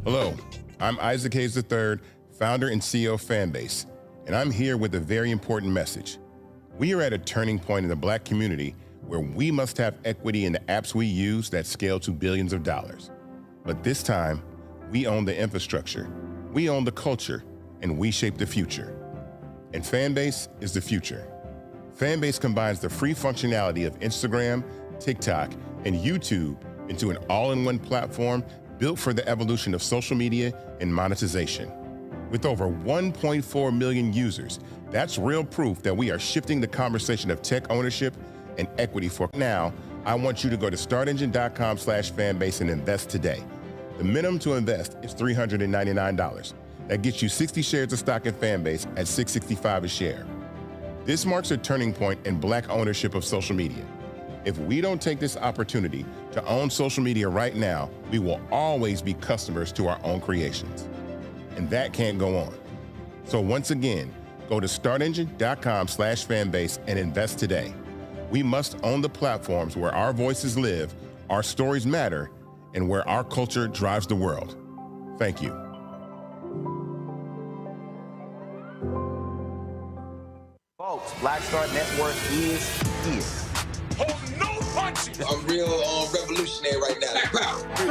Hello, I'm Isaac Hayes III, founder and CEO of Fanbase, and I'm here with a very important message. We are at a turning point in the Black community where we must have equity in the apps we use that scale to billions of dollars. But this time, we own the infrastructure, we own the culture, and we shape the future. And Fanbase is the future. Fanbase combines the free functionality of Instagram, TikTok, and YouTube into an all-in-one platform built for the evolution of social media and monetization. With over 1.4 million users, that's real proof that we are shifting the conversation of tech ownership and equity. For now, I want you to go to startengine.com/fanbase and invest today. The minimum to invest is $399. That gets you 60 shares of stock in Fanbase at $665 a share. This marks a turning point in Black ownership of social media. If we don't take this opportunity to own social media right now, we will always be customers to our own creations. And that can't go on. So once again, go to startengine.com/fanbase and invest today. We must own the platforms where our voices live, our stories matter, and where our culture drives the world. Thank you. Folks, Black Start Network is here. Hold no punches. I'm real revolutionary right now.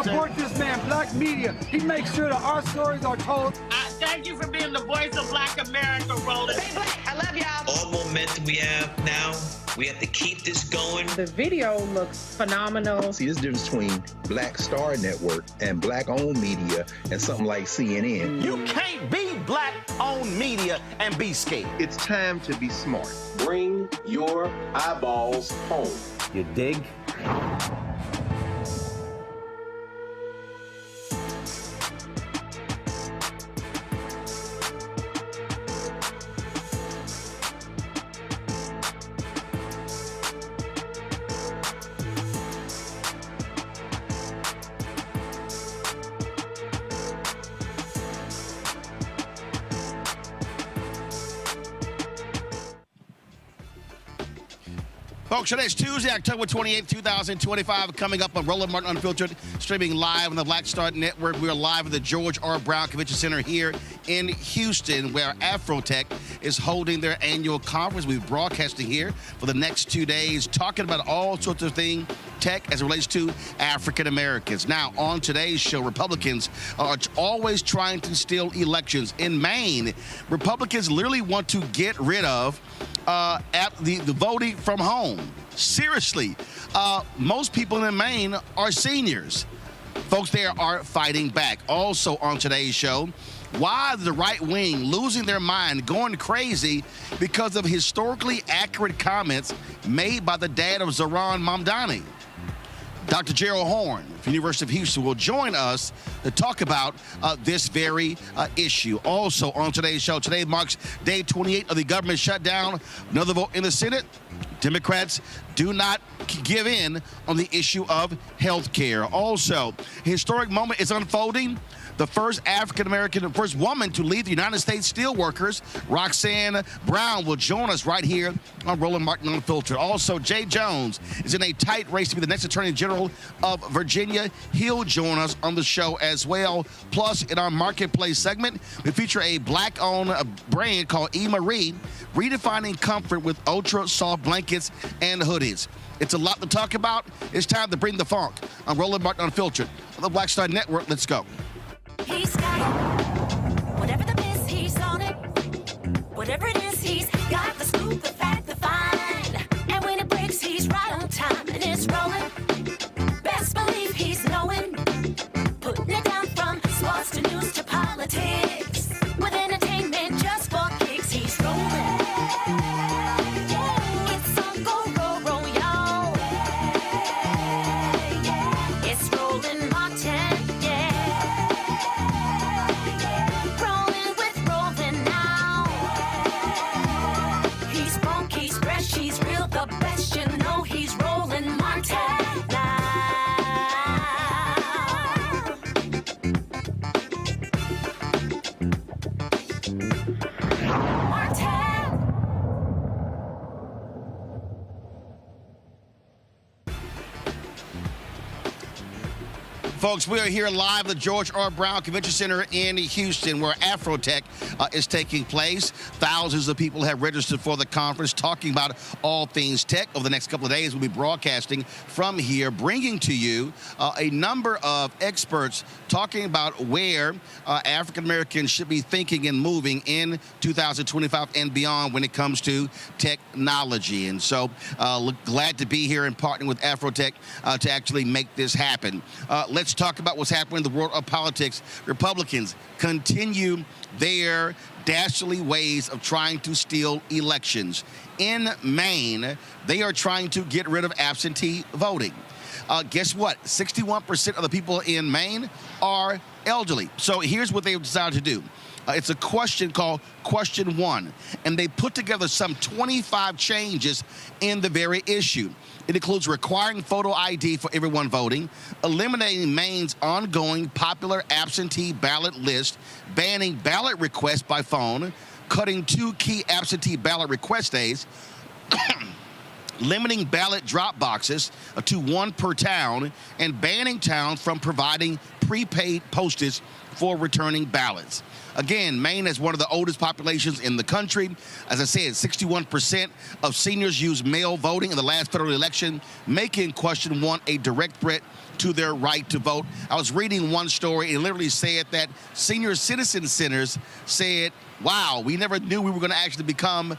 Support this man, Black Media. He makes sure that our stories are told. Thank you for being the voice of Black America, Roland. Stay Black. I love y'all. All momentum we have now, we have to keep this going. The video looks phenomenal. See, this difference between Black Star Network and Black-owned media and something like CNN. You can't be Black-owned media and be scared. It's time to be smart. Bring your eyeballs home. You dig? Folks, today's Tuesday, October 28th, 2025, coming up on Roland Martin Unfiltered, streaming live on the Black Star Network. We are live at the George R. Brown Convention Center here in Houston, where Afrotech is holding their annual conference. We're broadcasting here for the next 2 days, talking about all sorts of things, tech as it relates to African Americans. Now, on today's show, Republicans are always trying to steal elections. In Maine, Republicans literally want to get rid of the voting from home. Seriously, most people in Maine are seniors. Folks there are fighting back. Also on today's show, why the right wing losing their mind, going crazy because of historically accurate comments made by the dad of Zohran Mamdani. Dr. Gerald Horn from the University of Houston will join us to talk about this very issue. Also on today's show, today marks day 28 of the government shutdown. Another vote in the Senate. Democrats do not give in on the issue of health care. Also, a historic moment is unfolding. the first African-American, first woman to lead the United States Steelworkers, Roxanne Brown, will join us right here on Roland Martin Unfiltered. Also, Jay Jones is in a tight race to be the next Attorney General of Virginia. He'll join us on the show as well. Plus, in our Marketplace segment, we feature a black-owned brand called E. Marie, redefining comfort with ultra-soft blankets and hoodies. It's a lot to talk about. It's time to bring the funk. I'm Roland Martin Unfiltered on the Black Star Network. Let's go. He's got it. Whatever the miss, he's on it. Whatever it is, he's got the scoop, the fact, the find. And when it breaks, he's right on time and it's rolling. Best believe he's knowing. Putting it down from sports to news to politics. With entertainment just for kicks, he's rolling. It's on go, roll, roll, y'all. It's Roland Martin, yeah. Rolling with Roland now. He's funky, he's fresh, he's real, the best, you know he's Roland Martin now. Folks, we are here live at the George R. Brown Convention Center in Houston, where Afrotech is taking place. Thousands of people have registered for the conference, talking about all things tech. Over the next couple of days, we'll be broadcasting from here, bringing to you a number of experts talking about where African Americans should be thinking and moving in 2025 and beyond when it comes to technology. And so, glad to be here and partnering with Afrotech to actually make this happen. Let's talk about what's happening in the world of politics. Republicans continue their dastardly ways of trying to steal elections. In Maine, they are trying to get rid of absentee voting. Guess what? 61% of the people in Maine are elderly. So here's what they've decided to do. It's a question called Question 1, and they put together some 25 changes in the very issue. It includes requiring photo ID for everyone voting, eliminating Maine's ongoing popular absentee ballot list, banning ballot requests by phone, cutting 2 key absentee ballot request days, limiting ballot drop boxes to 1 per town, and banning towns from providing prepaid postage for returning ballots. Again, Maine has one of the oldest populations in the country. As I said, 61% of seniors used mail voting in the last federal election, making Question 1 a direct threat to their right to vote. I was reading one story, and it literally said that senior citizen centers said, wow, we never knew we were going to actually become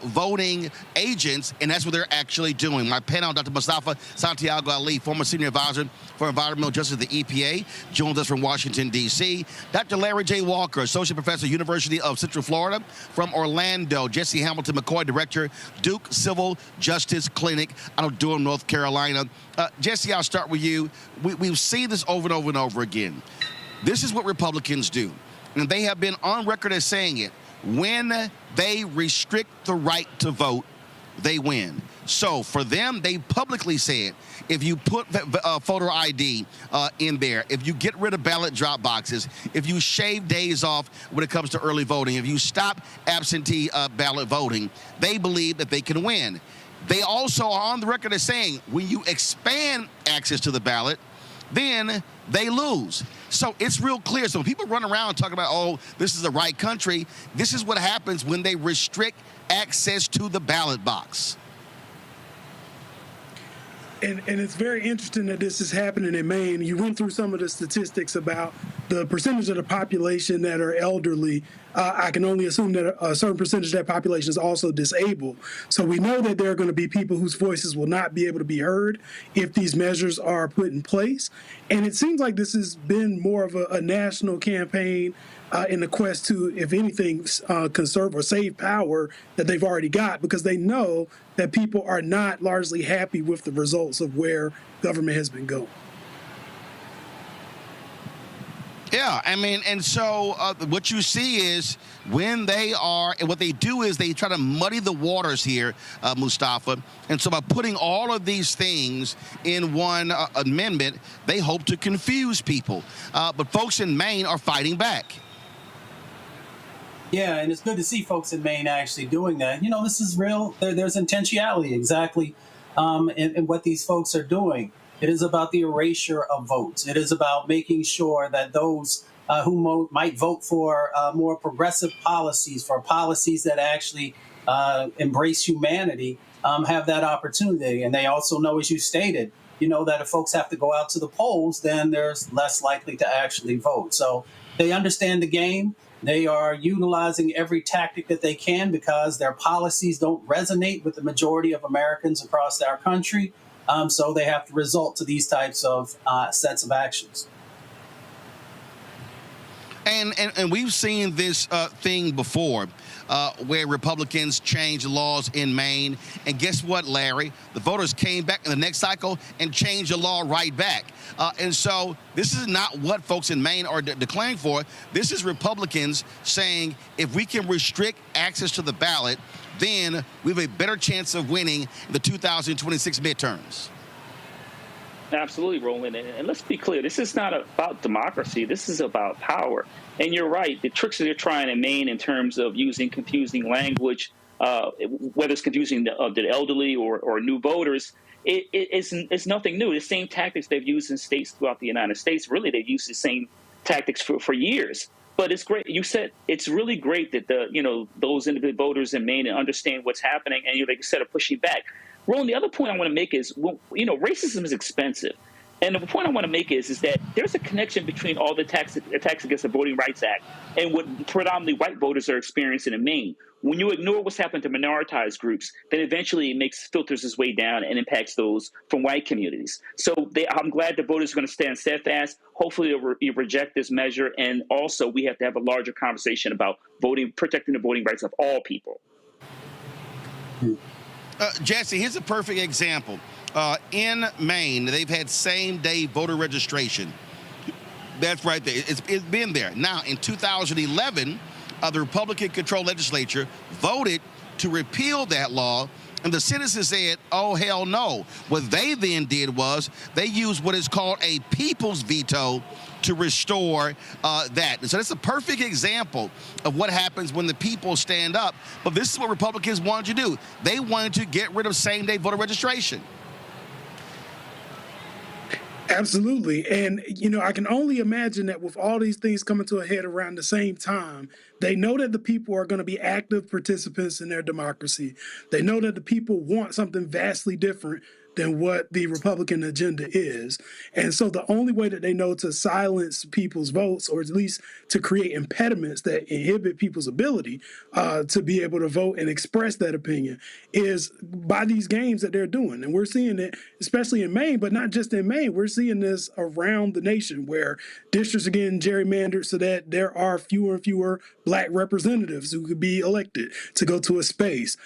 voting agents, and that's what they're actually doing. My panel, Dr. Mustafa Santiago Ali, former senior advisor for environmental justice at the EPA, joins us from Washington, D.C. Dr. Larry J. Walker, associate professor, University of Central Florida, from Orlando. Jesse Hamilton McCoy, director, Duke Civil Justice Clinic out of Durham, North Carolina. Jesse, I'll start with you. We've seen this over and over and over again. This is what Republicans do. And they have been on record as saying it. When they restrict the right to vote, they win. So for them, they publicly said, if you put photo ID in there, if you get rid of ballot drop boxes, if you shave days off when it comes to early voting, if you stop absentee ballot voting, they believe that they can win. They also are on the record as saying, when you expand access to the ballot, then they lose. So it's real clear. So when people run around talking about, oh, this is the right country, this is what happens when they restrict access to the ballot box. And it's very interesting that this is happening in Maine. You went through some of the statistics about the percentage of the population that are elderly. I can only assume that a certain percentage of that population is also disabled. So we know that there are going to be people whose voices will not be able to be heard if these measures are put in place. And it seems like this has been more of a national campaign in the quest to, if anything, conserve or save power that they've already got, because they know that people are not largely happy with the results of where government has been going. Yeah, I mean, and so what you see is when they are, and what they do is they try to muddy the waters here, Mustafa. And so by putting all of these things in one amendment, they hope to confuse people. But folks in Maine are fighting back. Yeah, and it's good to see folks in Maine actually doing that. You know, this is real. There's intentionality exactly in what these folks are doing. It is about the erasure of votes. It is about making sure that those who might vote for more progressive policies, for policies that actually embrace humanity, have that opportunity. And they also know, as you stated, you know, that if folks have to go out to the polls, then there's less likely to actually vote. So they understand the game. They are utilizing every tactic that they can because their policies don't resonate with the majority of Americans across our country. So they have to resort to these types of sets of actions. And we've seen this thing before where Republicans changed laws in Maine. And guess what, Larry? The voters came back in the next cycle and changed the law right back. And so this is not what folks in Maine are declaring for. This is Republicans saying if we can restrict access to the ballot, then we have a better chance of winning the 2026 midterms. Absolutely, Roland. And let's be clear, this is not about democracy. This is about power. And you're right, the tricks that they're trying in Maine in terms of using confusing language, whether it's confusing the elderly or new voters, it's nothing new. The same tactics they've used in states throughout the United States, really, they've used the same tactics for years. But it's great. You said it's really great that those individual voters in Maine understand what's happening, and like you said, are pushing back. Roland, the other point I want to make is, racism is expensive. And the point I want to make is that there's a connection between all the attacks against the Voting Rights Act and what predominantly white voters are experiencing in Maine. When you ignore what's happened to minoritized groups, then eventually it filters its way down and impacts those from white communities. So I'm glad the voters are going to stand steadfast. Hopefully they'll reject this measure. And also we have to have a larger conversation about protecting the voting rights of all people. Jesse, here's a perfect example. In Maine, they've had same-day voter registration. That's right there. It's been there. Now, in 2011, the Republican-controlled legislature voted to repeal that law, and the citizens said, oh, hell no. What they then did was they used what is called a people's veto to restore that. And so that's a perfect example of what happens when the people stand up. But this is what Republicans wanted to do. They wanted to get rid of same-day voter registration. Absolutely. And, I can only imagine that with all these things coming to a head around the same time, they know that the people are going to be active participants in their democracy. They know that the people want something vastly different than what the Republican agenda is. And so the only way that they know to silence people's votes, or at least to create impediments that inhibit people's ability to be able to vote and express that opinion, is by these games that they're doing. And we're seeing it, especially in Maine, but not just in Maine. We're seeing this around the nation where districts are getting gerrymandered so that there are fewer and fewer Black representatives who could be elected to go to a space.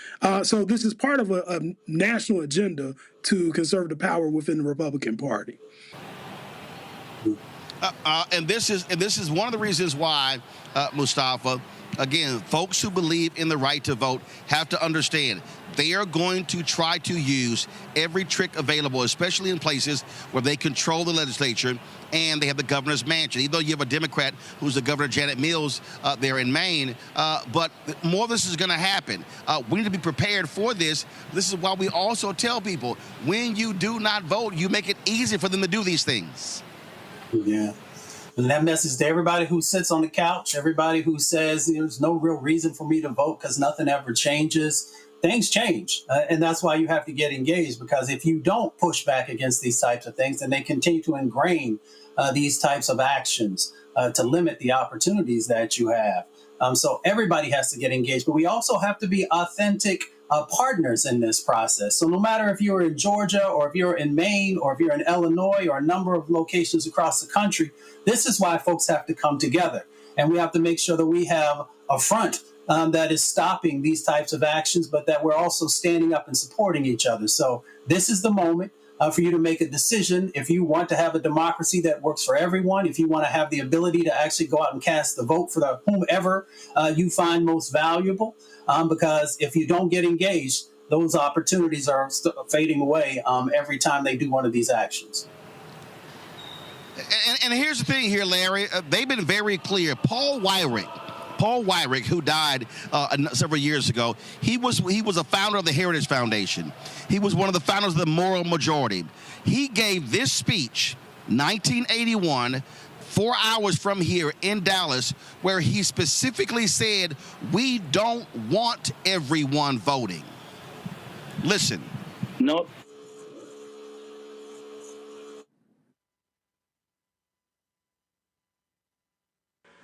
So this is part of a national agenda to conserve the power within the Republican Party. And this is one of the reasons why, Mustafa, again, folks who believe in the right to vote have to understand they are going to try to use every trick available, especially in places where they control the legislature and they have the governor's mansion. Even though you have a Democrat who's the governor, Janet Mills, there in Maine, but more of this is going to happen. We need to be prepared for this. This is why we also tell people, when you do not vote, you make it easy for them to do these things. Yeah. And that message to everybody who sits on the couch, everybody who says there's no real reason for me to vote because nothing ever changes. Things change. And that's why you have to get engaged, because if you don't push back against these types of things, then they continue to ingrain these types of actions to limit the opportunities that you have. So everybody has to get engaged, but we also have to be authentic partners in this process. So no matter if you're in Georgia or if you're in Maine or if you're in Illinois or a number of locations across the country, this is why folks have to come together. And we have to make sure that we have a front that is stopping these types of actions, but that we're also standing up and supporting each other. So this is the moment. for you to make a decision. If you want to have a democracy that works for everyone, if you want to have the ability to actually go out and cast the vote for the whomever you find most valuable, because if you don't get engaged, those opportunities are fading away every time they do one of these actions. And here's the thing here, Larry. They've been very clear. Paul Weyrich, who died several years ago, he was a founder of the Heritage Foundation. He was one of the founders of the Moral Majority. He gave this speech, 1981, 4 hours from here in Dallas, where he specifically said, we don't want everyone voting. Listen. No.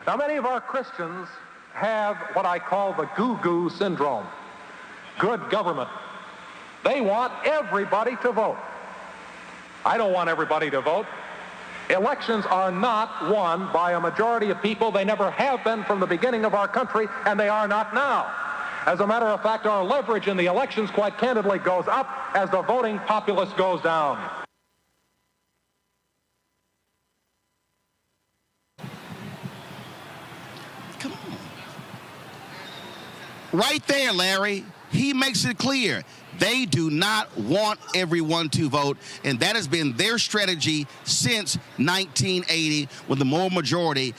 Now, many of our Christians have what I call the goo-goo syndrome. Good government. They want everybody to vote. I don't want everybody to vote. Elections are not won by a majority of people. They never have been from the beginning of our country, and they are not now. As a matter of fact, our leverage in the elections, quite candidly, goes up as the voting populace goes down. Come on. Right there, Larry. He makes it clear. They do not want everyone to vote, and that has been their strategy since 1980 when the moral majority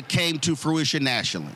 came to fruition nationally.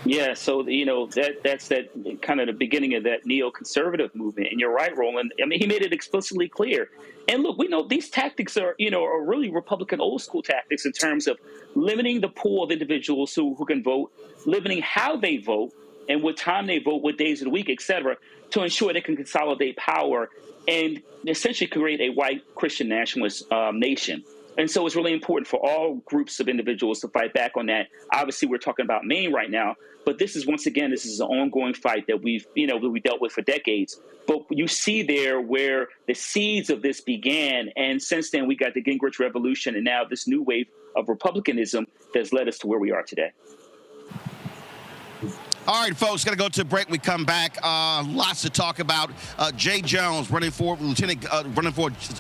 Yeah, so, that's that kind of the beginning of that neoconservative movement. And you're right, Roland. I mean, he made it explicitly clear. And look, we know these tactics are really Republican old school tactics in terms of limiting the pool of individuals who can vote, limiting how they vote and what time they vote, what days of the week, et cetera, to ensure they can consolidate power and essentially create a white Christian nationalist nation. And so it's really important for all groups of individuals to fight back on that. Obviously, we're talking about Maine right now, but this is, once again, this is an ongoing fight that we dealt with for decades. But you see there where the seeds of this began, and since then we got the Gingrich Revolution, and now this new wave of republicanism that's led us to where we are today. All right, folks, got to go to a break. We come back. Lots to talk about. Jay Jones, running for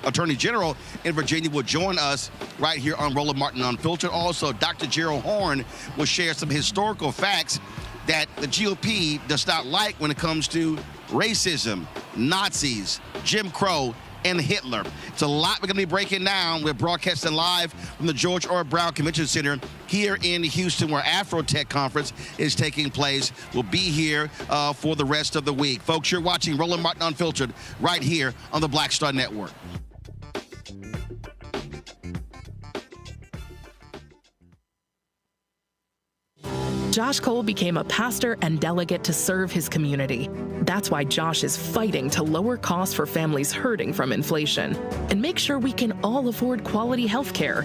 Attorney General in Virginia, will join us right here on Roland Martin Unfiltered. Also, Dr. Gerald Horne will share some historical facts that the GOP does not like when it comes to racism, Nazis, Jim Crow, and Hitler. It's a lot we're going to be breaking down. We're broadcasting live from the George R. Brown Convention Center here in Houston, where Afrotech Conference is taking place. We'll be here for the rest of the week. Folks, you're watching Roland Martin Unfiltered right here on the Black Star Network. Josh Cole became a pastor and delegate to serve his community. That's why Josh is fighting to lower costs for families hurting from inflation and make sure we can all afford quality health care.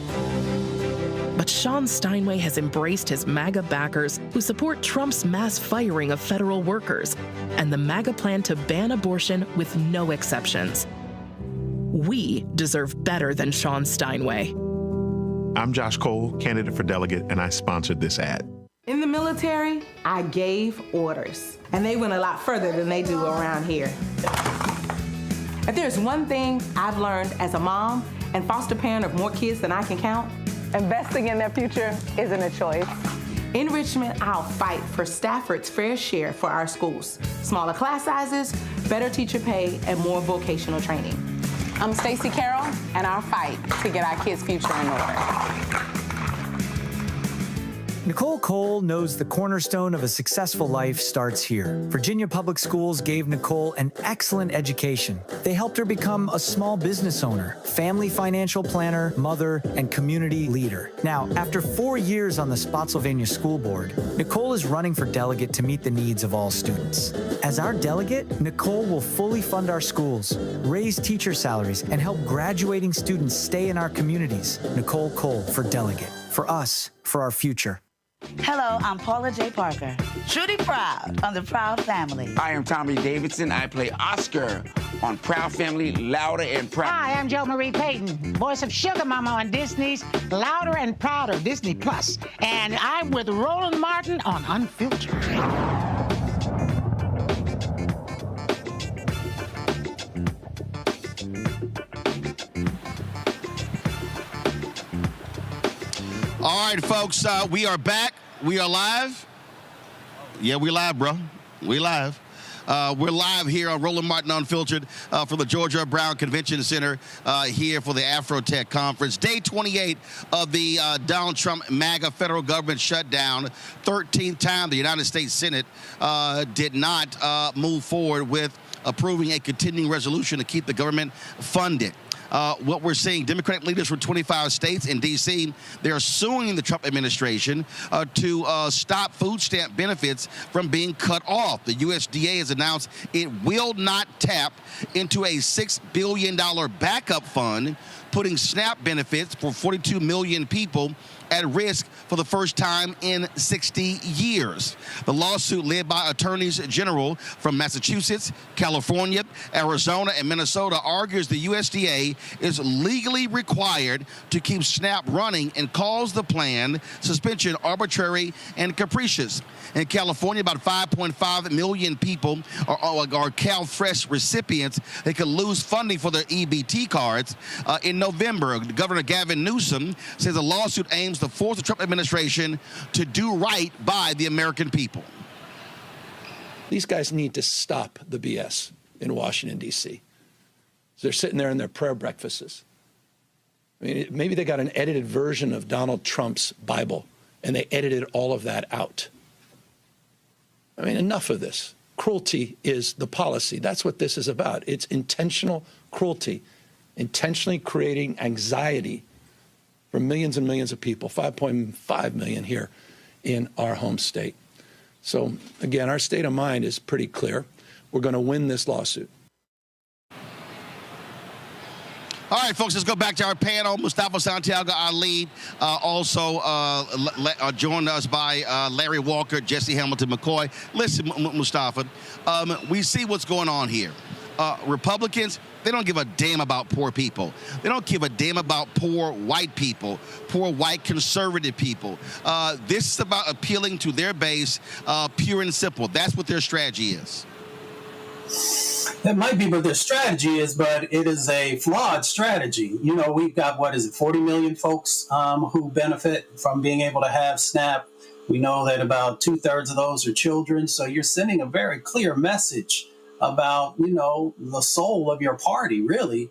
But Sean Steinway has embraced his MAGA backers who support Trump's mass firing of federal workers and the MAGA plan to ban abortion with no exceptions. We deserve better than Sean Steinway. I'm Josh Cole, candidate for delegate, and I sponsored this ad. In the military, I gave orders, and they went a lot further than they do around here. If there's one thing I've learned as a mom and foster parent of more kids than I can count, investing in their future isn't a choice. In Richmond, I'll fight for Stafford's fair share for our schools. Smaller class sizes, better teacher pay, and more vocational training. I'm Stacey Carroll, and I'll fight to get our kids' future in order. Nicole Cole knows the cornerstone of a successful life starts here. Virginia Public Schools gave Nicole an excellent education. They helped her become a small business owner, family financial planner, mother, and community leader. Now, after 4 years on the Spotsylvania School Board, Nicole is running for delegate to meet the needs of all students. As our delegate, Nicole will fully fund our schools, raise teacher salaries, and help graduating students stay in our communities. Nicole Cole for delegate. For us, for our future. Hello, I'm Paula J. Parker. Truly proud on the Proud Family. I am Tommy Davidson. I play Oscar on Proud Family, Louder and Proud. Hi, I'm Jo Marie Payton, voice of Sugar Mama on Disney's Louder and Prouder, Disney Plus. And I'm with Roland Martin on Unfiltered. All right, folks, we are back. We are live. Yeah, we live, bro. We live. We're live here on Roland Martin Unfiltered from the George R. Brown Convention Center here for the Afrotech Conference. Day 28 of the Donald Trump MAGA federal government shutdown. 13th time the United States Senate did not move forward with approving a continuing resolution to keep the government funded. What we're seeing, Democratic leaders from 25 states in D.C., they're suing the Trump administration to stop food stamp benefits from being cut off. The USDA has announced it will not tap into a $6 billion backup fund, putting SNAP benefits for 42 million people at risk for the first time in 60 years. The lawsuit, led by attorneys general from Massachusetts, California, Arizona, and Minnesota, argues the USDA is legally required to keep SNAP running and calls the plan suspension arbitrary and capricious. In California, about 5.5 million people are CalFresh recipients. They could lose funding for their EBT cards. In November, Governor Gavin Newsom says the lawsuit aims to force the Trump administration to do right by the American people. These guys need to stop the BS in Washington, D.C. They're sitting there in their prayer breakfasts. I mean, maybe they got an edited version of Donald Trump's Bible, and they edited all of that out. I mean, enough of this. Cruelty is the policy. That's what this is about. It's intentional cruelty, intentionally creating anxiety for millions and millions of people, 5.5 million here in our home state. So, again, our state of mind is pretty clear. We're going to win this lawsuit. All right, folks, let's go back to our panel. Mustafa Santiago Ali, also joined us by Larry Walker, Jesse Hamilton McCoy. Listen, Mustafa, we see what's going on here. Republicans, they don't give a damn about poor people. They don't give a damn about poor white people, poor white conservative people. This is about appealing to their base, pure and simple. That's what their strategy is. That might be what their strategy is, but it is a flawed strategy. You know, we've got, 40 million folks who benefit from being able to have SNAP. We know that about 2/3 of those are children. So you're sending a very clear message about, the soul of your party, really,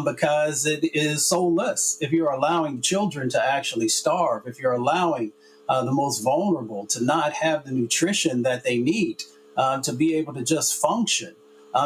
because it is soulless. If you're allowing children to actually starve, if you're allowing the most vulnerable to not have the nutrition that they need to be able to just function.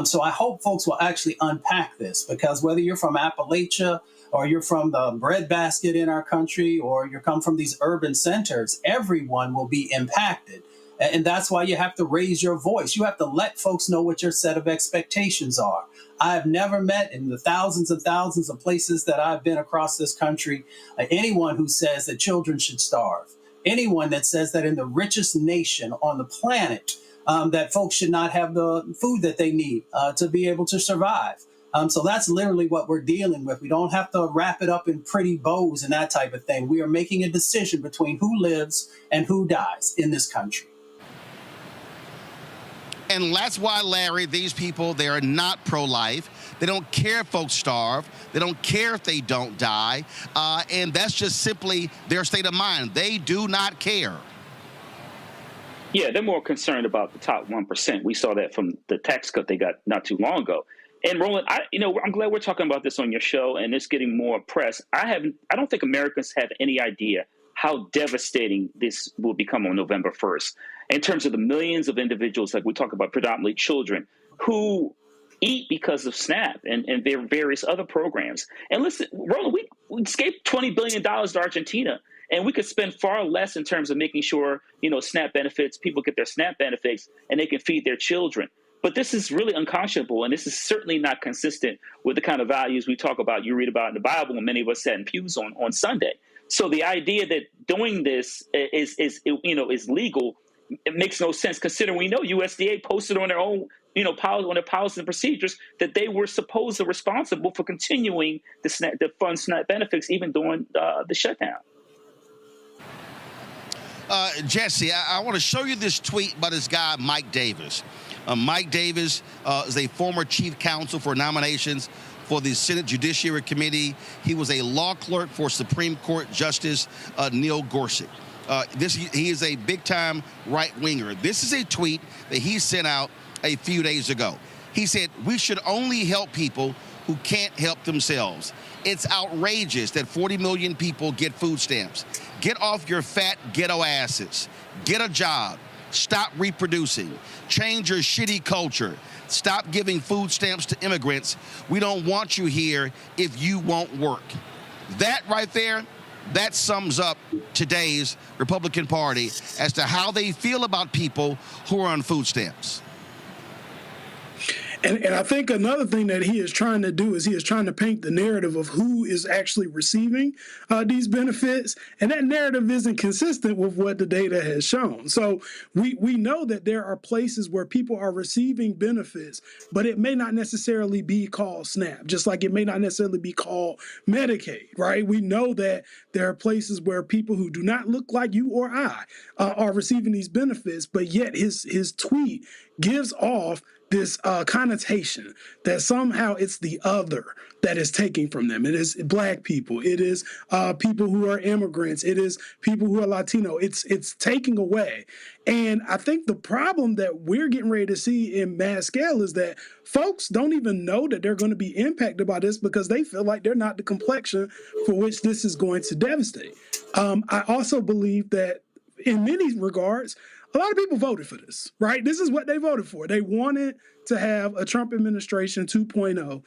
So I hope folks will actually unpack this, because whether you're from Appalachia or you're from the breadbasket in our country or you come from these urban centers, everyone will be impacted. And that's why you have to raise your voice. You have to let folks know what your set of expectations are. I've never met, in the thousands and thousands of places that I've been across this country, anyone who says that children should starve. Anyone that says that in the richest nation on the planet, that folks should not have the food that they need to be able to survive. So that's literally what we're dealing with. We don't have to wrap it up in pretty bows and that type of thing. We are making a decision between who lives and who dies in this country. And that's why, Larry, these people, they are not pro-life. They don't care if folks starve. They don't care if they don't die. And that's just simply their state of mind. They do not care. Yeah, they're more concerned about the top 1%. We saw that from the tax cut they got not too long ago. And Roland, I'm glad we're talking about this on your show, and it's getting more press. I don't think Americans have any idea how devastating this will become on November 1st in terms of the millions of individuals, like we talk about, predominantly children, who eat because of SNAP and their various other programs. And listen, Roland, we escaped $20 billion to Argentina. And we could spend far less in terms of making sure, SNAP benefits, people get their SNAP benefits and they can feed their children. But this is really unconscionable, and this is certainly not consistent with the kind of values we talk about, you read about in the Bible, and many of us sat in pews on Sunday. So the idea that doing this is legal, it makes no sense, considering we know USDA posted on their own, on their policies and procedures that they were supposed to responsible for continuing the fund SNAP benefits even during the shutdown. Jesse, I want to show you this tweet by this guy, Mike Davis. Mike Davis is a former chief counsel for nominations for the Senate Judiciary Committee. He was a law clerk for Supreme Court Justice Neil Gorsuch. He is a big-time right-winger. This is a tweet that he sent out a few days ago. He said, "We should only help people who can't help themselves. It's outrageous that 40 million people get food stamps. Get off your fat ghetto asses. Get a job. Stop reproducing. Change your shitty culture. Stop giving food stamps to immigrants. We don't want you here if you won't work." That right there, that sums up today's Republican Party as to how they feel about people who are on food stamps. And I think another thing that he is trying to do is he is trying to paint the narrative of who is actually receiving these benefits. And that narrative isn't consistent with what the data has shown. So we know that there are places where people are receiving benefits, but it may not necessarily be called SNAP, just like it may not necessarily be called Medicaid, right? We know that there are places where people who do not look like you or I are receiving these benefits, but yet his tweet gives off this connotation that somehow it's the other that is taking from them. It is Black people. It is people who are immigrants. It is people who are Latino. It's taking away. And I think the problem that we're getting ready to see in mass scale is that folks don't even know that they're going to be impacted by this because they feel like they're not the complexion for which this is going to devastate. I also believe that in many regards, a lot of people voted for this, right? This is what they voted for. They wanted to have a Trump administration 2.0.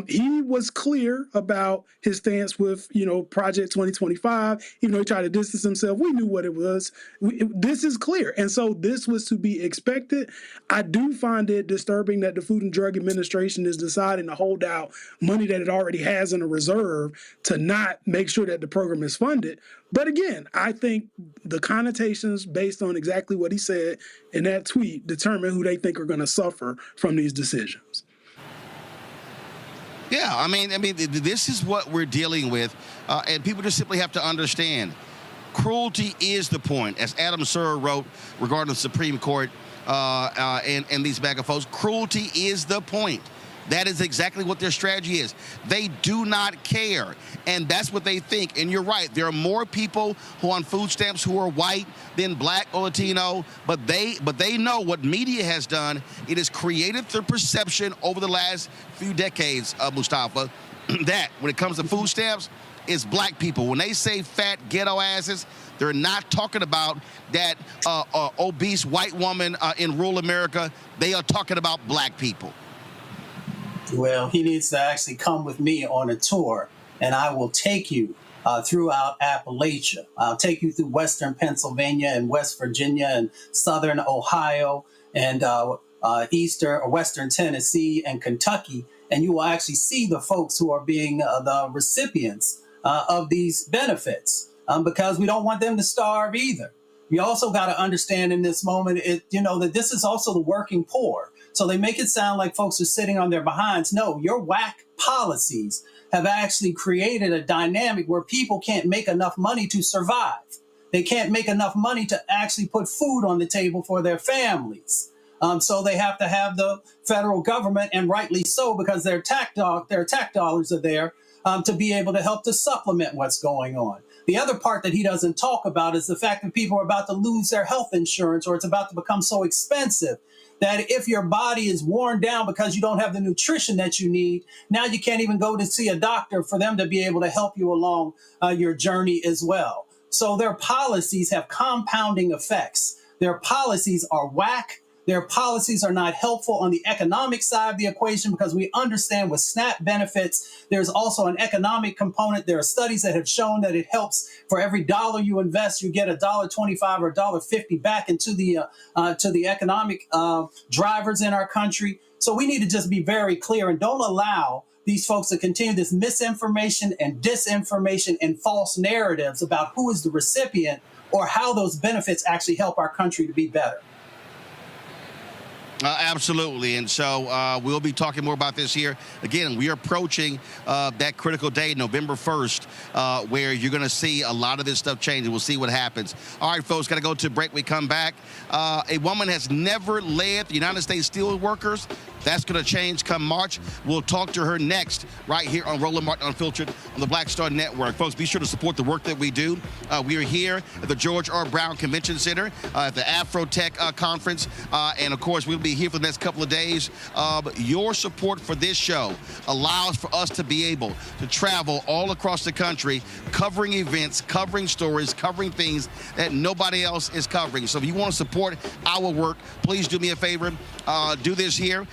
He was clear about his stance with, Project 2025. Even though he tried to distance himself, we knew what it was. This is clear. And so this was to be expected. I do find it disturbing that the Food and Drug Administration is deciding to hold out money that it already has in a reserve to not make sure that the program is funded. But again, I think the connotations based on exactly what he said in that tweet determine who they think are going to suffer from these decisions. Yeah, I mean, this is what we're dealing with, and people just simply have to understand. Cruelty is the point, as Adam Sir wrote regarding the Supreme Court and these MAGA folks. Cruelty is the point. That is exactly what their strategy is. They do not care, and that's what they think. And you're right. There are more people who are on food stamps who are white than Black or Latino, but they know what media has done. It has created the perception over the last few decades, Mustafa, that when it comes to food stamps, it's Black people. When they say fat ghetto asses, they're not talking about that obese white woman in rural America. They are talking about Black people. Well, he needs to actually come with me on a tour, and I will take you throughout Appalachia. I'll take you through Western Pennsylvania and West Virginia and Southern Ohio and Eastern or Western Tennessee and Kentucky, and you will actually see the folks who are being the recipients of these benefits because we don't want them to starve either. We also got to understand in this moment, that this is also the working poor. So they make it sound like folks are sitting on their behinds. No, your whack policies have actually created a dynamic where people can't make enough money to survive. They can't make enough money to actually put food on the table for their families. So they have to have the federal government, and rightly so, because their tax dollars are there to be able to help to supplement what's going on. The other part that he doesn't talk about is the fact that people are about to lose their health insurance, or it's about to become so expensive that if your body is worn down because you don't have the nutrition that you need, now you can't even go to see a doctor for them to be able to help you along your journey as well. So their policies have compounding effects. Their policies are whack. Their policies are not helpful on the economic side of the equation because we understand with SNAP benefits, there's also an economic component. There are studies that have shown that it helps. For every dollar you invest, you get $1.25 or $1.50 back into the to the economic drivers in our country. So we need to just be very clear and don't allow these folks to continue this misinformation and disinformation and false narratives about who is the recipient or how those benefits actually help our country to be better. Absolutely. And so we'll be talking more about this here. Again, we are approaching that critical day, November 1st, where you're going to see a lot of this stuff change, and we'll see what happens. All right, folks, got to go to a break. We come back. A woman has never led the United Steelworkers That's going to change come March. We'll talk to her next right here on Roland Martin Unfiltered on the Black Star Network. Folks, be sure to support the work that we do. We are here at the George R. Brown Convention Center at the Afrotech Conference. And, of course, we'll be here for the next couple of days. Your support for this show allows for us to be able to travel all across the country, covering events, covering stories, covering things that nobody else is covering. So if you want to support our work, please do me a favor. Do this here.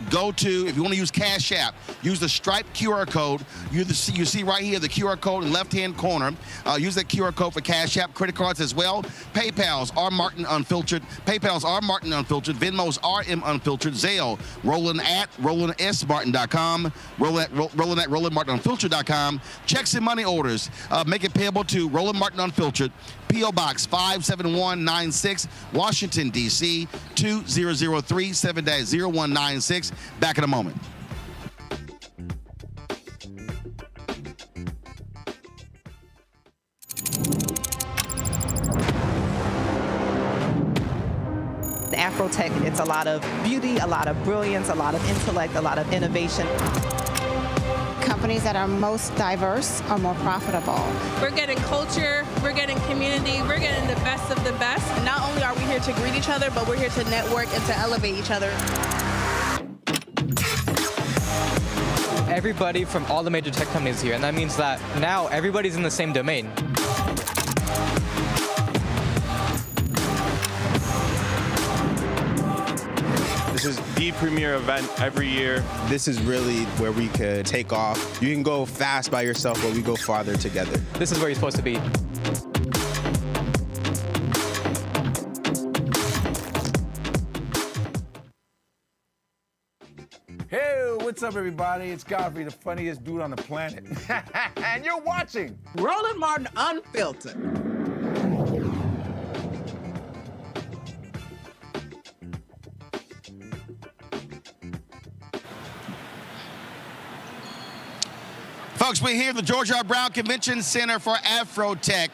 Go to, if you want to use Cash App, use the Stripe QR code. You see right here the QR code in the left-hand corner. Use that QR code for Cash App, credit cards as well. PayPal's R Martin Unfiltered. PayPal's R Martin Unfiltered. Venmo's RM Unfiltered. Zelle, Roland at RolandSMartin.com. Roland at RolandMartinUnfiltered.com. Checks and money orders. Make it payable to Roland Martin Unfiltered. P.O. Box 57196, Washington, D.C. 2003 7-0196. Back in a moment. Afrotech, it's a lot of beauty, a lot of brilliance, a lot of intellect, a lot of innovation. Companies that are most diverse are more profitable. We're getting culture, we're getting community, we're getting the best of the best. And not only are we here to greet each other, but we're here to network and to elevate each other. Everybody from all the major tech companies here, and that means that now everybody's in the same domain. This is the premier event every year. This is really where we could take off. You can go fast by yourself, but we go farther together. This is where you're supposed to be. Hey, what's up, everybody? It's Godfrey, the funniest dude on the planet. And you're watching Roland Martin Unfiltered. Folks, we're here at the George R. Brown Convention Center for Afrotech,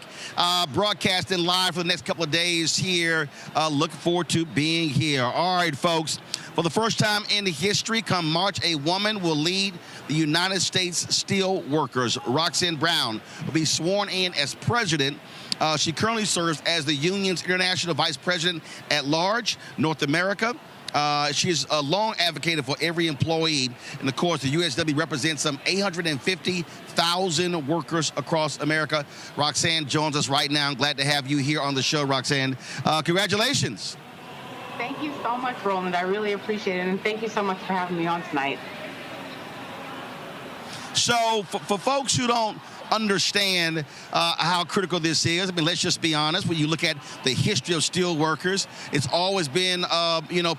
broadcasting live for the next couple of days here. Looking forward to being here. All right, folks, for the first time in history, come March, a woman will lead the United States Steelworkers. Roxanne Brown will be sworn in as president. She currently serves as the union's international vice president at large, North America. She has long advocated for every employee. And, of course, the USW represents some 850,000 workers across America. Roxanne joins us right now. I'm glad to have you here on the show, Roxanne. Congratulations. Thank you so much, Roland. I really appreciate it. And thank you so much for having me on tonight. So for folks who don't understand how critical this is, I mean, let's just be honest. When you look at the history of steel workers, it's always been,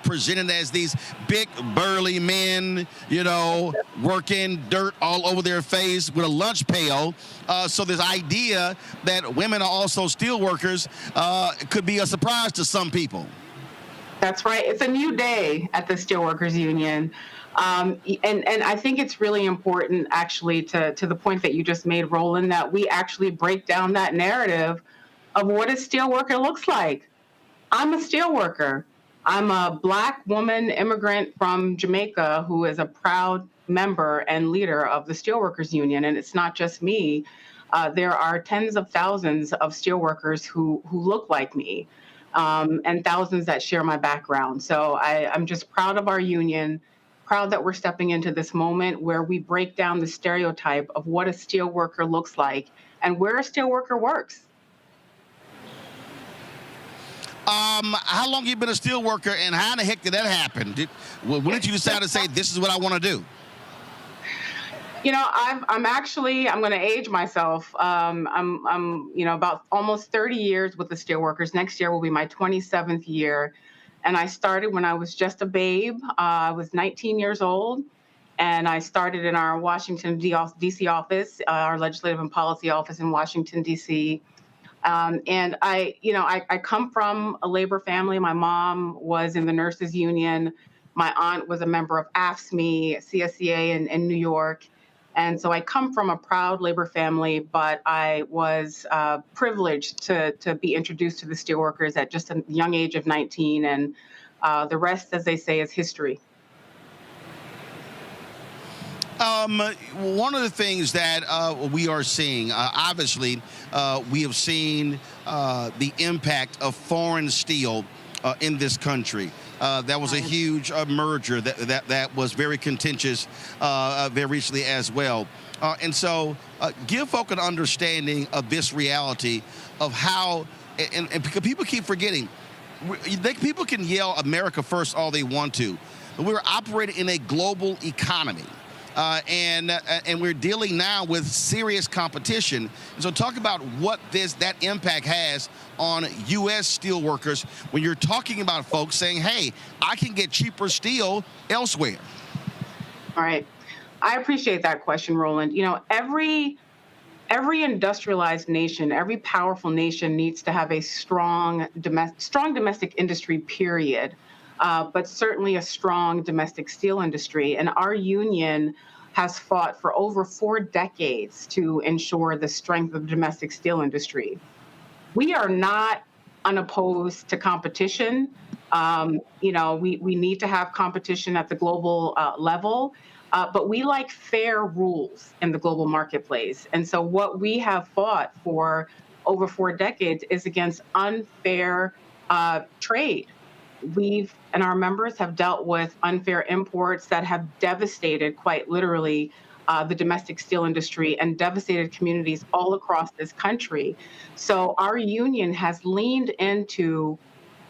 presented as these big, burly men, working dirt all over their face with a lunch pail. So this idea that women are also steel workers could be a surprise to some people. That's right. It's a new day at the Steelworkers Union. And I think it's really important, actually, to the point that you just made, Roland, that we actually break down that narrative of what a steelworker looks like. I'm a steelworker. I'm a Black woman immigrant from Jamaica who is a proud member and leader of the Steelworkers Union. And it's not just me. There are tens of thousands of steelworkers who look like me, and thousands that share my background. So I'm just proud of our union. Proud that we're stepping into this moment where we break down the stereotype of what a steelworker looks like and where a steelworker works. How long have you been a steelworker, and how the heck did that happen? When did you decide to say, this is what I want to do? I'm going to age myself. I'm about almost 30 years with the Steelworkers. Next year will be my 27th year. And I started when I was just a babe. I was 19 years old, and I started in our Washington, D.C. office, our legislative and policy office in Washington, D.C. And I come from a labor family. My mom was in the nurses union. My aunt was a member of AFSCME, CSCA in New York. And so I come from a proud labor family, but I was privileged to be introduced to the Steelworkers at just a young age of 19. And the rest, as they say, is history. One of the things that we are seeing, obviously, we have seen the impact of foreign steel in this country. That was a huge merger that was very contentious very recently as well. And so give folk an understanding of this reality of how, and because people keep forgetting, people can yell America first all they want to, but we're operating in a global economy. And we're dealing now with serious competition. And so talk about what that impact has on U.S. steelworkers when you're talking about folks saying, hey, I can get cheaper steel elsewhere. All right. I appreciate that question, Roland. You know, every industrialized nation, every powerful nation needs to have a strong domestic industry, period. But certainly a strong domestic steel industry. And our union has fought for over 4 decades to ensure the strength of the domestic steel industry. We are not unopposed to competition. You know, we need to have competition at the global level, but we like fair rules in the global marketplace. And so what we have fought for over 4 decades is against unfair trade. We've and our members have dealt with unfair imports that have devastated, quite literally, the domestic steel industry and devastated communities all across this country. So our union has leaned into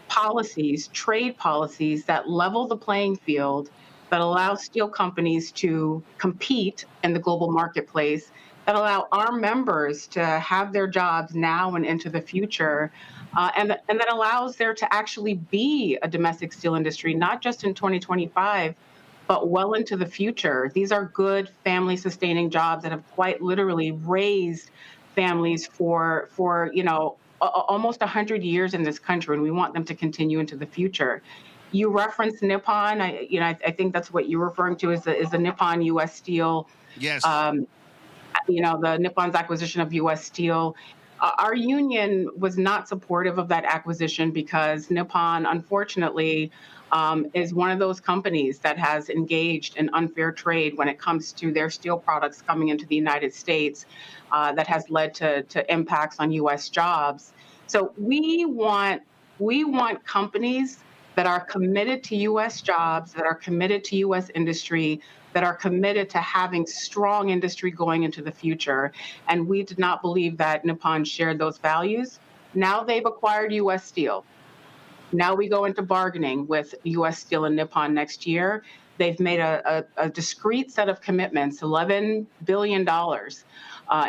policies, trade policies that level the playing field, that allow steel companies to compete in the global marketplace, that allow our members to have their jobs now and into the future. And that allows there to actually be a domestic steel industry, not just in 2025, but well into the future. These are good family-sustaining jobs that have quite literally raised families for you know, almost 100 years in this country, and we want them to continue into the future. You referenced Nippon. I think that's what you're referring to is the Nippon U.S. Steel. Yes. You know, the Nippon's acquisition of U.S. Steel. Our union was not supportive of that acquisition because Nippon, unfortunately, is one of those companies that has engaged in unfair trade when it comes to their steel products coming into the United States, that has led to impacts on U.S. jobs. So we want companies that are committed to U.S. jobs, that are committed to U.S. industry, that are committed to having strong industry going into the future. And we did not believe that Nippon shared those values. Now they've acquired U.S. Steel. Now we go into bargaining with U.S. Steel and Nippon next year. They've made a discrete set of commitments, $11 billion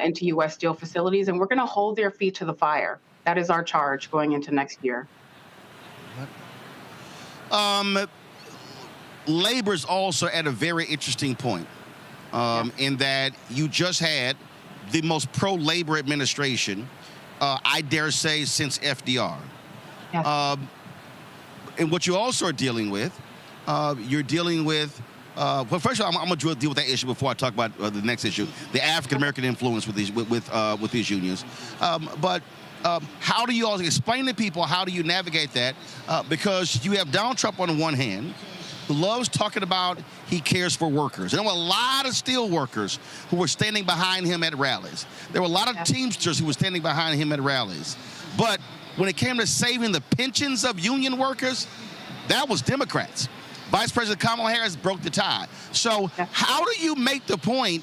into U.S. Steel facilities, and we're going to hold their feet to the fire. That is our charge going into next year. Labor's also at a very interesting point in that you just had the most pro-labor administration, I dare say, since FDR. Yes. And what you also are dealing with, you're dealing with, well, first of all, I'm going to deal with that issue before I talk about the next issue, the African-American influence with these unions. But how do you all explain to people, how do you navigate that? Because you have Donald Trump on the one hand, who loves talking about he cares for workers. There were a lot of steel workers who were standing behind him at rallies. There were a lot of Teamsters who were standing behind him at rallies. But when it came to saving the pensions of union workers, that was Democrats. Vice President Kamala Harris broke the tie. So how do you make the point,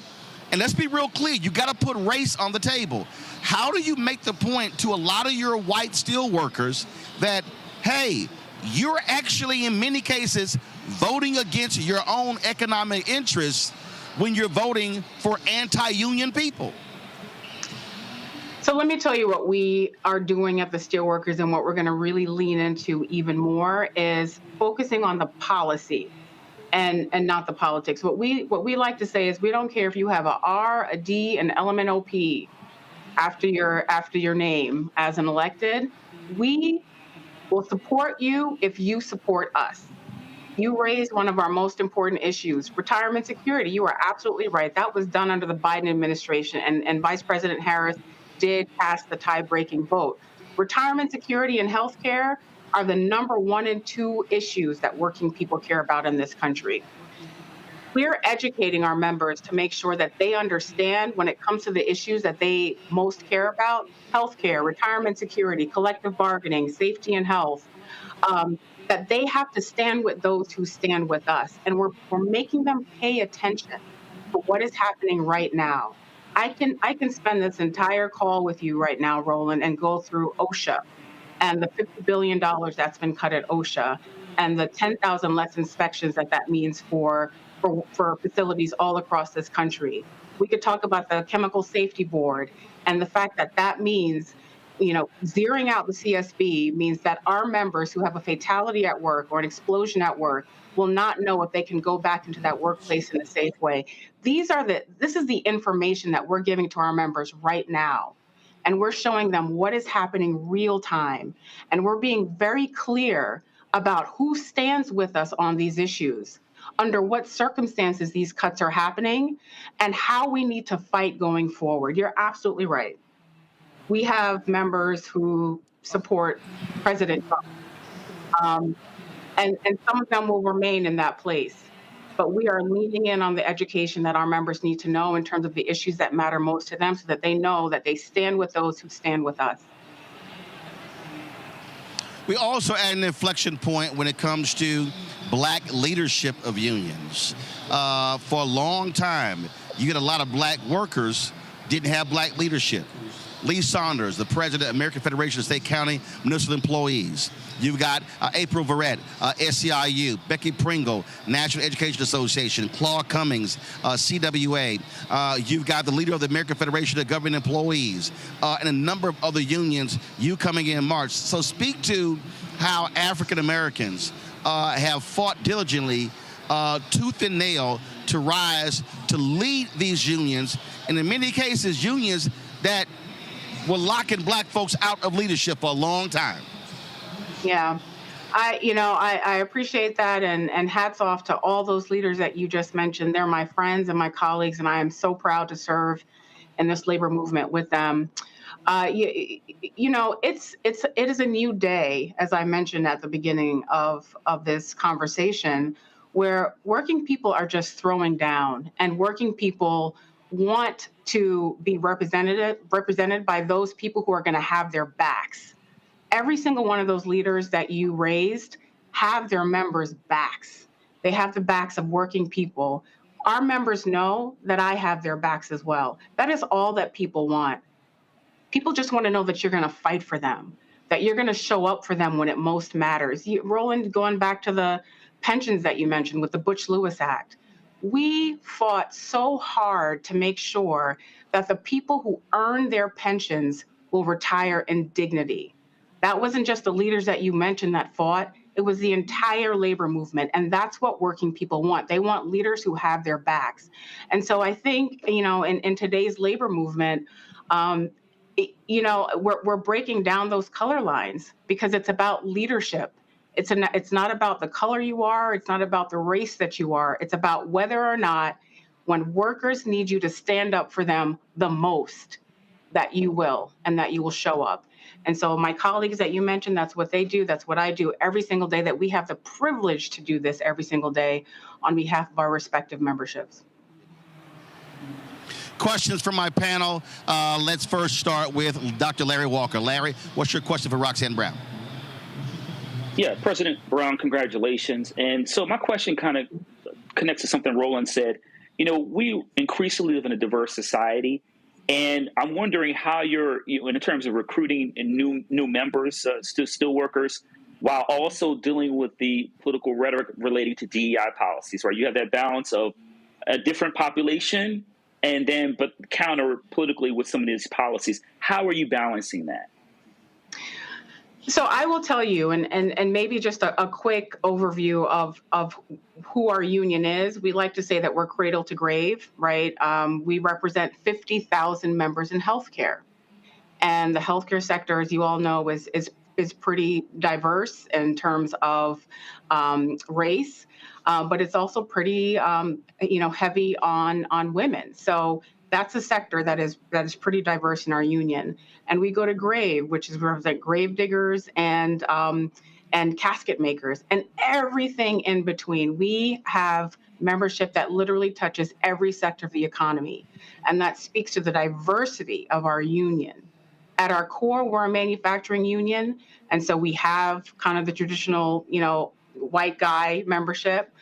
and let's be real clear, you got to put race on the table. How do you make the point to a lot of your white steel workers that, hey, you're actually in many cases voting against your own economic interests when you're voting for anti-union people? So let me tell you what we are doing at the Steelworkers, and what we're going to really lean into even more is focusing on the policy and not the politics. What we like to say is we don't care if you have a R, a D, an L, and OP after your name as an elected. We will support you if you support us. You raised one of our most important issues, retirement security. You are absolutely right. That was done under the Biden administration, and Vice President Harris did pass the tie-breaking vote. Retirement security and health care are the number 1 and 2 issues that working people care about in this country. we're educating our members to make sure that they understand when it comes to the issues that they most care about: healthcare, retirement security, collective bargaining, safety and health, that they have to stand with those who stand with us. And we're making them pay attention to what is happening right now. I can spend this entire call with you right now, Roland, and go through OSHA and the $50 billion that's been cut at OSHA and the 10,000 less inspections that means for facilities all across this country. We could talk about the Chemical Safety Board and the fact that means, zeroing out the CSB means that our members who have a fatality at work or an explosion at work will not know if they can go back into that workplace in a safe way. This is the information that we're giving to our members right now. And we're showing them what is happening real time. And we're being very clear about who stands with us on these issues, under what circumstances these cuts are happening, and how we need to fight going forward. You're absolutely right. We have members who support President Trump, and some of them will remain in that place. But we are leaning in on the education that our members need to know in terms of the issues that matter most to them, so that they know that they stand with those who stand with us. We also add an inflection point when it comes to black leadership of unions. For a long time, you get a lot of black workers didn't have black leadership. Lee Saunders, the president of American Federation of State, County Municipal Employees. You've got April Verrett, SEIU, Becky Pringle, National Education Association, Claude Cummings, CWA. You've got the leader of the American Federation of Government Employees, and a number of other unions, you coming in March. So speak to how African Americans have fought diligently, tooth and nail, to rise, to lead these unions, and in many cases, unions that were locking black folks out of leadership for a long time. Yeah, I appreciate that, and hats off to all those leaders that you just mentioned. They're my friends and my colleagues, and I am so proud to serve in this labor movement with them. It is a new day, as I mentioned at the beginning of this conversation, where working people are just throwing down, and working people want to be represented by those people who are going to have their backs. Every single one of those leaders that you raised have their members' backs. They have the backs of working people. Our members know that I have their backs as well. That is all that people want. People just want to know that you're going to fight for them, that you're going to show up for them when it most matters. Roland, going back to the pensions that you mentioned with the Butch-Lewis Act, we fought so hard to make sure that the people who earn their pensions will retire in dignity. That wasn't just the leaders that you mentioned that fought. It was the entire labor movement. And that's what working people want. They want leaders who have their backs. And so I think, in today's labor movement, we're breaking down those color lines, because it's about leadership. It's not about the color you are. It's not about the race that you are. It's about whether or not, when workers need you to stand up for them the most, that you will, and that you will show up. And so my colleagues that you mentioned, that's what they do. That's what I do every single day, that we have the privilege to do this every single day on behalf of our respective memberships. Questions from my panel. Let's first start with Dr. Larry Walker. Larry, what's your question for Roxanne Brown? Yeah, President Brown, congratulations. And so my question kind of connects to something Roland said. We increasingly live in a diverse society, and I'm wondering how you're, in terms of recruiting new members, steelworkers, while also dealing with the political rhetoric relating to DEI policies, right? You have that balance of a different population, and then but counter politically with some of these policies. How are you balancing that? So I will tell you, and maybe just a quick overview of who our union is. We like to say that we're cradle to grave, right? We represent 50,000 members in healthcare. And the healthcare sector, as you all know, is pretty diverse in terms of race, but it's also pretty, heavy on women. So that's a sector that is pretty diverse in our union. And we go to grave, which is represent grave diggers and casket makers and everything in between. We have membership that literally touches every sector of the economy. And that speaks to the diversity of our union. At our core, we're a manufacturing union. And so we have kind of the traditional, white guy membership.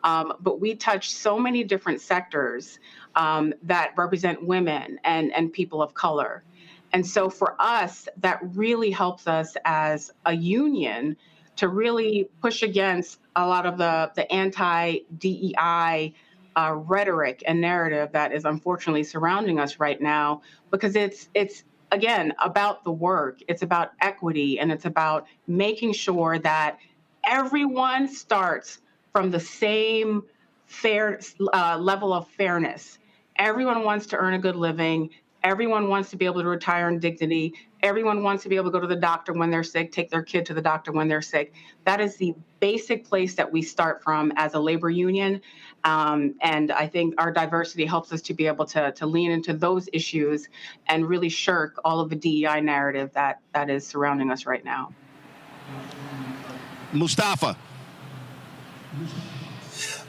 But we touch so many different sectors that represent women and people of color. And so for us, that really helps us as a union to really push against a lot of the anti-DEI rhetoric and narrative that is unfortunately surrounding us right now, because it's again about the work, it's about equity, and it's about making sure that everyone starts from the same fair level of fairness. Everyone wants to earn a good living. Everyone wants to be able to retire in dignity. Everyone wants to be able to go to the doctor when they're sick, take their kid to the doctor when they're sick. That is the basic place that we start from as a labor union. And I think our diversity helps us to be able to lean into those issues and really shirk all of the DEI narrative that is surrounding us right now. Mustafa.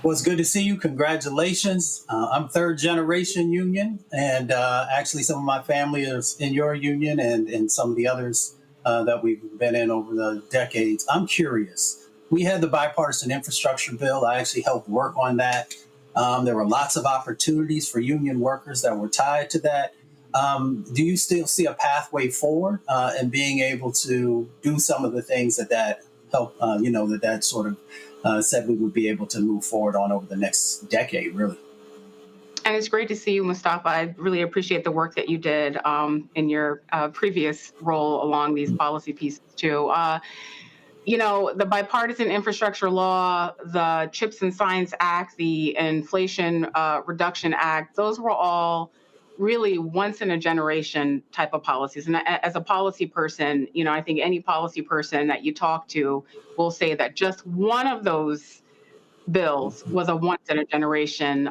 Well, it's good to see you. Congratulations. I'm third generation union, and actually some of my family is in your union and some of the others that we've been in over the decades. I'm curious. We had the bipartisan infrastructure bill. I actually helped work on that. There were lots of opportunities for union workers that were tied to that. Do you still see a pathway forward in being able to do some of the things that help, that sort of said we would be able to move forward on over the next decade, really? And it's great to see you, Mustafa. I really appreciate the work that you did in your previous role along these policy pieces, too. The bipartisan infrastructure law, the CHIPS and Science Act, the Inflation Reduction Act, those were all really once in a generation type of policies. And as a policy person, I think any policy person that you talk to will say that just one of those bills was a once in a generation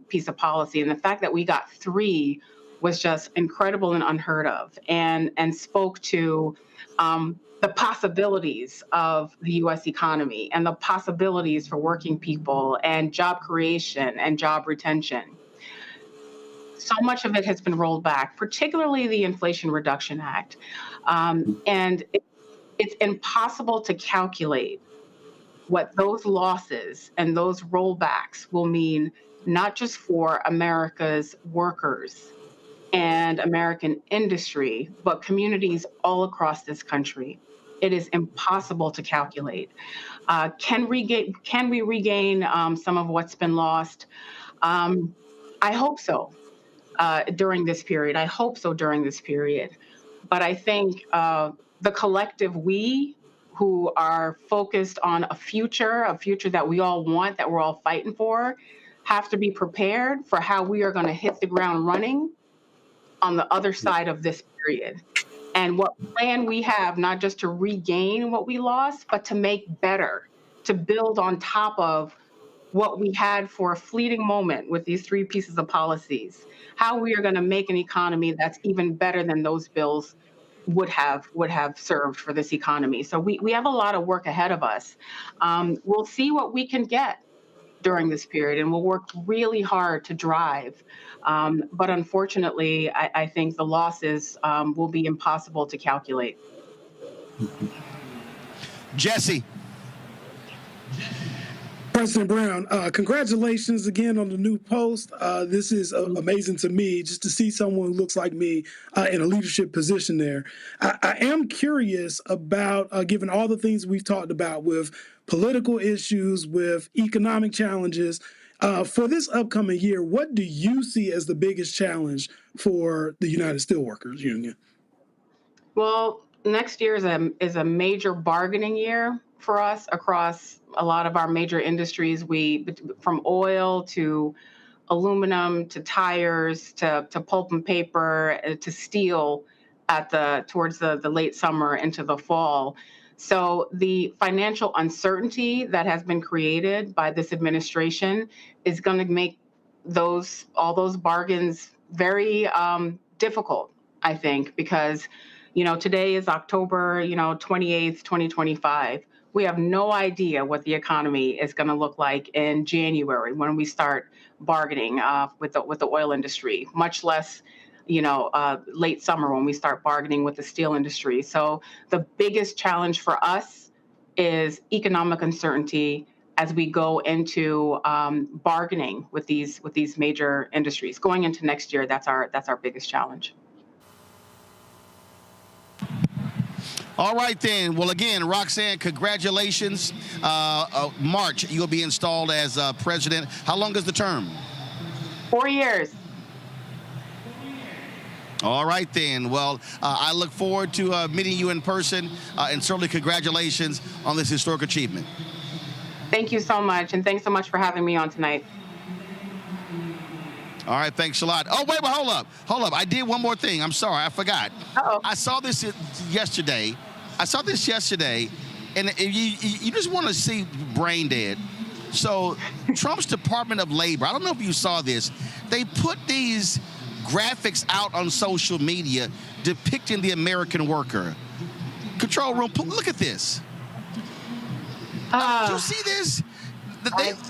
piece of policy. And the fact that we got three was just incredible and unheard of, and spoke to the possibilities of the U.S. economy and the possibilities for working people and job creation and job retention. So much of it has been rolled back, particularly the Inflation Reduction Act. And it's impossible to calculate what those losses and those rollbacks will mean, not just for America's workers and American industry, but communities all across this country. It is impossible to calculate. Can we regain some of what's been lost? I hope so. During this period. I hope so during this period. But I think the collective we who are focused on a future that we all want, that we're all fighting for, have to be prepared for how we are going to hit the ground running on the other side of this period. And what plan we have, not just to regain what we lost, but to make better, to build on top of what we had for a fleeting moment with these three pieces of policies, how we are going to make an economy that's even better than those bills would have served for this economy. So we have a lot of work ahead of us. We'll see what we can get during this period, and we'll work really hard to drive. But unfortunately, I think the losses will be impossible to calculate. Jesse. President Brown, congratulations again on the new post. This is amazing to me, just to see someone who looks like me in a leadership position there. I am curious about, given all the things we've talked about with political issues, with economic challenges, for this upcoming year, what do you see as the biggest challenge for the United Steelworkers Union? Well, next year is a major bargaining year for us across a lot of our major industries. From oil to aluminum to tires to pulp and paper to steel towards the late summer into the fall. So the financial uncertainty that has been created by this administration is going to make all those bargains very difficult, I think, because today is October 28th, 2025. We have no idea what the economy is going to look like in January when we start bargaining with the oil industry, much less, late summer when we start bargaining with the steel industry. So the biggest challenge for us is economic uncertainty as we go into bargaining with these major industries. Going into next year, that's our biggest challenge. All right, then. Well, again, Roxanne, congratulations. March, you'll be installed as president. How long is the term? 4 years. All right, then. Well, I look forward to meeting you in person, and certainly congratulations on this historic achievement. Thank you so much, and thanks so much for having me on tonight. All right, thanks a lot. Oh, wait, hold up. I did one more thing. I'm sorry, I forgot. Uh-oh. I saw this yesterday. And you just want to see brain dead. So Trump's Department of Labor, I don't know if you saw this, they put these graphics out on social media depicting the American worker. Control room, look at this. Do you see this?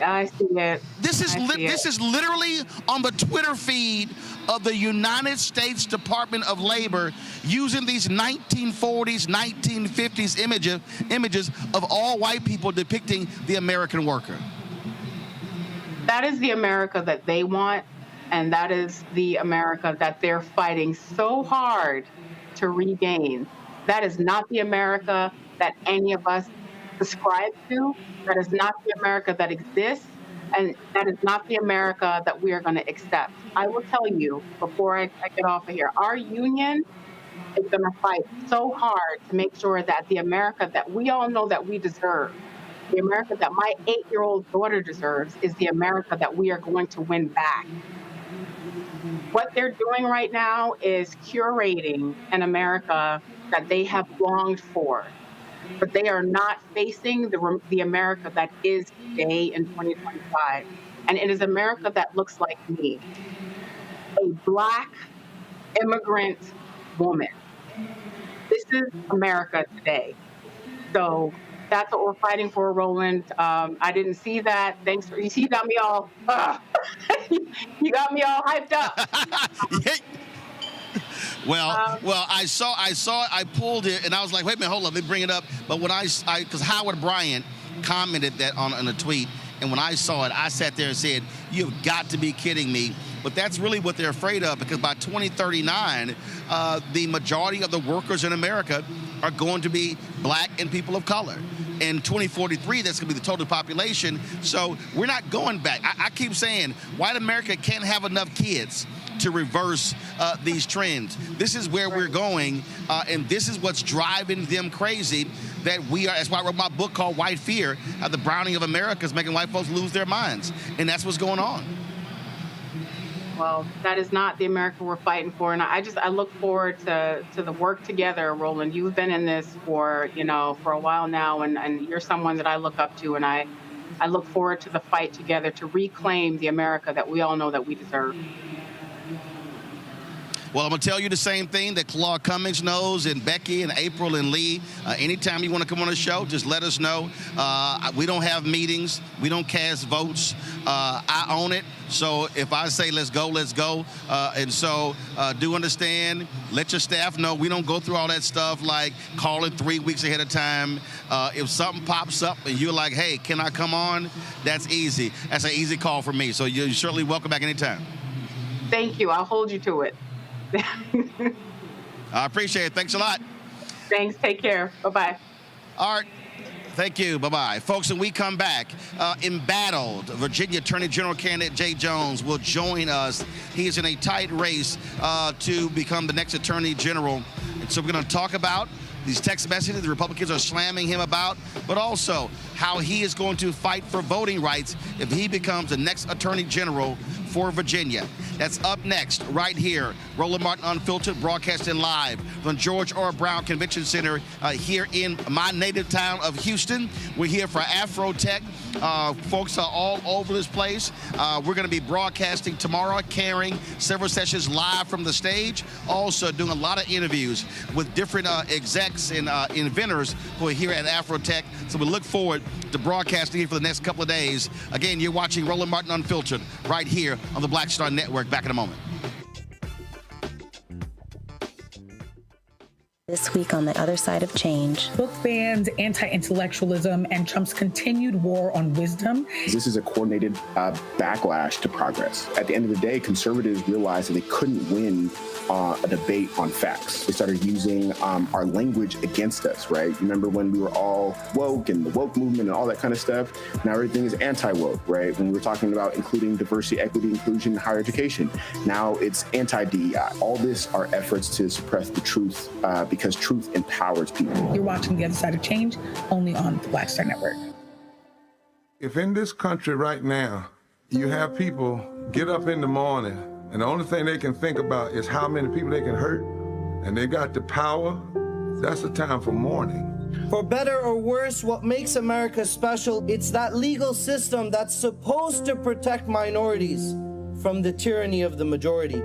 I see it. This is literally on the Twitter feed of the United States Department of Labor using these 1940s, 1950s images of all white people depicting the American worker. That is the America that they want, and that is the America that they're fighting so hard to regain. That is not the America that any of us subscribe to. That is not the America that exists, and that is not the America that we are going to accept. I will tell you, before I get off of here, our union is going to fight so hard to make sure that the America that we all know that we deserve, the America that my 8-year-old daughter deserves, is the America that we are going to win back. What they're doing right now is curating an America that they have longed for, but they are not facing the America that is today in 2025. And it is America that looks like me, a Black immigrant woman. This is America today. So that's what we're fighting for, Roland. I didn't see that. Thanks for, you got me all, you got me all hyped up. Well, I saw it, I pulled it, and I was like, wait a minute, hold up, let me bring it up. But when because Howard Bryant commented that on a tweet, and when I saw it, I sat there and said, you've got to be kidding me. But that's really what they're afraid of, because by 2039, the majority of the workers in America are going to be Black and people of color. In 2043, that's going to be the total population. So we're not going back. I keep saying white America can't have enough kids to reverse these trends. This is where we're going, and this is what's driving them crazy, that we are. That's why I wrote my book called White Fear, the browning of America is making white folks lose their minds, and that's what's going on. Well, that is not the America we're fighting for, and I look forward to the work together, Roland. You've been in this for a while now, and you're someone that I look up to, and I look forward to the fight together to reclaim the America that we all know that we deserve. Well, I'm going to tell you the same thing that Claude Cummings knows, and Becky and April and Lee. Anytime you want to come on the show, just let us know. We don't have meetings. We don't cast votes. I own it. So if I say let's go, let's go. And so do understand, let your staff know we don't go through all that stuff like calling 3 weeks ahead of time. If something pops up and you're like, hey, can I come on? That's easy. That's an easy call for me. So you're certainly welcome back anytime. Thank you. I'll hold you to it. I appreciate it. Thanks a lot. Thanks. Take care. Bye-bye. All right. Thank you. Bye-bye. Folks, when we come back, embattled Virginia Attorney General candidate Jay Jones will join us. He is in a tight race to become the next Attorney General. And so we're going to talk about these text messages the Republicans are slamming him about, but also how he is going to fight for voting rights if he becomes the next Attorney General for Virginia. That's up next, right here. Roland Martin Unfiltered, broadcasting live from George R. Brown Convention Center here in my native town of Houston. We're here for Afro Tech. Folks are all over this place. We're going to be broadcasting tomorrow, carrying several sessions live from the stage. Also doing a lot of interviews with different execs and inventors who are here at Afrotech. So we look forward to broadcasting here for the next couple of days. Again, you're watching Roland Martin Unfiltered right here on the Black Star Network. Back in a moment. This week on The Other Side of Change. Book bans, anti-intellectualism, and Trump's continued war on wisdom. This is a coordinated backlash to progress. At the end of the day, conservatives realized that they couldn't win a debate on facts. They started using our language against us, right? Remember when we were all woke and the woke movement and all that kind of stuff? Now everything is anti-woke, right? When we were talking about including diversity, equity, inclusion, higher education, now it's anti-DEI. All this are efforts to suppress the truth because truth empowers people. You're watching The Other Side of Change only on the Black Star Network. If in this country right now, you have people get up in the morning and the only thing they can think about is how many people they can hurt, and they got the power, that's the time for mourning. For better or worse, what makes America special, it's that legal system that's supposed to protect minorities from the tyranny of the majority.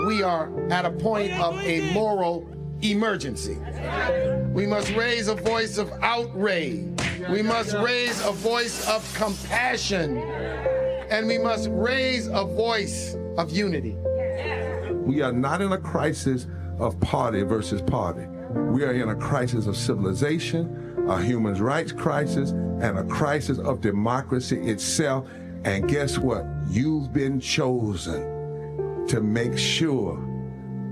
We are at a point of a moral emergency. We must raise a voice of outrage. We must raise a voice of compassion. And we must raise a voice of unity. We are not in a crisis of party versus party. We are in a crisis of civilization, a human rights crisis, and a crisis of democracy itself. And guess what? You've been chosen to make sure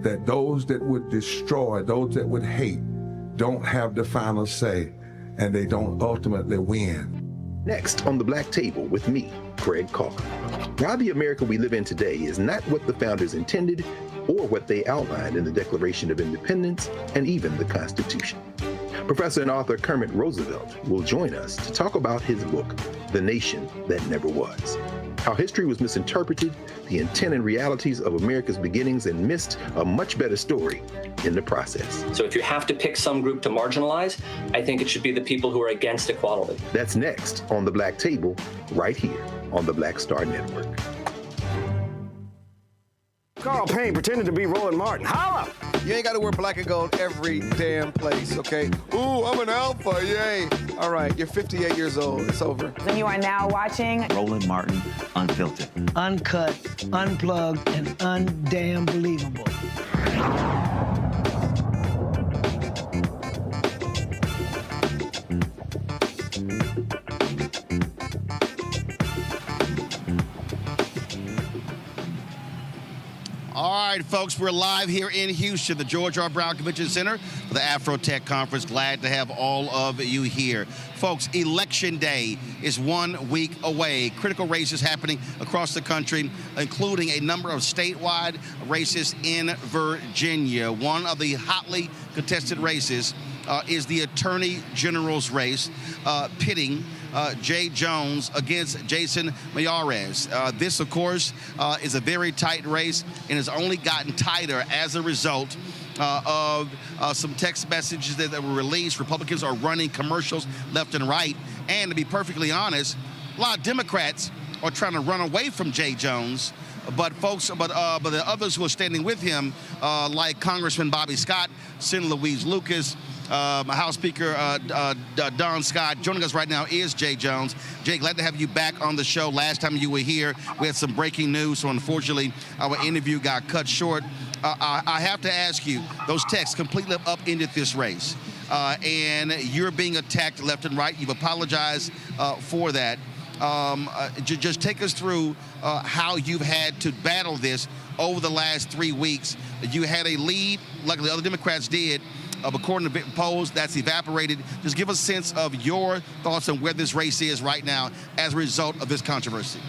that those that would destroy, those that would hate, don't have the final say, and they don't ultimately win. Next on The Black Table with me, Greg Carr. Why the America we live in today is not what the founders intended or what they outlined in the Declaration of Independence and even the Constitution. Professor and author Kermit Roosevelt will join us to talk about his book, The Nation That Never Was. How history was misinterpreted, the intent and realities of America's beginnings, and missed a much better story in the process. So if you have to pick some group to marginalize, I think it should be the people who are against equality. That's next on The Black Table, right here on the Black Star Network. Carl Payne pretending to be Roland Martin. Holla! You ain't got to wear black and gold every damn place, okay? Ooh, I'm an alpha, yay. All right, you're 58 years old. It's over. And you are now watching Roland Martin Unfiltered. Uncut, unplugged, and undamn believable. All right, folks, we're live here in Houston, the George R. Brown Convention Center for the Afrotech Conference. Glad to have all of you here. Folks, Election Day is 1 week away. Critical races happening across the country, including a number of statewide races in Virginia. One of the hotly contested races is the Attorney General's race, pitting Jay Jones against Jason Miyares. This, of course, is a very tight race and has only gotten tighter as a result of some text messages that were released. Republicans are running commercials left and right. And to be perfectly honest, a lot of Democrats are trying to run away from Jay Jones. But the others who are standing with him, like Congressman Bobby Scott, Senator Louise Lucas, House Speaker Don Scott. Joining us right now is Jay Jones. Jay, glad to have you back on the show. Last time you were here, we had some breaking news, so unfortunately our interview got cut short. I have to ask you, those texts completely upended this race, and you're being attacked left and right. You've apologized for that. Just take us through how you've had to battle this over the last 3 weeks. You had a lead, like the other Democrats did, according to polls, that's evaporated. Just give us a sense of your thoughts on where this race is right now as a result of this controversy.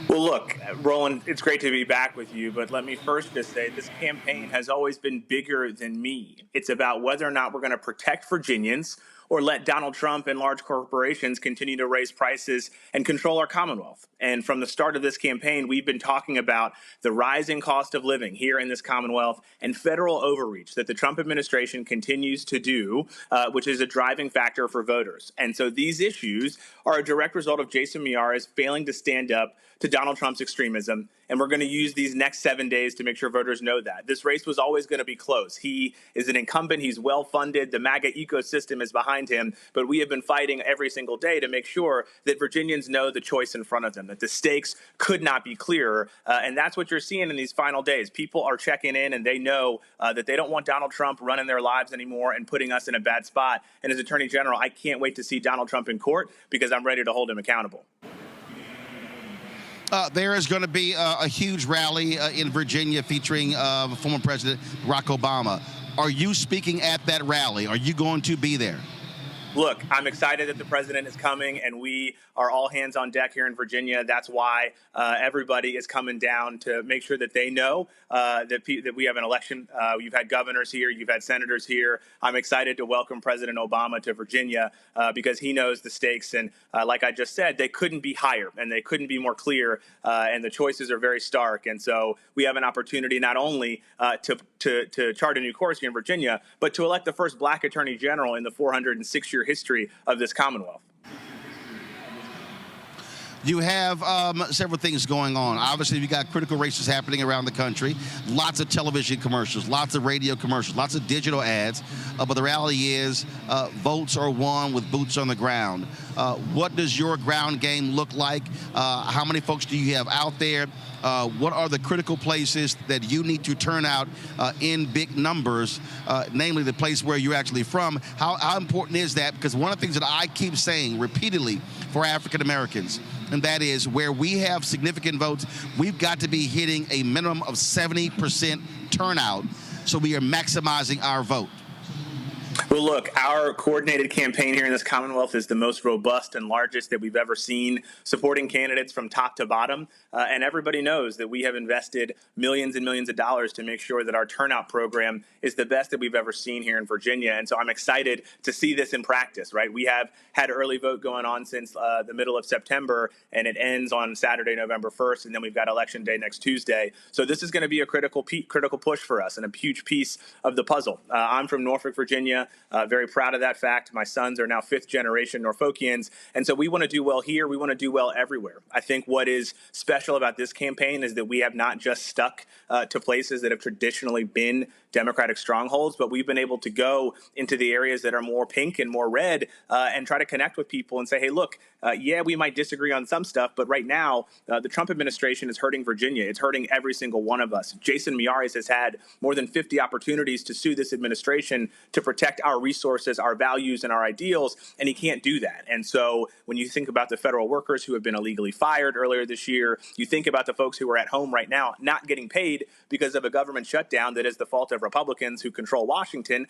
Well, look, Roland, it's great to be back with you, but let me first just say this campaign has always been bigger than me. It's about whether or not we're going to protect Virginians, or let Donald Trump and large corporations continue to raise prices and control our Commonwealth. And from the start of this campaign, we've been talking about the rising cost of living here in this Commonwealth and federal overreach that the Trump administration continues to do, which is a driving factor for voters. And so these issues are a direct result of Jason Miyares failing to stand up to Donald Trump's extremism. And we're going to use these next 7 days to make sure voters know that. This race was always going to be close. He is an incumbent. He's well-funded. The MAGA ecosystem is behind him. But we have been fighting every single day to make sure that Virginians know the choice in front of them, that the stakes could not be clearer. And that's what you're seeing in these final days. People are checking in, and they know that they don't want Donald Trump running their lives anymore and putting us in a bad spot. And as Attorney General, I can't wait to see Donald Trump in court because I'm ready to hold him accountable. There is going to be a huge rally in Virginia featuring former President Barack Obama. Are you speaking at that rally? Are you going to be there? Look, I'm excited that the president is coming, and we are all hands on deck here in Virginia. That's why everybody is coming down to make sure that they know that we have an election. You've had governors here. You've had senators here. I'm excited to welcome President Obama to Virginia because he knows the stakes. And like I just said, they couldn't be higher and they couldn't be more clear. And the choices are very stark. And so we have an opportunity not only to chart a new course here in Virginia, but to elect the first black attorney general in the 406-year history of this Commonwealth. You have several things going on. Obviously, you got critical races happening around the country. Lots of television commercials, lots of radio commercials, lots of digital ads. But the reality is votes are won with boots on the ground. What does your ground game look like? How many folks do you have out there? What are the critical places that you need to turn out in big numbers, namely the place where you're actually from? How important is that? Because one of the things that I keep saying repeatedly for African Americans, and that is where we have significant votes, we've got to be hitting a minimum of 70% turnout so we are maximizing our vote. Well, look, our coordinated campaign here in this Commonwealth is the most robust and largest that we've ever seen, supporting candidates from top to bottom. And everybody knows that we have invested millions and millions of dollars to make sure that our turnout program is the best that we've ever seen here in Virginia. And so I'm excited to see this in practice, right? We have had early vote going on since the middle of September, and it ends on Saturday, November 1st. And then we've got Election Day next Tuesday. So this is going to be a critical push for us and a huge piece of the puzzle. I'm from Norfolk, Virginia. Very proud of that fact. My sons are now fifth-generation Norfolkians, and so we want to do well here. We want to do well everywhere. I think what is special about this campaign is that we have not just stuck to places that have traditionally been Democratic strongholds, but we've been able to go into the areas that are more pink and more red and try to connect with people and say, hey, look, yeah, we might disagree on some stuff, but right now the Trump administration is hurting Virginia. It's hurting every single one of us. Jason Miyares has had more than 50 opportunities to sue this administration to protect our resources, our values, and our ideals, and he can't do that. And so when you think about the federal workers who have been illegally fired earlier this year, you think about the folks who are at home right now not getting paid because of a government shutdown that is the fault of Republicans who control Washington,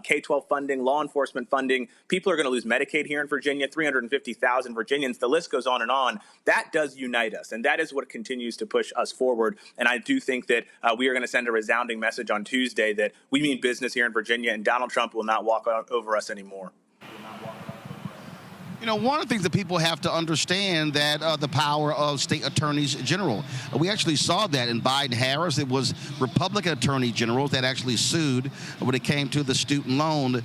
K-12 funding, law enforcement funding. People are going to lose Medicaid here in Virginia, 350,000 Virginians. The list goes on and on. That does unite us, and that is what continues to push us forward. And I do think that we are going to send a resounding message on Tuesday that we mean business here in Virginia, and Donald Trump will not walk over us anymore. You know, one of the things that people have to understand that the power of state attorneys general. We actually saw that in Biden-Harris. It was Republican attorney generals that actually sued when it came to the student loan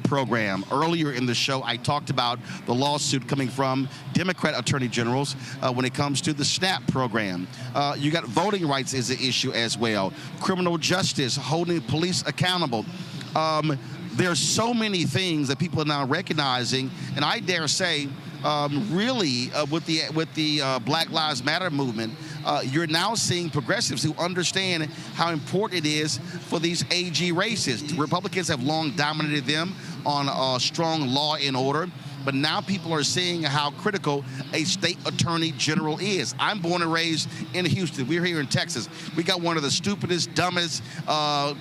program. Earlier in the show, I talked about the lawsuit coming from Democrat attorney generals when it comes to the SNAP program. You got voting rights is an issue as well. Criminal justice, holding police accountable. There's so many things that people are now recognizing, and I dare say, really, with the Black Lives Matter movement, you're now seeing progressives who understand how important it is for these AG races. Republicans have long dominated them on strong law and order. But now people are seeing how critical a state attorney general is. I'm born and raised in Houston. We're here in Texas. We got one of the stupidest, dumbest,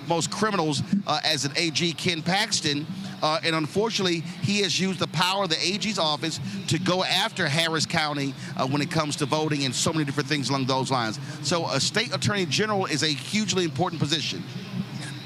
most criminals as an AG, Ken Paxton. And unfortunately, he has used the power of the AG's office to go after Harris County when it comes to voting and so many different things along those lines. So a state attorney general is a hugely important position.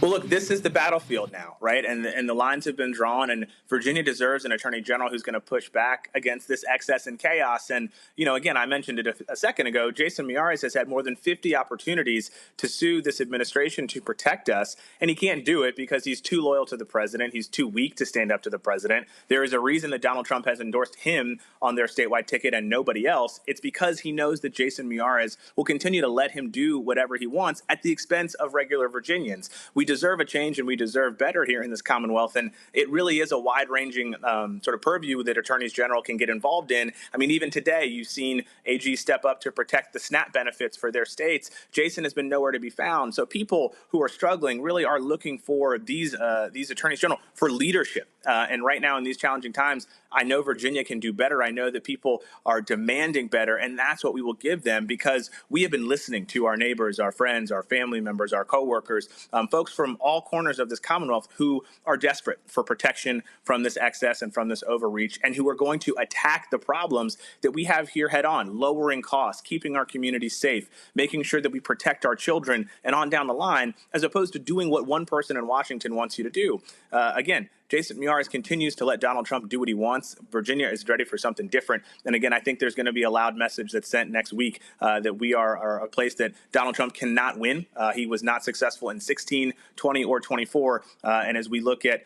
Well, look, this is the battlefield now, right? And the lines have been drawn, and Virginia deserves an attorney general who's going to push back against this excess and chaos. And, again, I mentioned it a second ago, Jason Miyares has had more than 50 opportunities to sue this administration to protect us, and he can't do it because he's too loyal to the president. He's too weak to stand up to the president. There is a reason that Donald Trump has endorsed him on their statewide ticket and nobody else. It's because he knows that Jason Miyares will continue to let him do whatever he wants at the expense of regular Virginians. We deserve a change and we deserve better here in this Commonwealth. And it really is a wide-ranging sort of purview that attorneys general can get involved in. I mean, even today, you've seen AG step up to protect the SNAP benefits for their states. Jason has been nowhere to be found. So people who are struggling really are looking for these attorneys general for leadership. And right now in these challenging times, I know Virginia can do better. I know that people are demanding better, and that's what we will give them because we have been listening to our neighbors, our friends, our family members, our coworkers, folks from all corners of this Commonwealth who are desperate for protection from this excess and from this overreach, and who are going to attack the problems that we have here head on, lowering costs, keeping our communities safe, making sure that we protect our children, and on down the line, as opposed to doing what one person in Washington wants you to do. Again, Jason Miyares continues to let Donald Trump do what he wants. Virginia is ready for something different. And again, I think there's going to be a loud message that's sent next week that we are a place that Donald Trump cannot win. He was not successful in 16, 20, or 24. And as we look at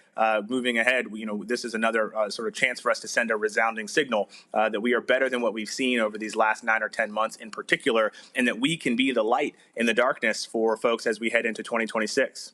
moving ahead, this is another sort of chance for us to send a resounding signal that we are better than what we've seen over these last 9 or 10 months in particular, and that we can be the light in the darkness for folks as we head into 2026.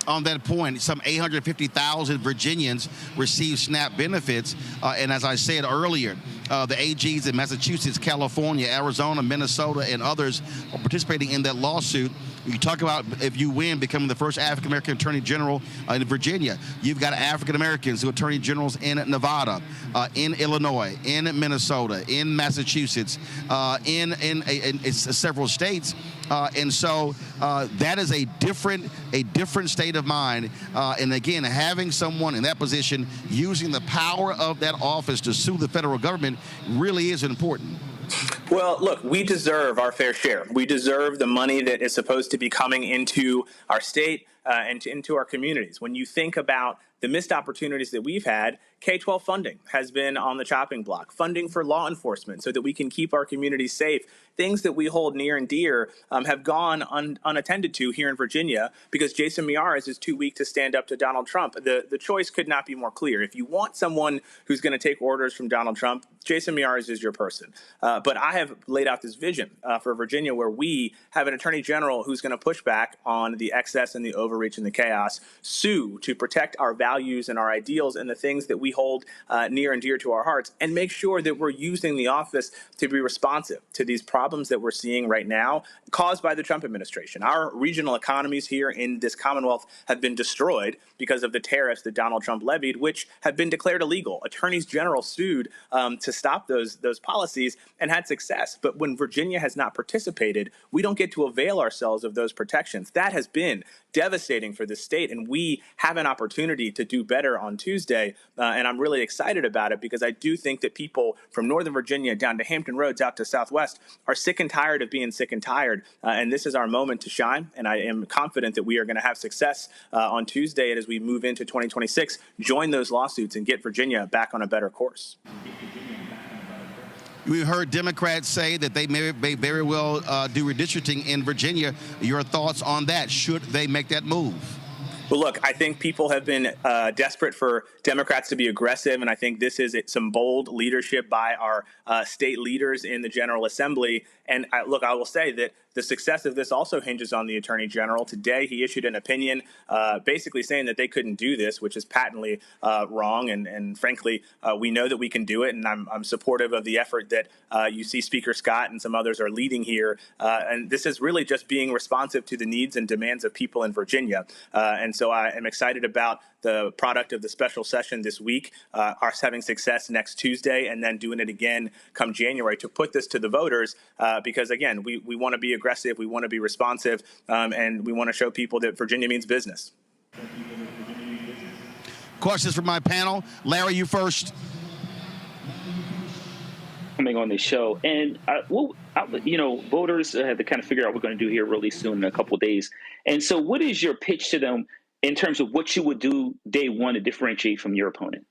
On that point, some 850,000 Virginians receive SNAP benefits. And as I said earlier, the AGs in Massachusetts, California, Arizona, Minnesota, and others are participating in that lawsuit. You talk about if you win, becoming the first African-American attorney general in Virginia. You've got African-Americans who are attorney generals in Nevada, in Illinois, in Minnesota, in Massachusetts, in several states. And so that is a different state of mind. And again, having someone in that position using the power of that office to sue the federal government really is important. Well, look, we deserve our fair share. We deserve the money that is supposed to be coming into our state and into our communities. When you think about the missed opportunities that we've had, K-12 funding has been on the chopping block. Funding for law enforcement so that we can keep our communities safe. Things that we hold near and dear have gone unattended to here in Virginia because Jason Miyares is too weak to stand up to Donald Trump. The choice could not be more clear. If you want someone who's going to take orders from Donald Trump, Jason Miyares is your person. But I have laid out this vision for Virginia where we have an attorney general who's going to push back on the excess and the overreach and the chaos, sue to protect our values and our ideals and the things that we hold near and dear to our hearts, and make sure that we're using the office to be responsive to these problems that we're seeing right now caused by the Trump administration. Our regional economies here in this Commonwealth have been destroyed because of the tariffs that Donald Trump levied, which have been declared illegal. Attorneys general sued to stop those policies and had success. But when Virginia has not participated, we don't get to avail ourselves of those protections. That has been devastating for the state, and we have an opportunity to do better on Tuesday, and I'm really excited about it because I do think that people from Northern Virginia down to Hampton Roads out to Southwest are sick and tired of being sick and tired, and this is our moment to shine, and I am confident that we are going to have success on Tuesday, and as we move into 2026, join those lawsuits and get Virginia back on a better course. We've heard Democrats say that they may very well do redistricting in Virginia. Your thoughts on that? Should they make that move? Well, look, I think people have been desperate for Democrats to be aggressive, and I think this is some bold leadership by our state leaders in the General Assembly. And I will say that the success of this also hinges on the Attorney General. Today, he issued an opinion basically saying that they couldn't do this, which is patently wrong. And frankly, we know that we can do it. And I'm supportive of the effort that you see Speaker Scott and some others are leading here. And this is really just being responsive to the needs and demands of people in Virginia. And so I am excited about the product of the special session this week, us having success next Tuesday, and then doing it again come January to put this to the voters. Because, again, we want to be aggressive, we want to be responsive, and we want to show people that Virginia means business. Questions from my panel. Larry, you first. coming on the show. And voters have to kind of figure out what we're going to do here really soon in a couple of days. And so what is your pitch to them in terms of what you would do day one to differentiate from your opponent?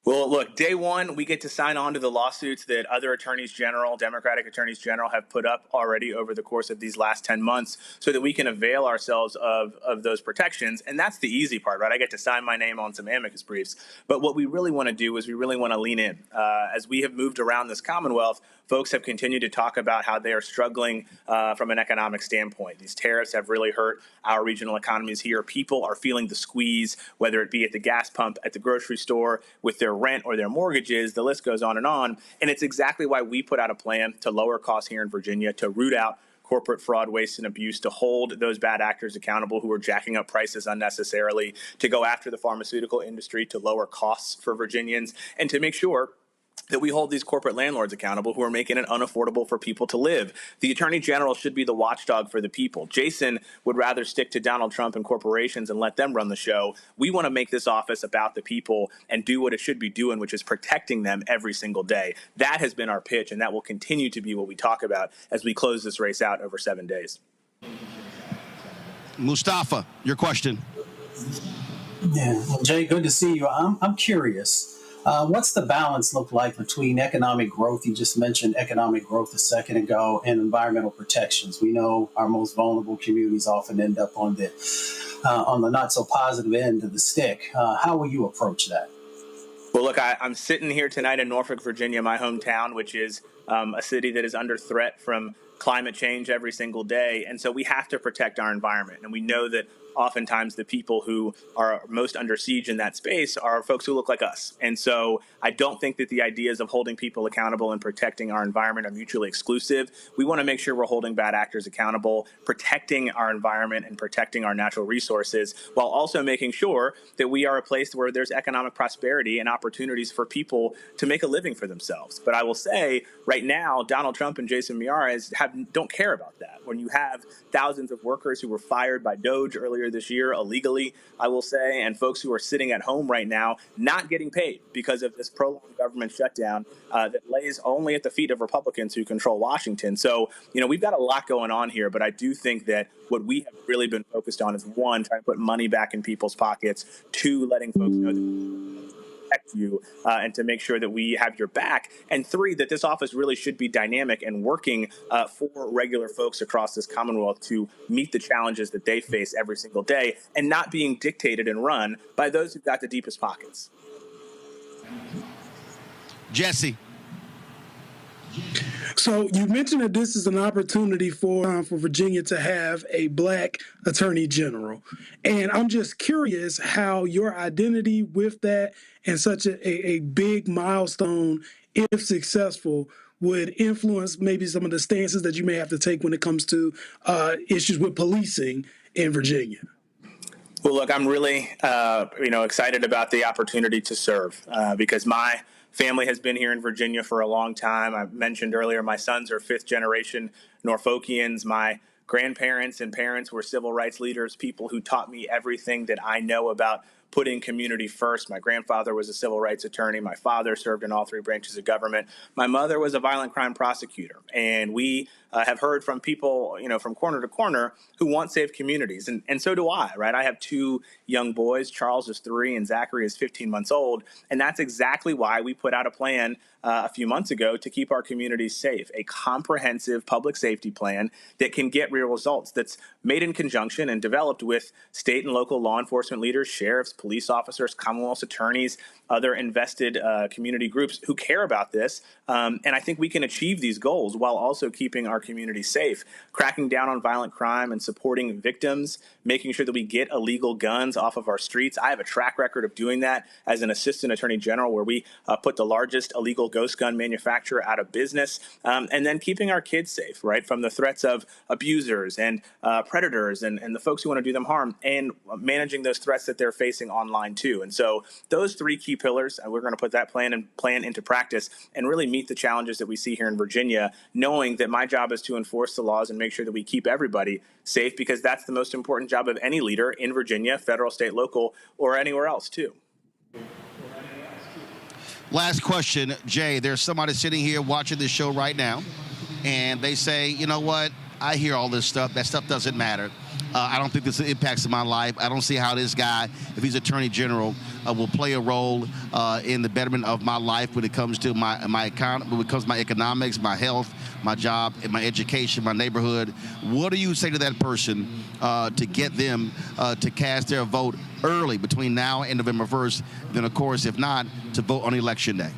Well, look, day one, we get to sign on to the lawsuits that other attorneys general, Democratic attorneys general, have put up already over the course of these last 10 months so that we can avail ourselves of those protections. And that's the easy part, right? I get to sign my name on some amicus briefs. But what we really want to do is we really want to lean in. As we have moved around this Commonwealth, folks have continued to talk about how they are struggling from an economic standpoint. These tariffs have really hurt our regional economies here. People are feeling the squeeze, whether it be at the gas pump, at the grocery store, with their rent or their mortgages. The list goes on. And it's exactly why we put out a plan to lower costs here in Virginia, to root out corporate fraud, waste, and abuse, to hold those bad actors accountable who are jacking up prices unnecessarily, to go after the pharmaceutical industry, to lower costs for Virginians, and to make sure that we hold these corporate landlords accountable who are making it unaffordable for people to live. The Attorney General should be the watchdog for the people. Jason would rather stick to Donald Trump and corporations and let them run the show. We want to make this office about the people and do what it should be doing, which is protecting them every single day. That has been our pitch, and that will continue to be what we talk about as we close this race out over 7 days. Mustafa, your question. Yeah, well, Jay, good to see you. I'm curious. What's the balance look like between economic growth? You just mentioned economic growth a second ago, and environmental protections. We know our most vulnerable communities often end up on the not so positive end of the stick. How will you approach that? Well, look, I'm sitting here tonight in Norfolk, Virginia, my hometown, which is a city that is under threat from climate change every single day. And so we have to protect our environment. And we know that oftentimes the people who are most under siege in that space are folks who look like us. And so I don't think that the ideas of holding people accountable and protecting our environment are mutually exclusive. We want to make sure we're holding bad actors accountable, protecting our environment and protecting our natural resources, while also making sure that we are a place where there's economic prosperity and opportunities for people to make a living for themselves. But I will say right now, Donald Trump and Jason Miyares don't care about that. When you have thousands of workers who were fired by DOJ earlier this year illegally, I will say, and folks who are sitting at home right now not getting paid because of this prolonged government shutdown that lays only at the feet of Republicans who control Washington. So, we've got a lot going on here, but I do think that what we have really been focused on is, one, trying to put money back in people's pockets, two, letting folks know that protect you and to make sure that we have your back, and three, that this office really should be dynamic and working for regular folks across this Commonwealth to meet the challenges that they face every single day and not being dictated and run by those who've got the deepest pockets. Jesse. So you mentioned that this is an opportunity for Virginia to have a Black attorney general. And I'm just curious how your identity with that and such a big milestone, if successful, would influence maybe some of the stances that you may have to take when it comes to issues with policing in Virginia. Well, look, I'm really, excited about the opportunity to serve because my family has been here in Virginia for a long time. I mentioned earlier, my sons are fifth generation Norfolkians. My grandparents and parents were civil rights leaders, people who taught me everything that I know about putting community first. My grandfather was a civil rights attorney. My father served in all three branches of government. My mother was a violent crime prosecutor. And we have heard from people, from corner to corner who want safe communities. And so do I, right? I have two young boys. Charles is 3 and Zachary is 15 months old. And that's exactly why we put out a plan a few months ago to keep our communities safe, a comprehensive public safety plan that can get real results, that's made in conjunction and developed with state and local law enforcement leaders, sheriffs, police officers, Commonwealth attorneys, other invested community groups who care about this. And I think we can achieve these goals while also keeping our community safe, cracking down on violent crime and supporting victims, making sure that we get illegal guns off of our streets. I have a track record of doing that as an assistant attorney general, where we put the largest illegal ghost gun manufacturer out of business, and then keeping our kids safe, right, from the threats of abusers and predators and the folks who want to do them harm, and managing those threats that they're facing online too. And so those three key pillars, we're going to put that plan into practice and really meet the challenges that we see here in Virginia, knowing that my job is to enforce the laws and make sure that we keep everybody safe, because that's the most important job of any leader in Virginia, federal, state, local, or anywhere else too. Last question, Jay. There's somebody sitting here watching this show right now, and they say, you know what? I hear all this stuff. That stuff doesn't matter. I don't think this impacts my life. I don't see how this guy, if he's Attorney General, will play a role in the betterment of my life when it comes to my economy, when it comes to my economics, my health, my job, and my education, my neighborhood. What do you say to that person to get them to cast their vote early between now and November 1st? Then, of course, if not, to vote on Election Day.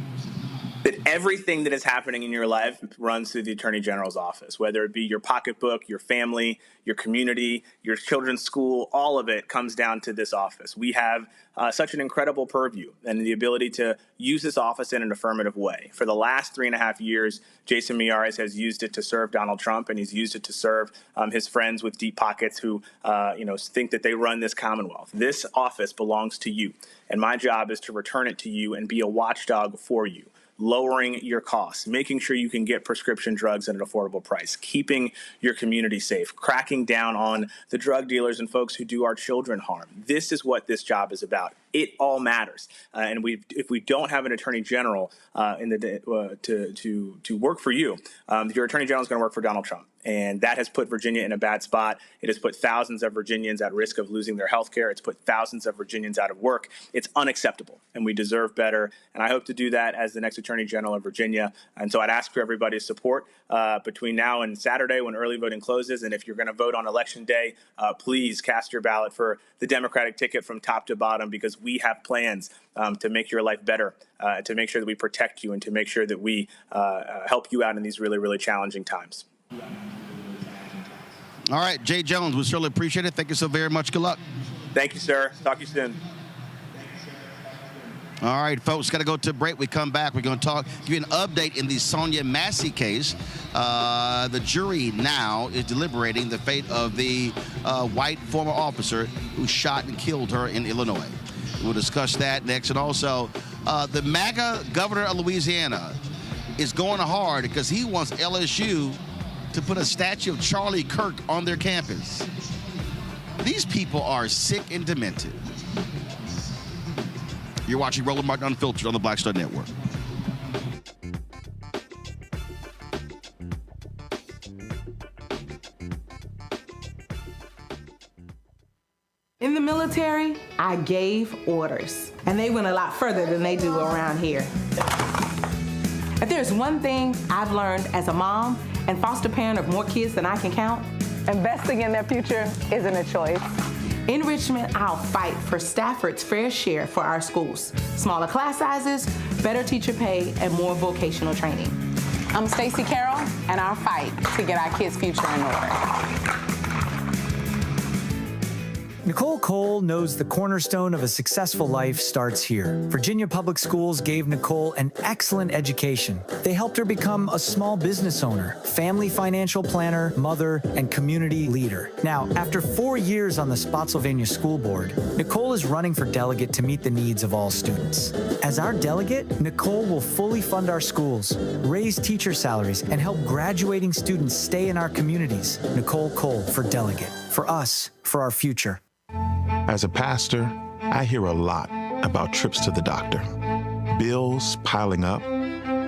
That everything that is happening in your life runs through the Attorney General's office, whether it be your pocketbook, your family, your community, your children's school, all of it comes down to this office. We have such an incredible purview and the ability to use this office in an affirmative way. For the last 3.5 years, Jason Miyares has used it to serve Donald Trump, and he's used it to serve his friends with deep pockets who think that they run this Commonwealth. This office belongs to you, and my job is to return it to you and be a watchdog for you. Lowering your costs, making sure you can get prescription drugs at an affordable price, keeping your community safe, cracking down on the drug dealers and folks who do our children harm. This is what this job is about. It all matters. And if we don't have an attorney general to work for you, your attorney general is going to work for Donald Trump. And that has put Virginia in a bad spot. It has put thousands of Virginians at risk of losing their health care. It's put thousands of Virginians out of work. It's unacceptable, and we deserve better. And I hope to do that as the next Attorney General of Virginia. And so I'd ask for everybody's support between now and Saturday when early voting closes. And if you're going to vote on Election Day, please cast your ballot for the Democratic ticket from top to bottom, because we have plans to make your life better, to make sure that we protect you, and to make sure that we help you out in these really, really challenging times. All right, Jay Jones, we certainly appreciate it. Thank you so very much. Good luck. Thank you, sir. Talk to you soon. All right, folks, got to go to a break. We come back. We're going to give you an update in the Sonia Massey case. The jury now is deliberating the fate of the white former officer who shot and killed her in Illinois. We'll discuss that next. And also, the MAGA governor of Louisiana is going hard because he wants LSU to put a statue of Charlie Kirk on their campus. These people are sick and demented. You're watching Roland Martin Unfiltered on the Black Star Network. In the military, I gave orders, and they went a lot further than they do around here. If there's one thing I've learned as a mom and foster parent of more kids than I can count, investing in their future isn't a choice. In Richmond, I'll fight for Stafford's fair share for our schools. Smaller class sizes, better teacher pay, and more vocational training. I'm Stacey Carroll, and I'll fight to get our kids' future in order. Nicole Cole knows the cornerstone of a successful life starts here. Virginia Public Schools gave Nicole an excellent education. They helped her become a small business owner, family financial planner, mother, and community leader. Now, after 4 years on the Spotsylvania School Board, Nicole is running for delegate to meet the needs of all students. As our delegate, Nicole will fully fund our schools, raise teacher salaries, and help graduating students stay in our communities. Nicole Cole for delegate. For us, for our future. As a pastor, I hear a lot about trips to the doctor, bills piling up,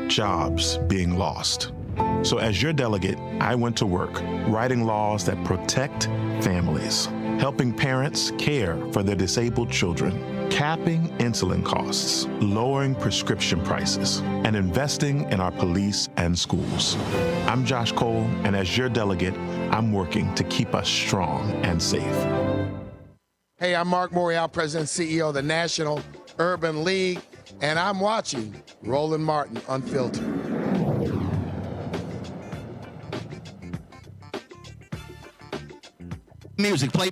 jobs being lost. So as your delegate, I went to work writing laws that protect families, helping parents care for their disabled children, capping insulin costs, lowering prescription prices, and investing in our police and schools. I'm Josh Cole, and as your delegate, I'm working to keep us strong and safe. Hey, I'm Mark Morial, President and CEO of the National Urban League, and I'm watching Roland Martin Unfiltered. Music, play.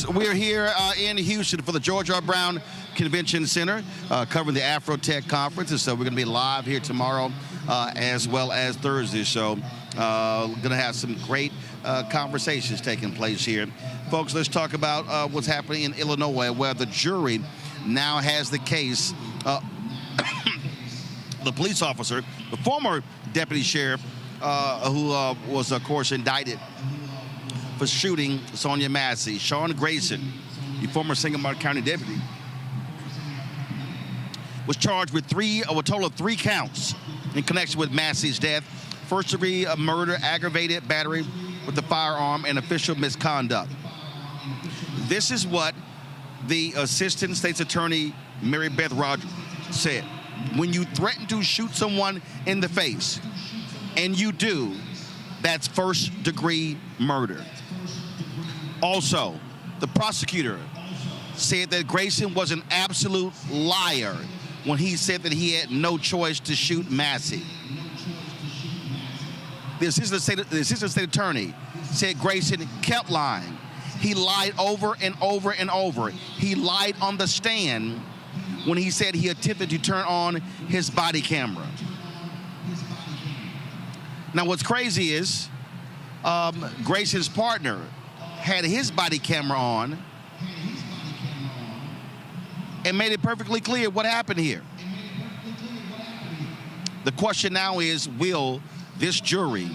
folks, we're here in Houston for the George R. Brown Convention Center, covering the Afrotech Conference. And so we're going to be live here tomorrow as well as Thursday. So going to have some great conversations taking place here. Folks, let's talk about what's happening in Illinois, where the jury now has the case. The police officer, the former deputy sheriff, who was, of course, indicted for shooting Sonia Massey, Sean Grayson, the former Sangamon County deputy, was charged with a total of 3 counts in connection with Massey's death: first-degree murder, aggravated battery with a firearm, and official misconduct. This is what the Assistant State's Attorney Mary Beth Rogers said. When you threaten to shoot someone in the face, and you do, that's first-degree murder. Also, the prosecutor said that Grayson was an absolute liar when he said that he had no choice to shoot Massey. The assistant state attorney said Grayson kept lying. He lied over and over and over. He lied on the stand when he said he attempted to turn on his body camera. Now, what's crazy is Grayson's partner had his body camera on and made it perfectly clear what happened here. The question now is, will this jury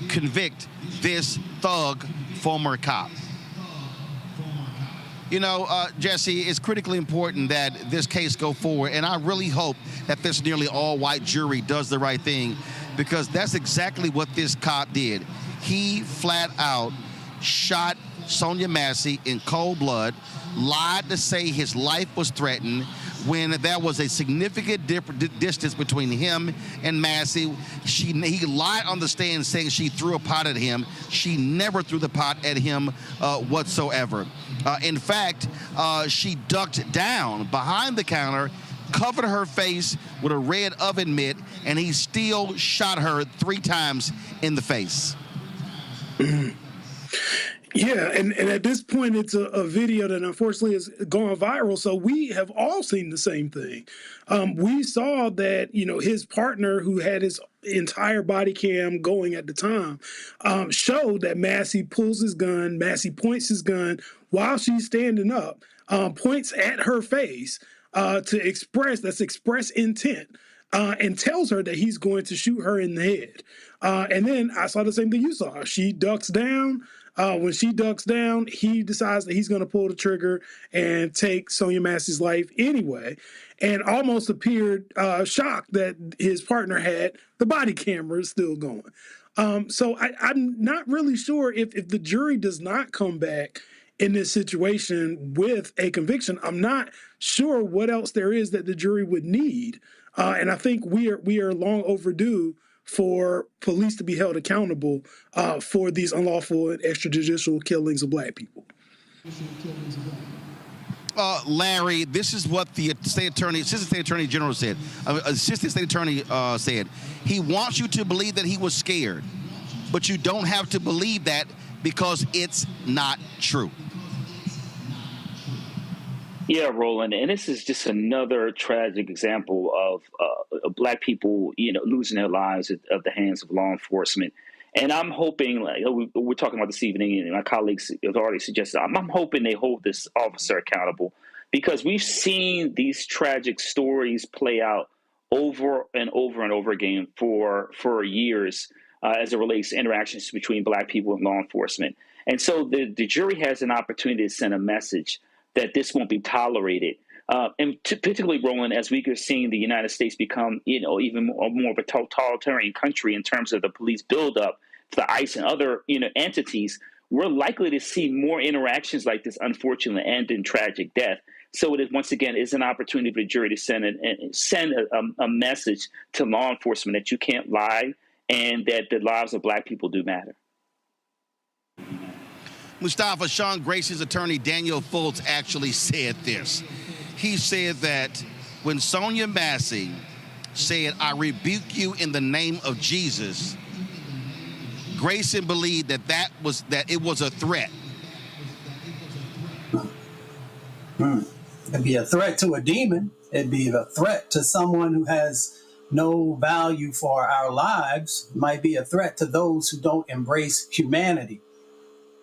convict this thug former cop? You know, Jesse, it's critically important that this case go forward, and I really hope that this nearly all-white jury does the right thing, because that's exactly what this cop did. He flat out shot Sonia Massey in cold blood, lied to say his life was threatened when there was a significant distance between him and Massey. He lied on the stand saying she threw a pot at him. She never threw the pot at him whatsoever. In fact, she ducked down behind the counter, covered her face with a red oven mitt, and he still shot her 3 times in the face. Yeah, and at this point, it's a video that unfortunately has gone viral. So we have all seen the same thing. We saw that, his partner, who had his entire body cam going at the time, showed that Massey pulls his gun. Massey points his gun while she's standing up, points at her face to express intent, and tells her that he's going to shoot her in the head. And then I saw the same thing you saw. She ducks down. When she ducks down, he decides that he's going to pull the trigger and take Sonia Massey's life anyway, and almost appeared shocked that his partner had the body camera still going. So I'm not really sure if the jury does not come back in this situation with a conviction. I'm not sure what else there is that the jury would need. And I think we are long overdue for police to be held accountable for these unlawful and extrajudicial killings of Black people. Larry, this is what the Assistant State Attorney General said. Assistant State Attorney said he wants you to believe that he was scared, but you don't have to believe that because it's not true. Yeah, Roland, and this is just another tragic example of Black people, losing their lives at the hands of law enforcement. And I'm hoping, like we're talking about this evening, and my colleagues have already suggested, I'm hoping they hold this officer accountable, because we've seen these tragic stories play out over and over and over again for years as it relates to interactions between Black people and law enforcement. And so the jury has an opportunity to send a message that this won't be tolerated. And particularly, Roland, as we are seeing the United States become, even more of a totalitarian country in terms of the police buildup to the ICE and other, entities, we're likely to see more interactions like this, unfortunately, end in tragic death. So it is, once again, is an opportunity for the jury to send a message to law enforcement that you can't lie and that the lives of Black people do matter. Mustafa, Sean Grayson's attorney, Daniel Fultz, actually said this. He said that when Sonia Massey said, "I rebuke you in the name of Jesus," Grayson believed that it was a threat. It'd be a threat to a demon. It'd be a threat to someone who has no value for our lives. It might be a threat to those who don't embrace humanity.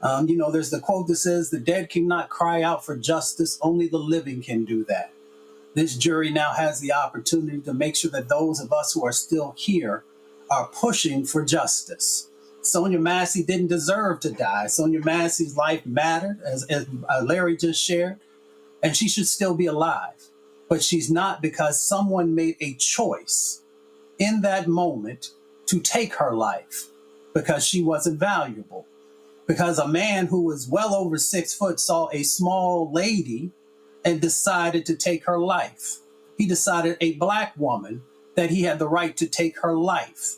There's the quote that says, the dead cannot cry out for justice, only the living can do that. This jury now has the opportunity to make sure that those of us who are still here are pushing for justice. Sonia Massey didn't deserve to die. Sonia Massey's life mattered, as Larry just shared, and she should still be alive. But she's not, because someone made a choice in that moment to take her life because she wasn't valuable. Because a man who was well over 6 foot saw a small lady and decided to take her life. He decided a Black woman that he had the right to take her life.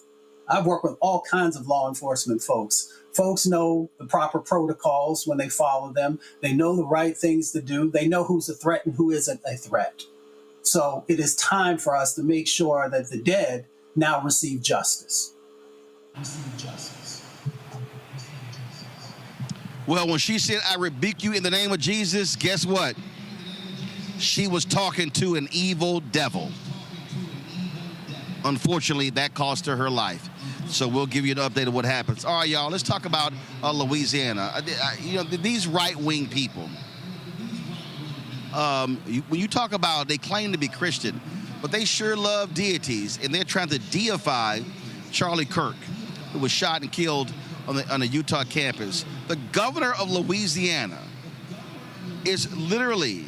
I've worked with all kinds of law enforcement folks. Folks know the proper protocols when they follow them. They know the right things to do. They know who's a threat and who isn't a threat. So it is time for us to make sure that the dead now receive justice. Well, when she said, I rebuke you in the name of Jesus, guess what? She was talking to an evil devil. Unfortunately, that cost her life. So we'll give you an update of what happens. All right, y'all, let's talk about Louisiana. These right-wing people, when you talk about, they claim to be Christian, but they sure love deities, and they're trying to deify Charlie Kirk, who was shot and killed on a Utah campus. The governor of Louisiana is literally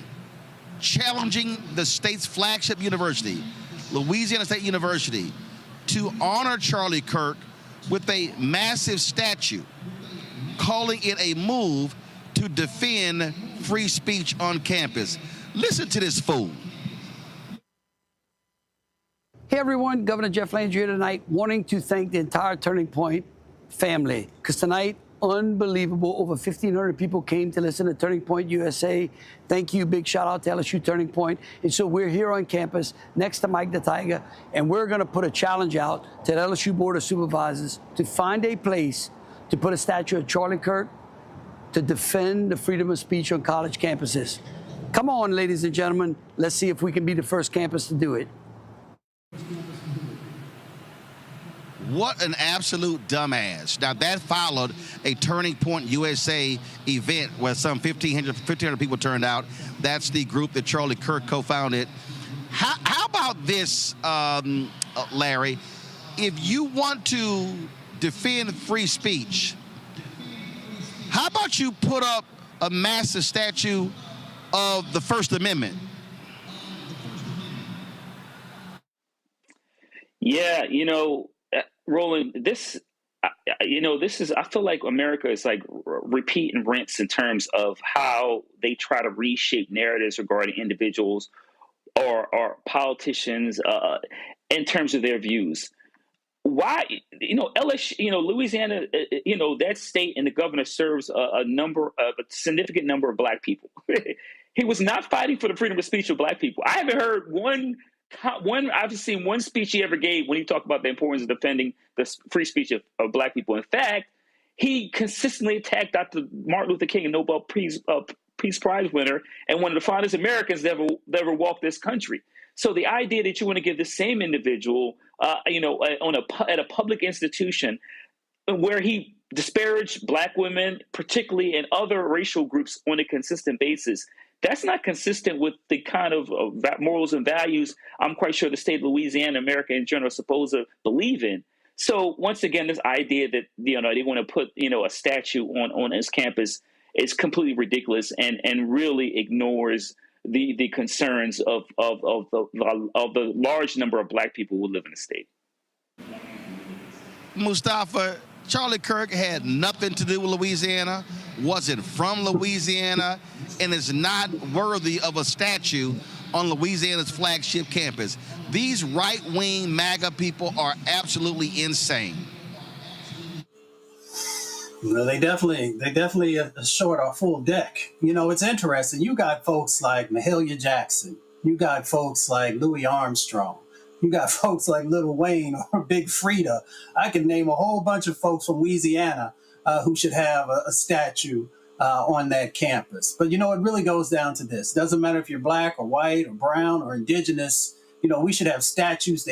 challenging the state's flagship university, Louisiana State University, to honor Charlie Kirk with a massive statue, calling it a move to defend free speech on campus. Listen to this fool. Hey everyone, Governor Jeff Landry here tonight, wanting to thank the entire Turning Point family, because tonight, unbelievable, over 1,500 people came to listen to Turning Point USA. Thank you, big shout out to LSU Turning Point. And so we're here on campus next to Mike the Tiger, and we're gonna put a challenge out to the LSU Board of Supervisors to find a place to put a statue of Charlie Kirk to defend the freedom of speech on college campuses. Come on, ladies and gentlemen, let's see if we can be the first campus to do it. What an absolute dumbass. Now, that followed a Turning Point USA event where some 1,500 people turned out. That's the group that Charlie Kirk co-founded. How about this, Larry? If you want to defend free speech, how about you put up a massive statue of the First Amendment? Yeah, Roland, this is, I feel like America is like repeat and rinse in terms of how they try to reshape narratives regarding individuals or politicians in terms of their views. Why, LSU, Louisiana, that state and the governor serves a significant number of Black people. He was not fighting for the freedom of speech of Black people. I haven't heard I've seen one speech he ever gave when he talked about the importance of defending the free speech of Black people. In fact, he consistently attacked Dr. Martin Luther King, a Nobel Peace Prize winner, and one of the finest Americans that ever walked this country. So the idea that you want to give the same individual, at a public institution where he disparaged Black women, particularly, and other racial groups on a consistent basis, that's not consistent with the kind of morals and values I'm quite sure the state of Louisiana, America in general, is supposed to believe in. So once again, this idea that they want to put a statue on his campus is completely ridiculous and really ignores the concerns of the large number of Black people who live in the state. Mustafa, Charlie Kirk had nothing to do with Louisiana, wasn't from Louisiana, and is not worthy of a statue on Louisiana's flagship campus. These right-wing MAGA people are absolutely insane. Well, they definitely short a full deck. It's interesting. You got folks like Mahalia Jackson. You got folks like Louis Armstrong. You got folks like Lil Wayne or Big Frida. I can name a whole bunch of folks from Louisiana who should have a statue on that campus. But, you know, it really goes down to this. Doesn't matter if you're black or white or brown or indigenous, you know, we should have statues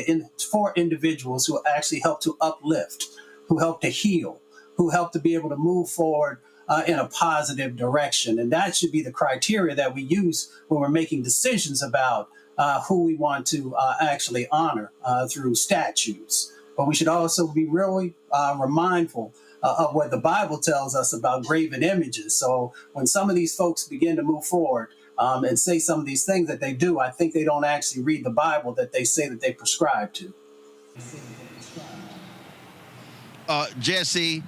for individuals who actually help to uplift, who help to heal, who help to be able to move forward in a positive direction. And that should be the criteria that we use when we're making decisions about who we want to actually honor through statues. But we should also be really mindful of what the Bible tells us about graven images. So when some of these folks begin to move forward and say some of these things that they do, I think they don't actually read the Bible that they say that they prescribe to. Jesse,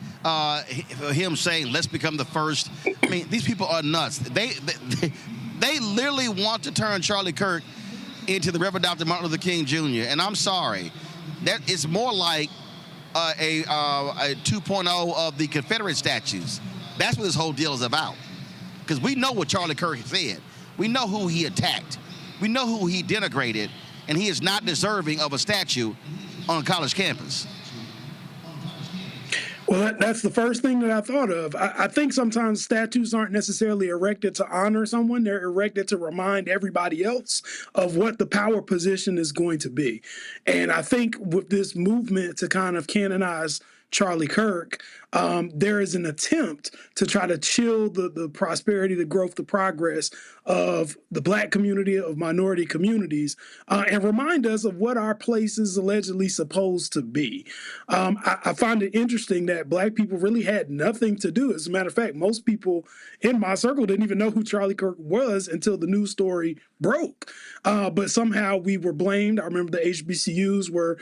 him saying, let's become the first. I mean, these people are nuts. They literally want to turn Charlie Kirk into the Reverend Dr. Martin Luther King Jr. And I'm sorry, that it's more like a 2.0 of the Confederate statues. That's what this whole deal is about. Because we know what Charlie Kirk said. We know who he attacked. We know who he denigrated. And he is not deserving of a statue on a college campus. Well, that's the first thing that I thought of. I think sometimes statues aren't necessarily erected to honor someone. They're erected to remind everybody else of what the power position is going to be. And I think with this movement to kind of canonize Charlie Kirk, there is an attempt to try to chill the prosperity, the growth, the progress of the Black community, of minority communities, and remind us of what our place is allegedly supposed to be. I find it interesting that Black people really had nothing to do. As a matter of fact, most people in my circle didn't even know who Charlie Kirk was until the news story broke. But somehow we were blamed. I remember the HBCUs were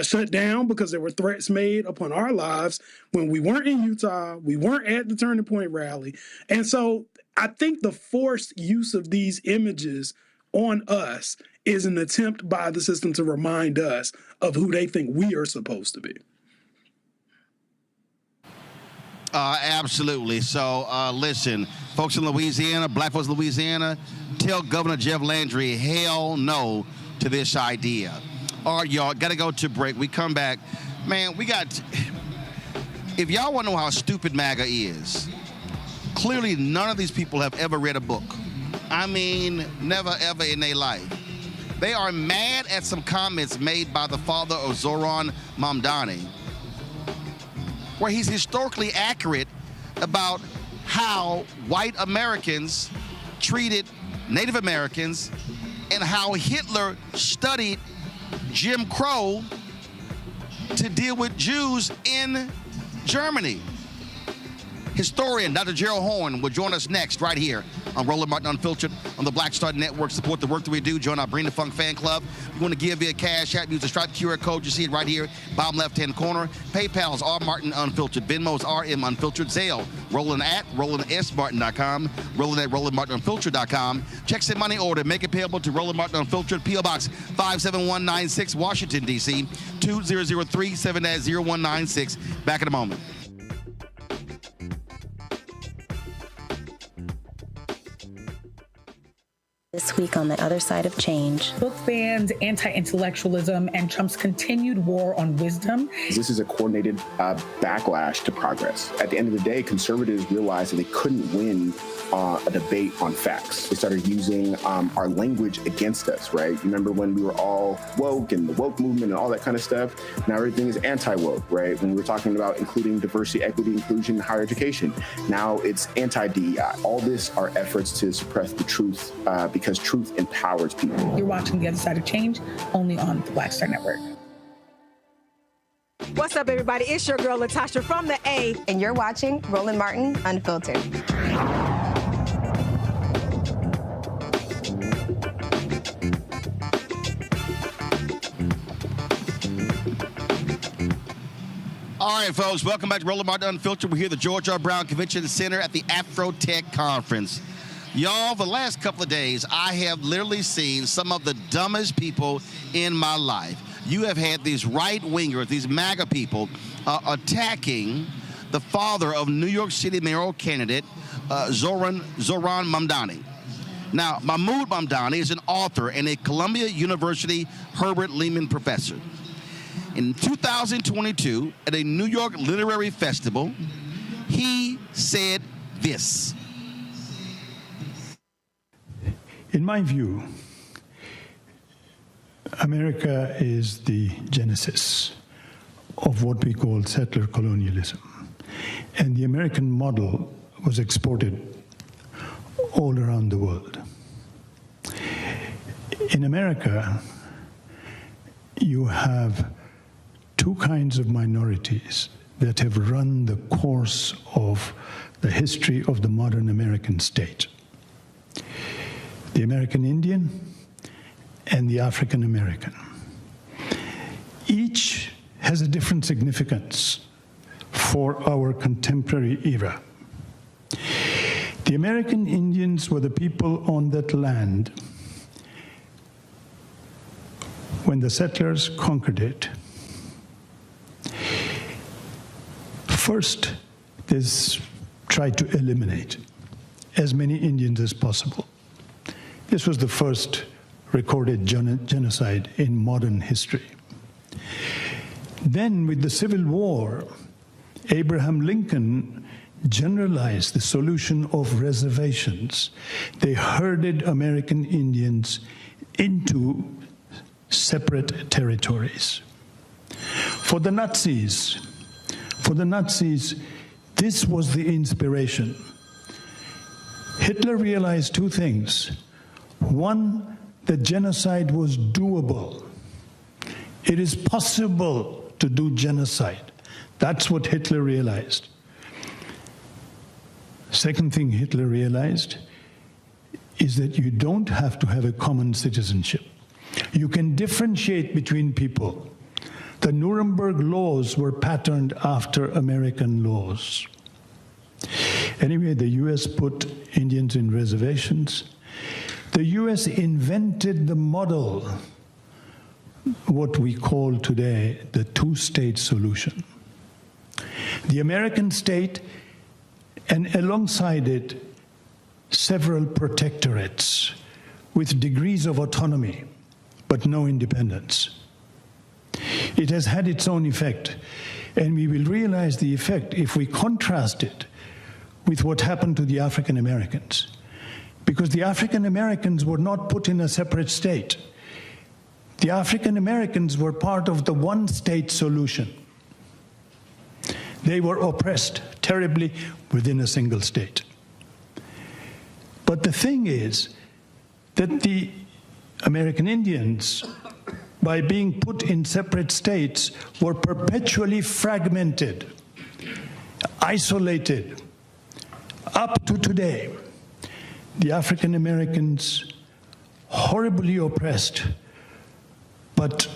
shut down because there were threats made upon our lives when we weren't in Utah, we weren't at the Turning Point rally. And so I think the forced use of these images on us is an attempt by the system to remind us of who they think we are supposed to be. Absolutely. So, listen, folks in Louisiana, Black folks in Louisiana, tell Governor Jeff Landry hell no to this idea. All right, y'all, got to go to break. We come back. Man, we got... If y'all want to know how stupid MAGA is, clearly none of these people have ever read a book. I mean, never, ever in their life. They are mad at some comments made by the father of Zoran Mamdani, where he's historically accurate about how white Americans treated Native Americans and how Hitler studied Jim Crow to deal with Jews in Germany. Historian Dr. Gerald Horn will join us next right here on Roland Martin Unfiltered on the Black Star Network. Support the work that we do. Join our Bring the Funk fan club. If you want to give via Cash App, use the Stripe QR code. You see it right here, bottom left-hand corner. PayPal's R Martin Unfiltered. Venmo's RM Unfiltered. Zelle, Roland at RolandSMartin.com. Roland at RolandMartinUnfiltered.com. Checks and money order. Make it payable to Roland Martin Unfiltered. P.O. Box 57196, Washington, D.C. 20037-0196. Back in a moment. This week on the other side of change. Book bans, anti-intellectualism, and Trump's continued war on wisdom. This is a coordinated backlash to progress. At the end of the day, conservatives realized that they couldn't win a debate on facts. They started using our language against us, right? Remember when we were all woke and the woke movement and all that kind of stuff? Now everything is anti-woke, right? When we were talking about including diversity, equity, inclusion, higher education, now it's anti-DEI. All this are efforts to suppress the truth because truth empowers people. You're watching The Other Side of Change, only on the Black Star Network. What's up, everybody? It's your girl, Latasha from the A. And you're watching Roland Martin Unfiltered. All right, folks, welcome back to Roland Martin Unfiltered. We're here at the George R. Brown Convention Center at the Afro Tech Conference. Y'all, for the last couple of days, I have literally seen some of the dumbest people in my life. You have had these right-wingers, these MAGA people, attacking the father of New York City mayoral candidate, Zoran Mamdani. Now, Mahmoud Mamdani is an author and a Columbia University Herbert Lehman professor. In 2022, at a New York literary festival, he said this. In my view, America is the genesis of what we call settler colonialism. And the American model was exported all around the world. In America, you have two kinds of minorities that have run the course of the history of the modern American state: the American Indian and the African American. Each has a different significance for our contemporary era. The American Indians were the people on that land when the settlers conquered it. First, they tried to eliminate as many Indians as possible. This was the first recorded genocide in modern history. Then, with the Civil War, Abraham Lincoln generalized the solution of reservations. They herded American Indians into separate territories. For the Nazis, this was the inspiration. Hitler realized two things. One, that genocide was doable. It is possible to do genocide. That's what Hitler realized. Second thing Hitler realized is that you don't have to have a common citizenship. You can differentiate between people. The Nuremberg laws were patterned after American laws. Anyway, the US put Indians in reservations. The US invented the model, what we call today the two-state solution. The American state, and alongside it, several protectorates with degrees of autonomy, but no independence. It has had its own effect, and we will realize the effect if we contrast it with what happened to the African Americans. Because the African Americans were not put in a separate state. The African Americans were part of the one-state solution. They were oppressed terribly within a single state. But the thing is that the American Indians, by being put in separate states, were perpetually fragmented, isolated. Up to today, the African Americans, horribly oppressed, but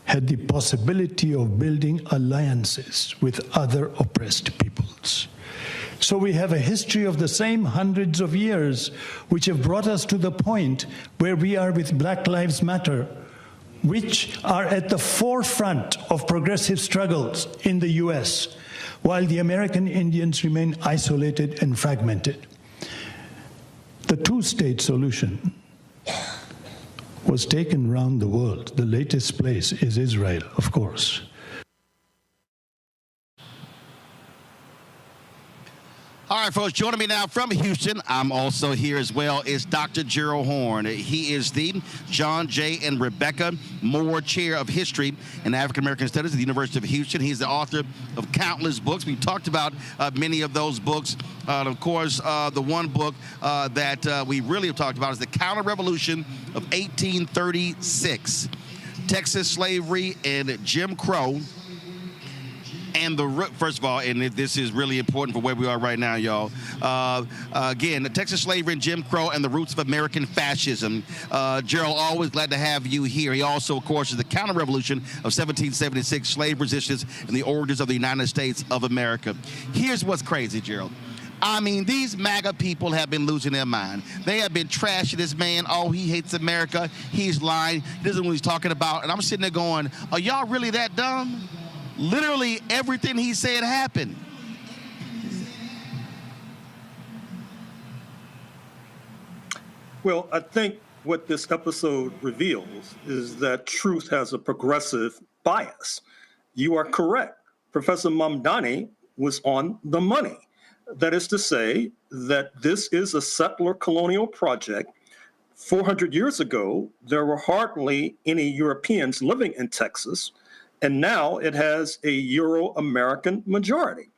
had the possibility of building alliances with other oppressed peoples. So we have a history of the same hundreds of years which have brought us to the point where we are with Black Lives Matter, which are at the forefront of progressive struggles in the US, while the American Indians remain isolated and fragmented. The two-state solution was taken around the world. The latest place is Israel, of course. All right, folks, joining me now from Houston, I'm also here as well, is Dr. Gerald Horne. He is the John J. and Rebecca Moore Chair of History and African American Studies at the University of Houston. He's the author of countless books. We talked about many of those books. Of course, the one book that we really have talked about is The Counter-Revolution of 1836, Texas Slavery and Jim Crow. And first of all, and this is really important for where we are right now, y'all. Again, the Texas slavery and Jim Crow and the roots of American fascism. Gerald, always glad to have you here. He also, of course, is the counter-revolution of 1776, slave resistance, and the origins of the United States of America. Here's what's crazy, Gerald. I mean, these MAGA people have been losing their mind. They have been trashing this man. Oh, he hates America. He's lying. He doesn't know what he's talking about. And I'm sitting there going, are y'all really that dumb? Literally everything he said happened. Well, I think what this episode reveals is that truth has a progressive bias. You are correct. Professor Mamdani was on the money. That is to say that this is a settler colonial project. 400 years ago, there were hardly any Europeans living in Texas, and now it has a Euro-American majority.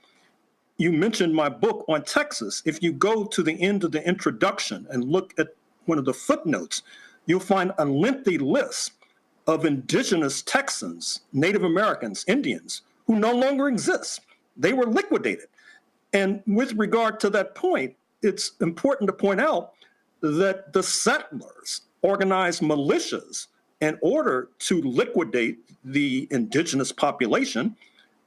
You mentioned my book on Texas. If you go to the end of the introduction and look at one of the footnotes, you'll find a lengthy list of indigenous Texans, Native Americans, Indians, who no longer exist. They were liquidated. And with regard to that point, it's important to point out that the settlers organized militias in order to liquidate the indigenous population,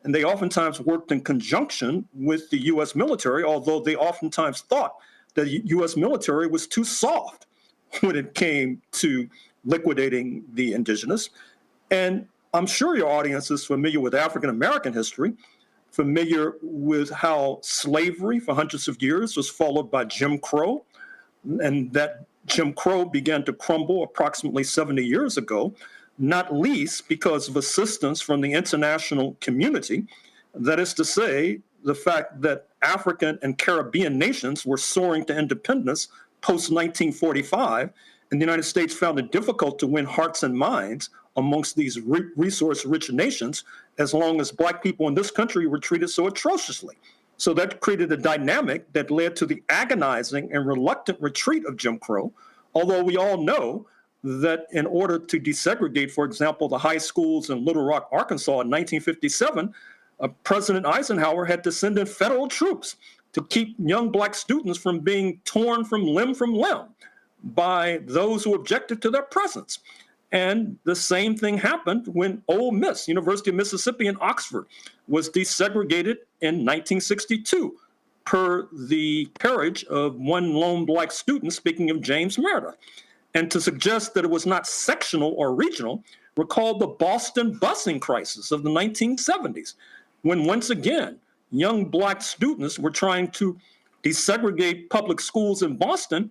and they oftentimes worked in conjunction with the U.S. military, although they oftentimes thought that the U.S. military was too soft when it came to liquidating the indigenous. And I'm sure your audience is familiar with African American history, familiar with how slavery for hundreds of years was followed by Jim Crow, and that Jim Crow began to crumble approximately 70 years ago, not least because of assistance from the international community. That is to say, the fact that African and Caribbean nations were soaring to independence post-1945, and the United States found it difficult to win hearts and minds amongst these resource-rich nations as long as Black people in this country were treated so atrociously. So that created a dynamic that led to the agonizing and reluctant retreat of Jim Crow, although we all know that in order to desegregate, for example, the high schools in Little Rock, Arkansas in 1957, President Eisenhower had to send in federal troops to keep young Black students from being torn from limb by those who objected to their presence. And the same thing happened when Ole Miss, University of Mississippi in Oxford, was desegregated in 1962 per the peerage of one lone Black student, speaking of James Meredith. And to suggest that it was not sectional or regional, recall the Boston busing crisis of the 1970s, when once again, young Black students were trying to desegregate public schools in Boston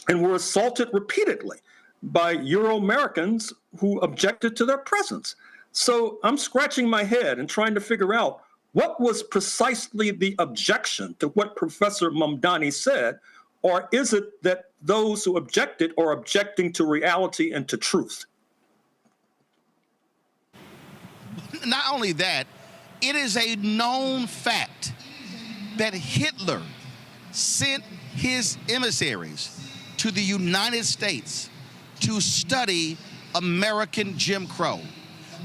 and were assaulted repeatedly by Euro-Americans who objected to their presence. So I'm scratching my head and trying to figure out what was precisely the objection to what Professor Mamdani said, or is it that those who objected are objecting to reality and to truth? Not only that, it is a known fact that Hitler sent his emissaries to the United States to study American Jim Crow,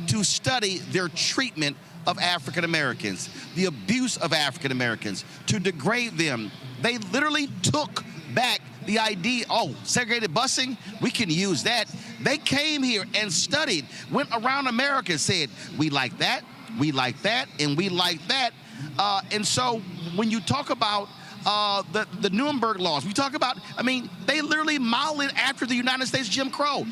to study their treatment of African Americans, the abuse of African Americans, to degrade them. They literally took back the idea, segregated busing, we can use that. They came here and studied, went around America and said, we like that, and we like that. And so when you talk about the Nuremberg laws, we talk about, they literally modeled after the United States Jim Crow.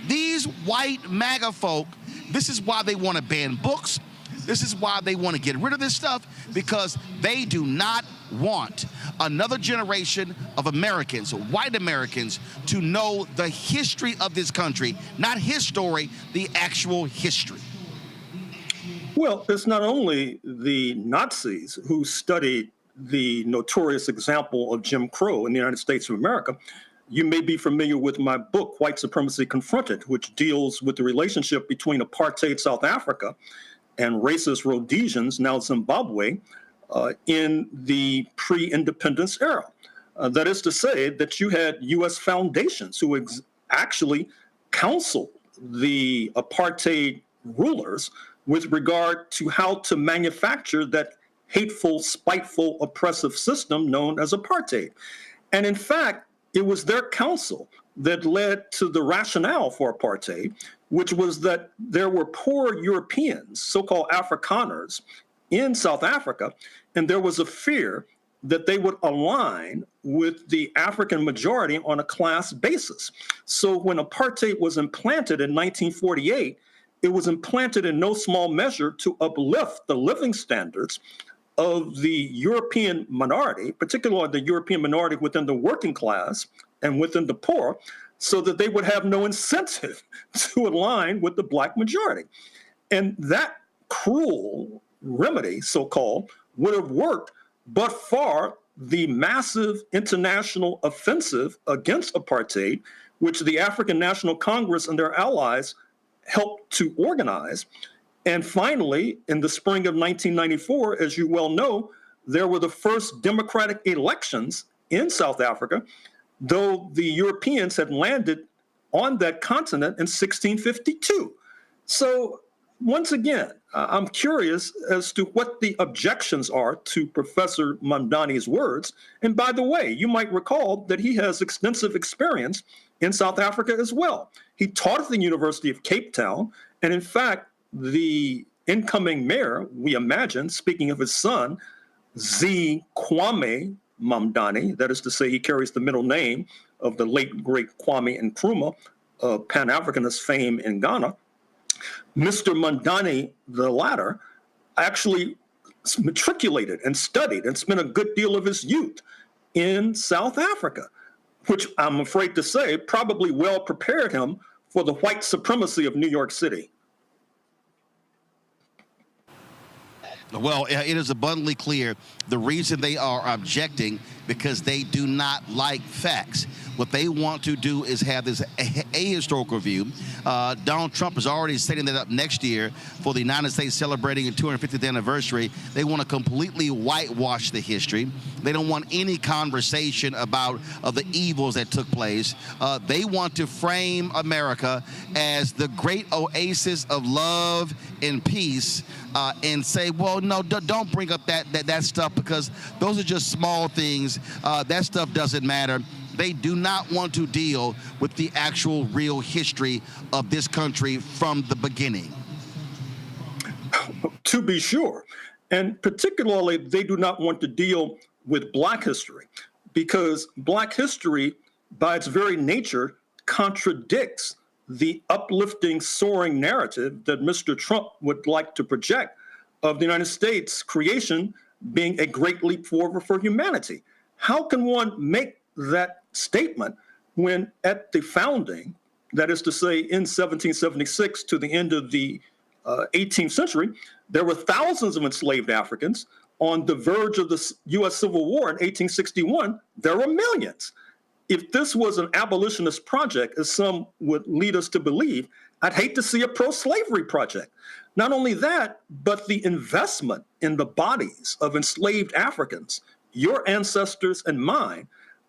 These white MAGA folk, this is why they want to ban books. This is why they want to get rid of this stuff, because they do not want another generation of Americans, white Americans, to know the history of this country, not his story, the actual history. Well, it's not only the Nazis who studied the notorious example of Jim Crow in the United States of America. You may be familiar with my book, White Supremacy Confronted, which deals with the relationship between apartheid South Africa and racist Rhodesians, now Zimbabwe, in the pre-independence era. That is to say that you had U.S. foundations who actually counseled the apartheid rulers with regard to how to manufacture that hateful, spiteful, oppressive system known as apartheid. And in fact, it was their counsel that led to the rationale for apartheid, which was that there were poor Europeans, so-called Afrikaners, in South Africa, and there was a fear that they would align with the African majority on a class basis. So when apartheid was implanted in 1948, it was implanted in no small measure to uplift the living standards of the European minority, particularly the European minority within the working class and within the poor, so that they would have no incentive to align with the Black majority. And that cruel remedy, so-called, would have worked but for the massive international offensive against apartheid, which the African National Congress and their allies helped to organize. And finally, in the spring of 1994, as you well know, there were the first democratic elections in South Africa, though the Europeans had landed on that continent in 1652. So once again, I'm curious as to what the objections are to Professor Mamdani's words. And by the way, you might recall that he has extensive experience in South Africa as well. He taught at the University of Cape Town, and in fact, the incoming mayor, we imagine, speaking of his son, Z. Kwame Mamdani, that is to say he carries the middle name of the late, great Kwame Nkrumah of Pan-Africanist fame in Ghana. Mr. Mamdani, the latter, actually matriculated and studied and spent a good deal of his youth in South Africa, which I'm afraid to say probably well prepared him for the white supremacy of New York City. Well, it is abundantly clear the reason they are objecting because they do not like facts. What they want to do is have this ahistorical view. Donald Trump is already setting that up next year for the United States celebrating its 250th anniversary. They want to completely whitewash the history. They don't want any conversation about the evils that took place. They want to frame America as the great oasis of love and peace and say, well, no, don't bring up that stuff because those are just small things. That stuff doesn't matter. They do not want to deal with the actual real history of this country from the beginning. To be sure. And particularly, they do not want to deal with Black history because Black history, by its very nature, contradicts the uplifting, soaring narrative that Mr. Trump would like to project of the United States creation being a great leap forward for humanity. How can one make that statement when at the founding, that is to say in 1776 to the end of the 18th century, there were thousands of enslaved Africans. On the verge of the U.S. Civil War in 1861, there were millions. If this was an abolitionist project, as some would lead us to believe, I'd hate to see a pro-slavery project. Not only that, but the investment in the bodies of enslaved Africans, your ancestors and mine,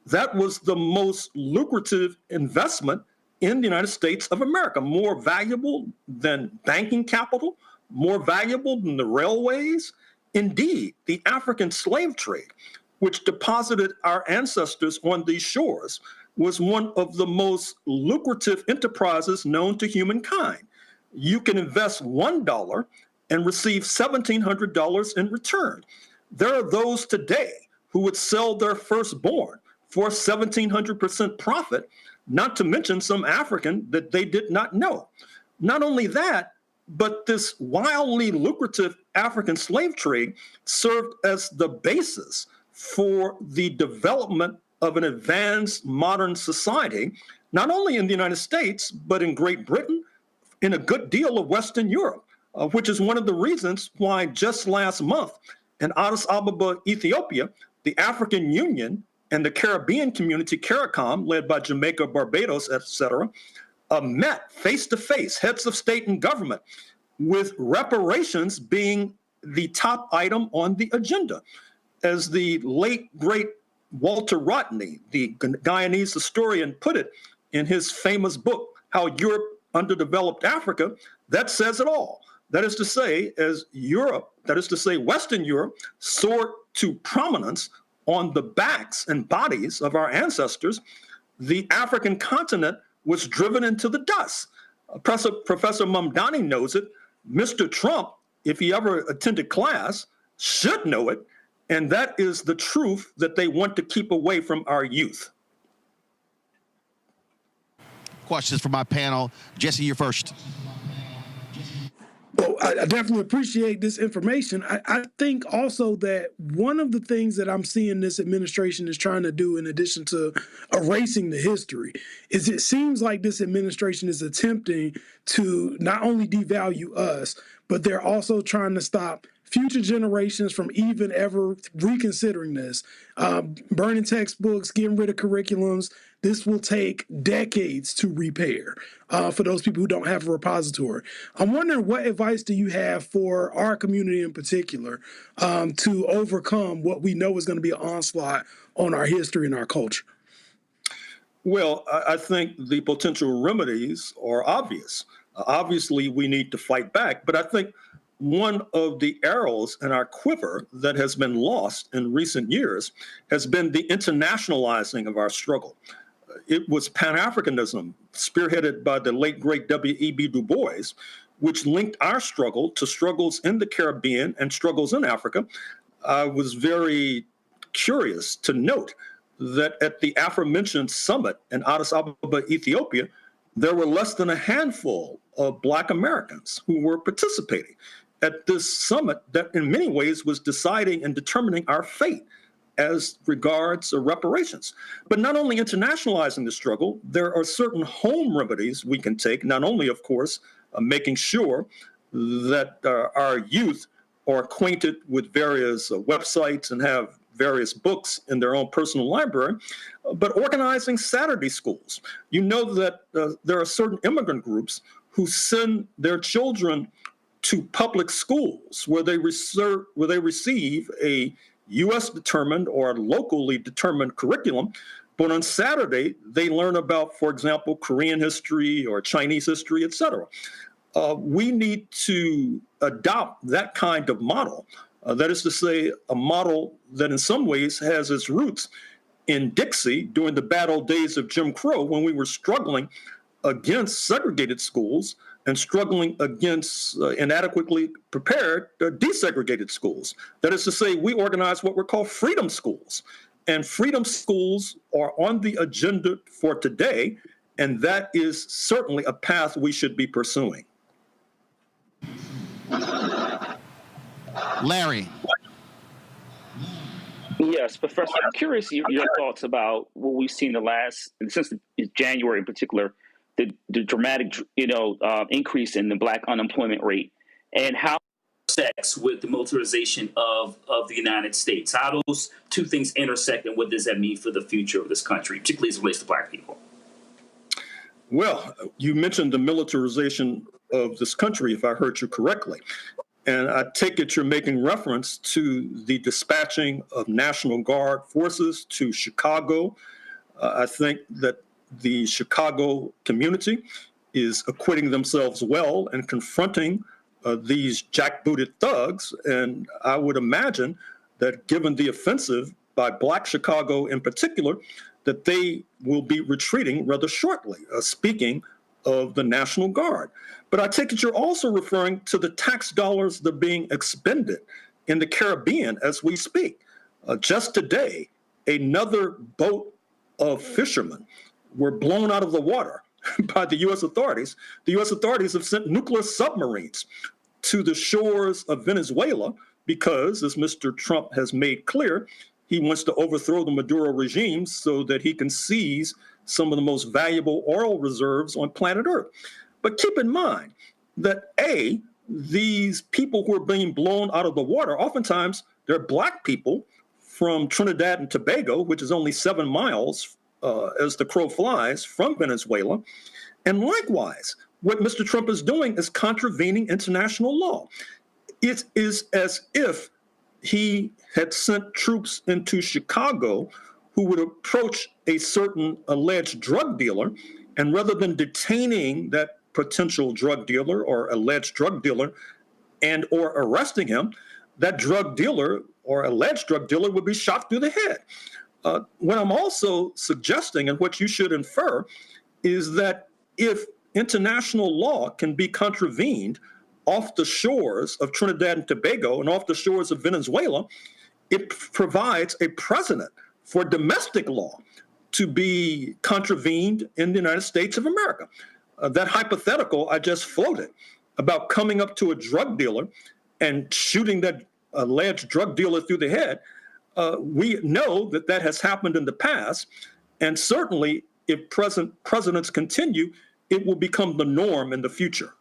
that was the most lucrative investment in the United States of America, more valuable than banking capital, more valuable than the railways. Indeed, the African slave trade, which deposited our ancestors on these shores, was one of the most lucrative enterprises known to humankind. You can invest $1 and receive $1,700 in return. There are those today who would sell their firstborn for 1,700% profit, not to mention some African that they did not know. Not only that, but this wildly lucrative African slave trade served as the basis for the development of an advanced modern society, not only in the United States, but in Great Britain, in a good deal of Western Europe, which is one of the reasons why just last month in Addis Ababa, Ethiopia, the African Union and the Caribbean community, CARICOM, led by Jamaica, Barbados, etc., met face-to-face, heads of state and government, with reparations being the top item on the agenda. As the late, great Walter Rodney, the Guyanese historian, put it in his famous book, How Europe Underdeveloped Africa, that says it all. That is to say, as Europe, that is to say, Western Europe, soared to prominence on the backs and bodies of our ancestors, the African continent was driven into the dust. Professor Mamdani knows it. Mr. Trump, if he ever attended class, should know it. And that is the truth that they want to keep away from our youth. Questions from my panel. Jesse, you're first. Well, I definitely appreciate this information. I think also that one of the things that I'm seeing this administration is trying to do, in addition to erasing the history, is it seems like this administration is attempting to not only devalue us, but they're also trying to stop future generations from even ever reconsidering this. Burning textbooks, getting rid of curriculums, this will take decades to repair for those people who don't have a repository. I'm wondering, what advice do you have for our community in particular to overcome what we know is going to be an onslaught on our history and our culture? Well, I think the potential remedies are obvious. Obviously, we need to fight back, but I think one of the arrows in our quiver that has been lost in recent years has been the internationalizing of our struggle. It was Pan-Africanism, spearheaded by the late, great W.E.B. Du Bois, which linked our struggle to struggles in the Caribbean and struggles in Africa. I was very curious to note that at the aforementioned summit in Addis Ababa, Ethiopia, there were less than a handful of Black Americans who were participating at this summit that in many ways was deciding and determining our fate as regards reparations. But not only internationalizing the struggle, there are certain home remedies we can take, not only, of course, making sure that our youth are acquainted with various websites and have various books in their own personal library, but organizing Saturday schools. You know that there are certain immigrant groups who send their children to public schools where they receive a U.S.-determined or locally determined curriculum, but on Saturday they learn about, for example, Korean history or Chinese history, et cetera. We need to adopt that kind of model. That is to say, a model that in some ways has its roots in Dixie during the bad old days of Jim Crow, when we were struggling against segregated schools and struggling against inadequately prepared desegregated schools. That is to say, we organized what were called freedom schools. And freedom schools are on the agenda for today, and that is certainly a path we should be pursuing. Larry. Yes, Professor, I'm curious your thoughts about what we've seen since January in particular, the dramatic, increase in the Black unemployment rate, and how it intersects with the militarization of the United States. How those two things intersect, and what does that mean for the future of this country, particularly as it relates to Black people? Well, you mentioned the militarization of this country, if I heard you correctly. And I take it you're making reference to the dispatching of National Guard forces to Chicago. I think that the Chicago community is acquitting themselves well and confronting these jackbooted thugs. And I would imagine that given the offensive by Black Chicago in particular, that they will be retreating rather shortly, speaking of the National Guard. But I take it you're also referring to the tax dollars that are being expended in the Caribbean as we speak. Just today, another boat of fishermen were blown out of the water by the U.S. authorities. The U.S. authorities have sent nuclear submarines to the shores of Venezuela because, as Mr. Trump has made clear, he wants to overthrow the Maduro regime so that he can seize some of the most valuable oil reserves on planet Earth. But keep in mind that, A, these people who are being blown out of the water, oftentimes they're Black people from Trinidad and Tobago, which is only 7 miles as the crow flies from Venezuela. And likewise, what Mr. Trump is doing is contravening international law. It is as if he had sent troops into Chicago who would approach a certain alleged drug dealer, and rather than detaining that potential drug dealer or alleged drug dealer and or arresting him, that drug dealer or alleged drug dealer would be shot through the head. What I'm also suggesting, and what you should infer, is that if international law can be contravened off the shores of Trinidad and Tobago and off the shores of Venezuela, it provides a precedent for domestic law to be contravened in the United States of America. That hypothetical I just floated about coming up to a drug dealer and shooting that alleged drug dealer through the head, we know that that has happened in the past, and certainly if present presidents continue, it will become the norm in the future.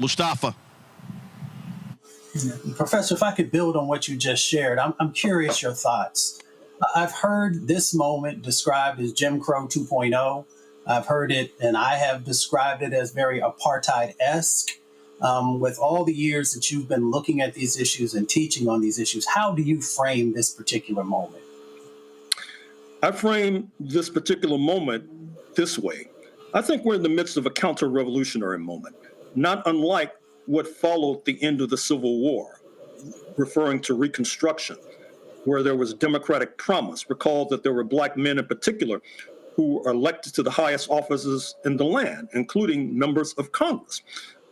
Mustafa. Professor, if I could build on what you just shared, I'm curious your thoughts. I've heard this moment described as Jim Crow 2.0. I've heard it, and I have described it as very apartheid-esque. With all the years that you've been looking at these issues and teaching on these issues, how do you frame this particular moment? I frame this particular moment this way. I think we're in the midst of a counter-revolutionary moment, not unlike what followed the end of the Civil War, referring to Reconstruction, where there was democratic promise. Recall that there were Black men in particular who are elected to the highest offices in the land, including members of Congress.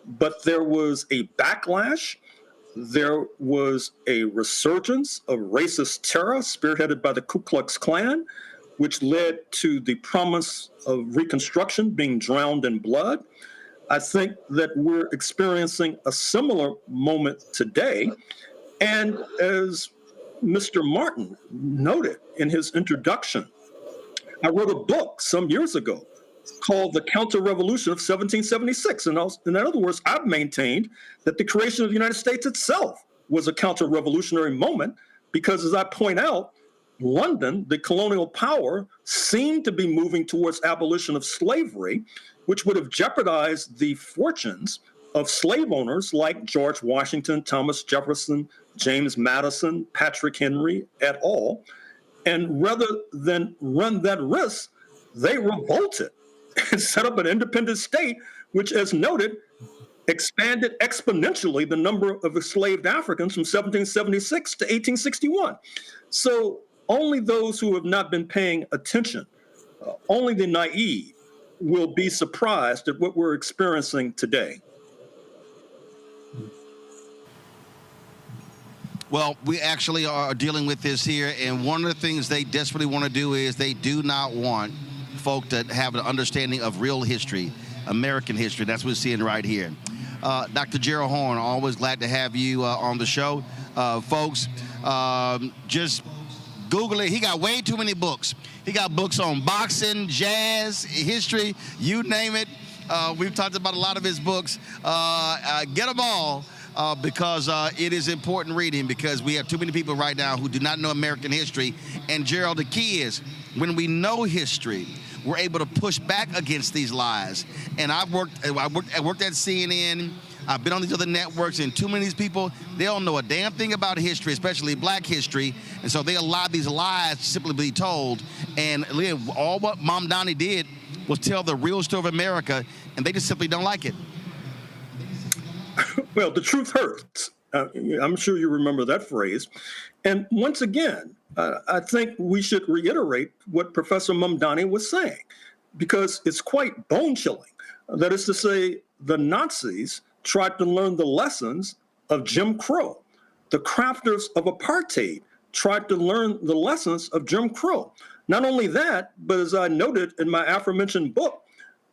But there was a backlash. There was a resurgence of racist terror spearheaded by the Ku Klux Klan, which led to the promise of Reconstruction being drowned in blood. I think that we're experiencing a similar moment today. And as Mr. Martin noted in his introduction, I wrote a book some years ago called The Counter-Revolution of 1776. And in other words, I've maintained that the creation of the United States itself was a counter-revolutionary moment because, as I point out, London, the colonial power, seemed to be moving towards abolition of slavery, which would have jeopardized the fortunes of slave owners like George Washington, Thomas Jefferson, James Madison, Patrick Henry, et al. And rather than run that risk, they revolted and set up an independent state, which, as noted, expanded exponentially the number of enslaved Africans from 1776 to 1861. So only those who have not been paying attention, only the naive, will be surprised at what we're experiencing today. Well, we actually are dealing with this here, and one of the things they desperately want to do is they do not want folk to have an understanding of real history, American history. That's what we're seeing right here. Dr. Gerald Horne, always glad to have you on the show. Folks, just Google it. He got way too many books. He got books on boxing, jazz, history, you name it. We've talked about a lot of his books. Get them all. Because it is important reading, because we have too many people right now who do not know American history. And Gerald, the key is when we know history, we're able to push back against these lies. And I worked at CNN. I've been on these other networks, and too many of these people, they don't know a damn thing about history, especially Black history. And so they allow these lies to simply be told. And all what Mom Donnie did was tell the real story of America, and they just simply don't like it. Well, the truth hurts. I'm sure you remember that phrase. And once again, I think we should reiterate what Professor Mamdani was saying, because it's quite bone-chilling. That is to say, the Nazis tried to learn the lessons of Jim Crow. The crafters of apartheid tried to learn the lessons of Jim Crow. Not only that, but as I noted in my aforementioned book,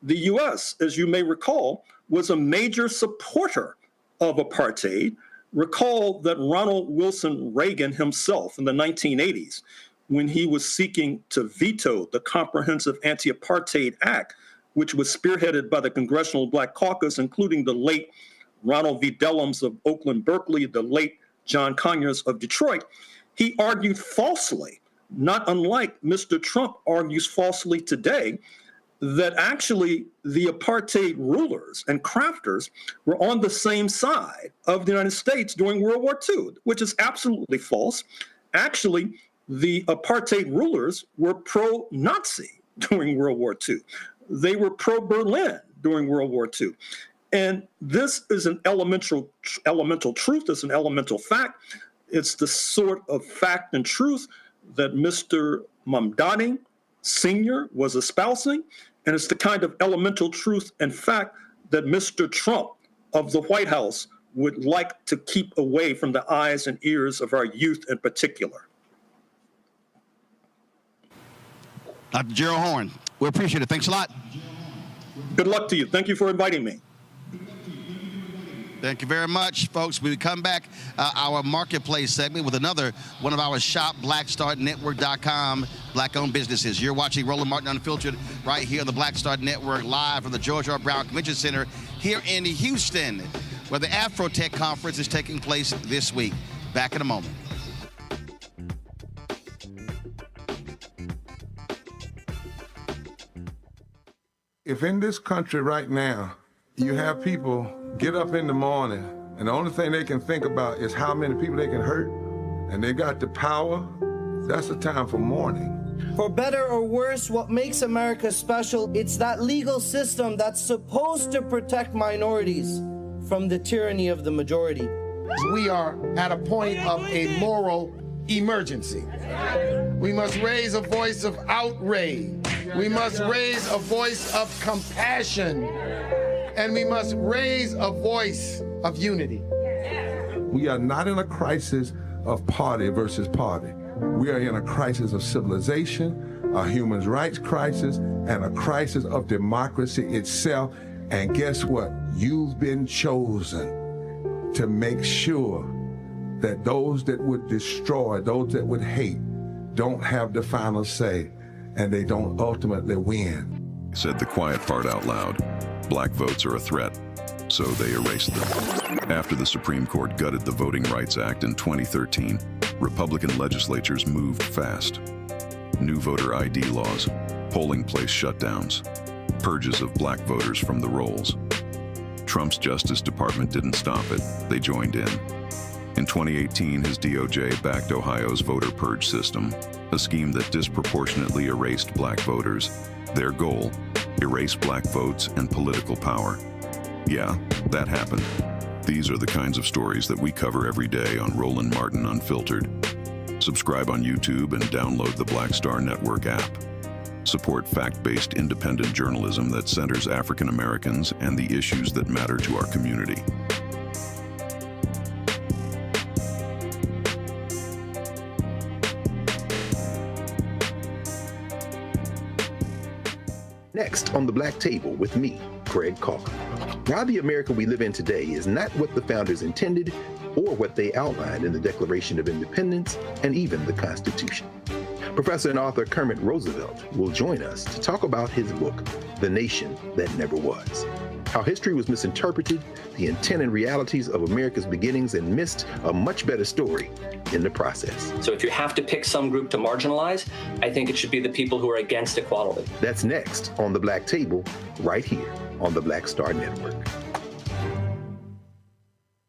the U.S., as you may recall, was a major supporter of apartheid. Recall that Ronald Wilson Reagan himself in the 1980s, when he was seeking to veto the Comprehensive Anti-Apartheid Act, which was spearheaded by the Congressional Black Caucus, including the late Ronald V. Dellums of Oakland, Berkeley, the late John Conyers of Detroit, he argued falsely, not unlike Mr. Trump argues falsely today, that actually the apartheid rulers and crafters were on the same side of the United States during World War II, which is absolutely false. Actually, the apartheid rulers were pro-Nazi during World War II. They were pro-Berlin during World War II. And this is an elemental truth. It's an elemental fact. It's the sort of fact and truth that Mr. Mamdani Sr. was espousing, and it's the kind of elemental truth and fact that Mr. Trump of the White House would like to keep away from the eyes and ears of our youth in particular. Dr. Gerald Horne, we appreciate it. Thanks a lot. Good luck to you. Thank you for inviting me. Thank you very much, folks. We come back our marketplace segment with another one of our shop, blackstartnetwork.com, Black-owned businesses. You're watching Roland Martin Unfiltered right here on the Black Start Network, live from the George R. Brown Convention Center here in Houston. where the Afrotech Conference is taking place this week. Back in a moment. If in this country right now, you have people get up in the morning and the only thing they can think about is how many people they can hurt, and they got the power, that's the time for mourning. For better or worse, what makes America special, it's that legal system that's supposed to protect minorities from the tyranny of the majority. We are at a point of a moral emergency. We must raise a voice of outrage. We must raise a voice of compassion. And we must raise a voice of unity. We are not in a crisis of party versus party. We are in a crisis of civilization, a human rights crisis, and a crisis of democracy itself. And guess what? You've been chosen to make sure that those that would destroy, those that would hate, don't have the final say, and they don't ultimately win. Said the quiet part out loud. Black votes are a threat, so they erased them. After the Supreme Court gutted the Voting Rights Act in 2013, Republican legislatures moved fast. New voter ID laws, polling place shutdowns, purges of black voters from the rolls. Trump's Justice Department didn't stop it, they joined in. In 2018, his DOJ backed Ohio's voter purge system, a scheme that disproportionately erased black voters. Their goal, erase black votes and political power. Yeah, that happened. These are the kinds of stories that we cover every day on Roland Martin Unfiltered. Subscribe on YouTube and download the Black Star Network app. Support fact-based independent journalism that centers African Americans and the issues that matter to our community. Next on The Black Table with me, Craig Calkin. Why the America we live in today is not what the founders intended or what they outlined in the Declaration of Independence and even the Constitution. Professor and author Kermit Roosevelt will join us to talk about his book, The Nation That Never Was. How history was misinterpreted, the intent and realities of America's beginnings, and missed a much better story in the process. So if you have to pick some group to marginalize, I think it should be the people who are against equality. That's next on The Black Table, right here on the Black Star Network.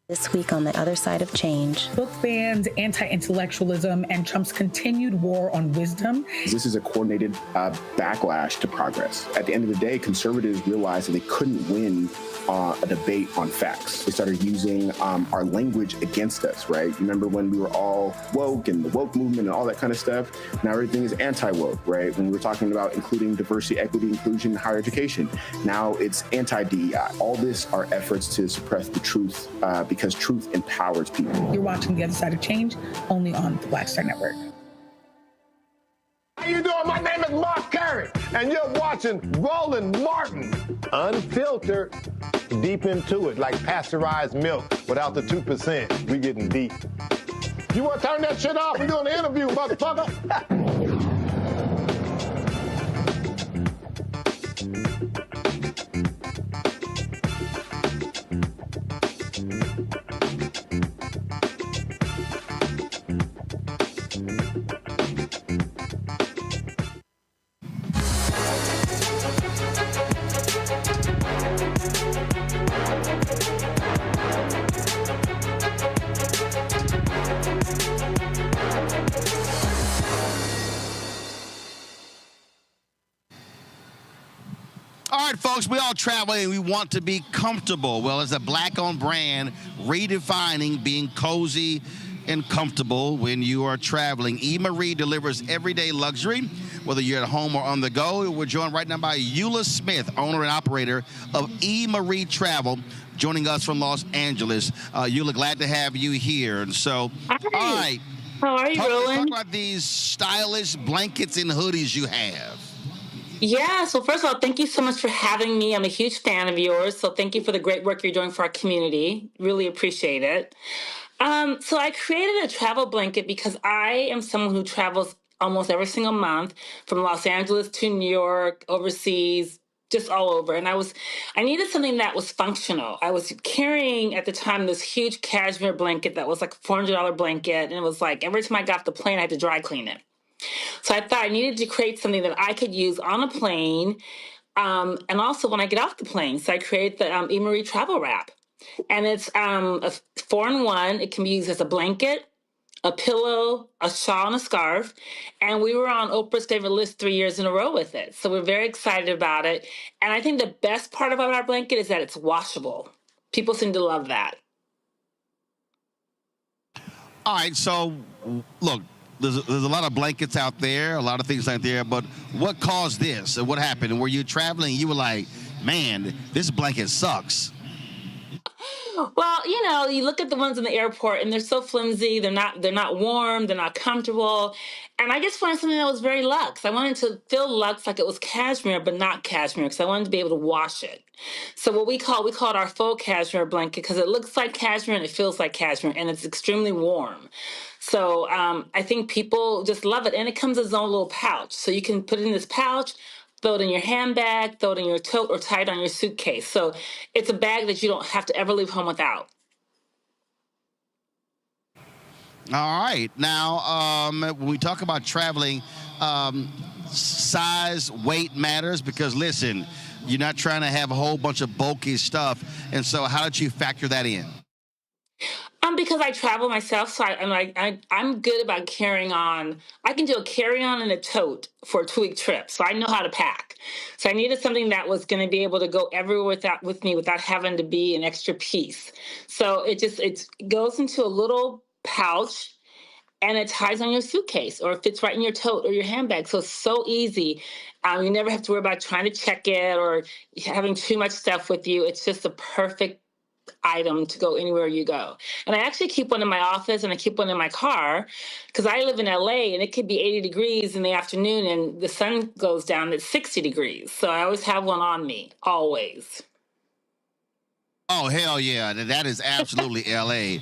This week on the other side of change. Book bans, anti-intellectualism, and Trump's continued war on wisdom. This is a coordinated backlash to progress. At the end of the day, conservatives realized that they couldn't win a debate on facts. They started using our language against us, right? Remember when we were all woke and the woke movement and all that kind of stuff? Now everything is anti-woke, right? When we were talking about including diversity, equity, inclusion, and higher education, now it's anti-DEI. All this are efforts to suppress the truth because truth empowers people. You're watching The Other Side of Change only on the Black Star Network. How you doing? My name is Mark Curry, and you're watching Roland Martin Unfiltered. Deep into it, like pasteurized milk without the 2%. We getting deep. You want to turn that shit off? We're doing an interview, motherfucker. All right, folks, we all travel and we want to be comfortable. Well, as a black-owned brand, redefining being cozy and comfortable when you are traveling. E-Marie delivers everyday luxury, whether you're at home or on the go. We're joined right now by Eula Smith, owner and operator of E-Marie Travel, joining us from Los Angeles. Eula, glad to have you here. And so, Hi. all right. How are you, Roland? Talk about these stylish blankets and hoodies you have. Yeah, so first of all, thank you so much for having me. I'm a huge fan of yours, so thank you for the great work you're doing for our community. Really appreciate it. So I created a travel blanket because I am someone who travels almost every single month from Los Angeles to New York, overseas, just all over. And I needed something that was functional. I was carrying at the time this huge cashmere blanket that was like a $400 blanket. And it was like every time I got off the plane, I had to dry clean it. So I thought I needed to create something that I could use on a plane and also when I get off the plane. So I created the E. Travel Wrap. And it's a 4-in-1. It can be used as a blanket, a pillow, a shawl, and a scarf. And we were on Oprah's favorite list 3 years in a row with it. So we're very excited about it. And I think the best part about our blanket is that it's washable. People seem to love that. All right, so look, there's a lot of blankets out there, a lot of things out there, but what caused this? And what happened? Were you traveling and you were like, man, this blanket sucks? Well, you look at the ones in the airport and they're so flimsy. They're not warm. They're not comfortable. And I just wanted something that was very luxe. I wanted to feel luxe like it was cashmere, but not cashmere because I wanted to be able to wash it. So what we call it our faux cashmere blanket because it looks like cashmere and it feels like cashmere and it's extremely warm. So I think people just love it. And it comes in its own little pouch. So you can put it in this pouch, throw it in your handbag, throw it in your tote, or tie it on your suitcase. So it's a bag that you don't have to ever leave home without. All right. Now, when we talk about traveling, size, weight matters because, listen, you're not trying to have a whole bunch of bulky stuff. And so how did you factor that in? Because I travel myself, so I'm good about carrying on. I can do a carry-on and a tote for a 2-week trip, so I know how to pack. So I needed something that was going to be able to go everywhere with me without having to be an extra piece. So it goes into a little pouch, and it ties on your suitcase, or it fits right in your tote or your handbag. So it's so easy. You never have to worry about trying to check it or having too much stuff with you. It's just a perfect item to go anywhere you go. And I actually keep one in my office and I keep one in my car because I live in LA and it could be 80 degrees in the afternoon and the sun goes down at 60 degrees. So I always have one on me, always. Oh, hell yeah. That is absolutely LA.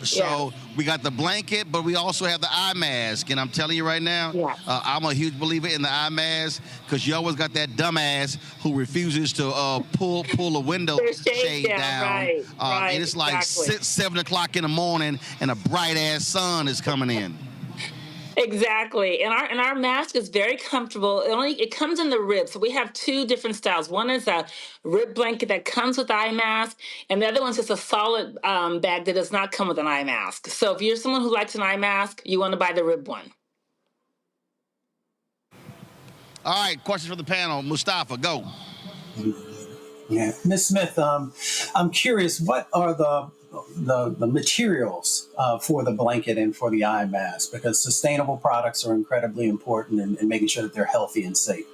So we got the blanket, but we also have the eye mask. And I'm telling you right now, I'm a huge believer in the eye mask because you always got that dumbass who refuses to pull a window shade down. Right, and it's like 7 o'clock in the morning and a bright ass sun is coming in. Exactly. And our mask is very comfortable. It comes in the rib. So we have 2 different styles. One is a rib blanket that comes with the eye mask, and the other one's just a solid bag that does not come with an eye mask. So if you're someone who likes an eye mask, you want to buy the rib one. All right, questions for the panel. Mustafa, go. Yeah, Ms. Smith, I'm curious, what are the materials for the blanket and for the eye mask? Because sustainable products are incredibly important in making sure that they're healthy and safe.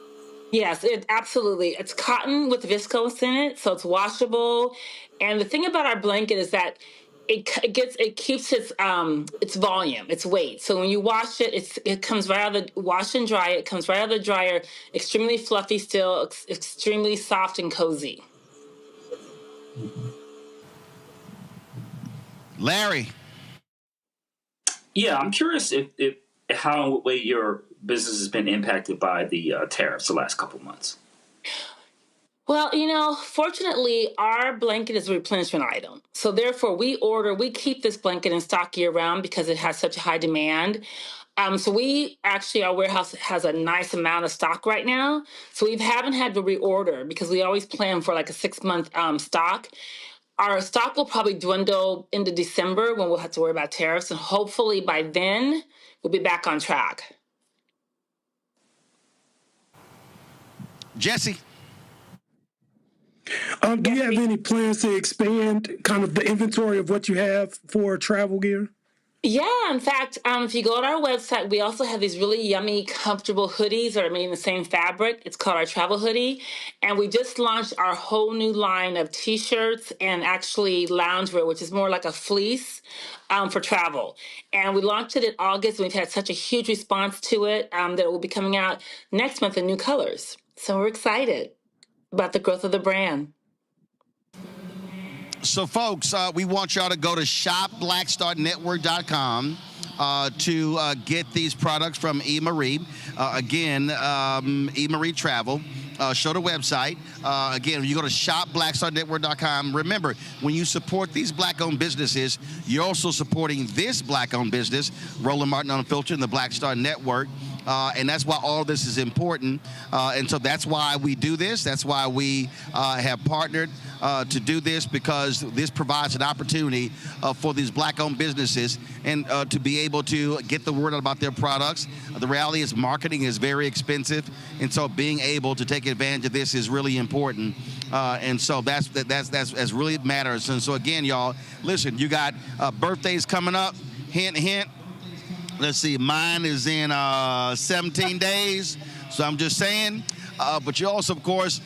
Yes, absolutely. It's cotton with viscose in it, so it's washable. And the thing about our blanket is that it keeps its volume, its weight. So when you wash it, it comes right out of the wash and dry. It comes right out of the dryer, extremely fluffy still, extremely soft and cozy. Larry. Yeah, I'm curious if how way your business has been impacted by the tariffs the last couple of months. Well, fortunately, our blanket is a replenishment item. So therefore, we keep this blanket in stock year round because it has such a high demand. So our warehouse has a nice amount of stock right now. So we haven't had to reorder because we always plan for like a 6-month stock. Our stock will probably dwindle into December when we'll have to worry about tariffs. And hopefully by then, we'll be back on track. Jesse. Do you have any plans to expand kind of the inventory of what you have for travel gear? Yeah, in fact, if you go on our website, we also have these really yummy, comfortable hoodies that are made in the same fabric. It's called our travel hoodie. And we just launched our whole new line of T-shirts and actually loungewear, which is more like a fleece for travel. And we launched it in August, and we've had such a huge response to it that it will be coming out next month in new colors. So we're excited about the growth of the brand. So, folks, we want y'all to go to shopblackstarnetwork.com to get these products from E. Marie. Again, E. Marie Travel. show the website. Again, you go to shopblackstarnetwork.com. Remember, when you support these black-owned businesses, you're also supporting this black-owned business, Roland Martin Unfiltered, and the Black Star Network. And that's why all this is important. And so that's why we do this. That's why we have partnered to do this, because this provides an opportunity for these black-owned businesses and to be able to get the word out about their products. The reality is marketing is very expensive, and so being able to take advantage of this is really important. And so that's really matters. And so again, y'all, listen, you got birthdays coming up. Hint, hint. Let's see, mine is in 17 days, so I'm just saying. But you also, of course,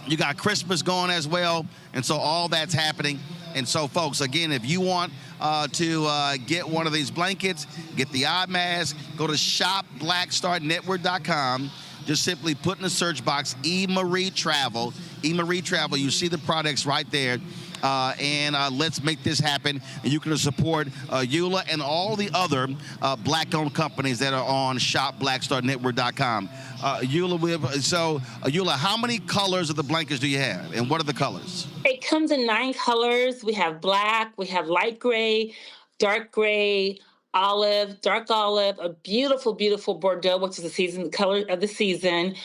you got Christmas going as well, and so all that's happening. And so, folks, again, if you want to get one of these blankets, get the eye mask, go to shopblackstarnetwork.com. Just simply put in the search box E-Marie Travel. E-Marie Travel, you see the products right there. And let's make this happen. And you can support Eula and all the other black-owned companies that are on shopblackstarnetwork.com. Eula, how many colors of the blankets do you have, and what are the colors? It comes in 9 colors. We have black, we have light gray, dark gray, olive, dark olive, a beautiful, beautiful Bordeaux, which is the color of the season.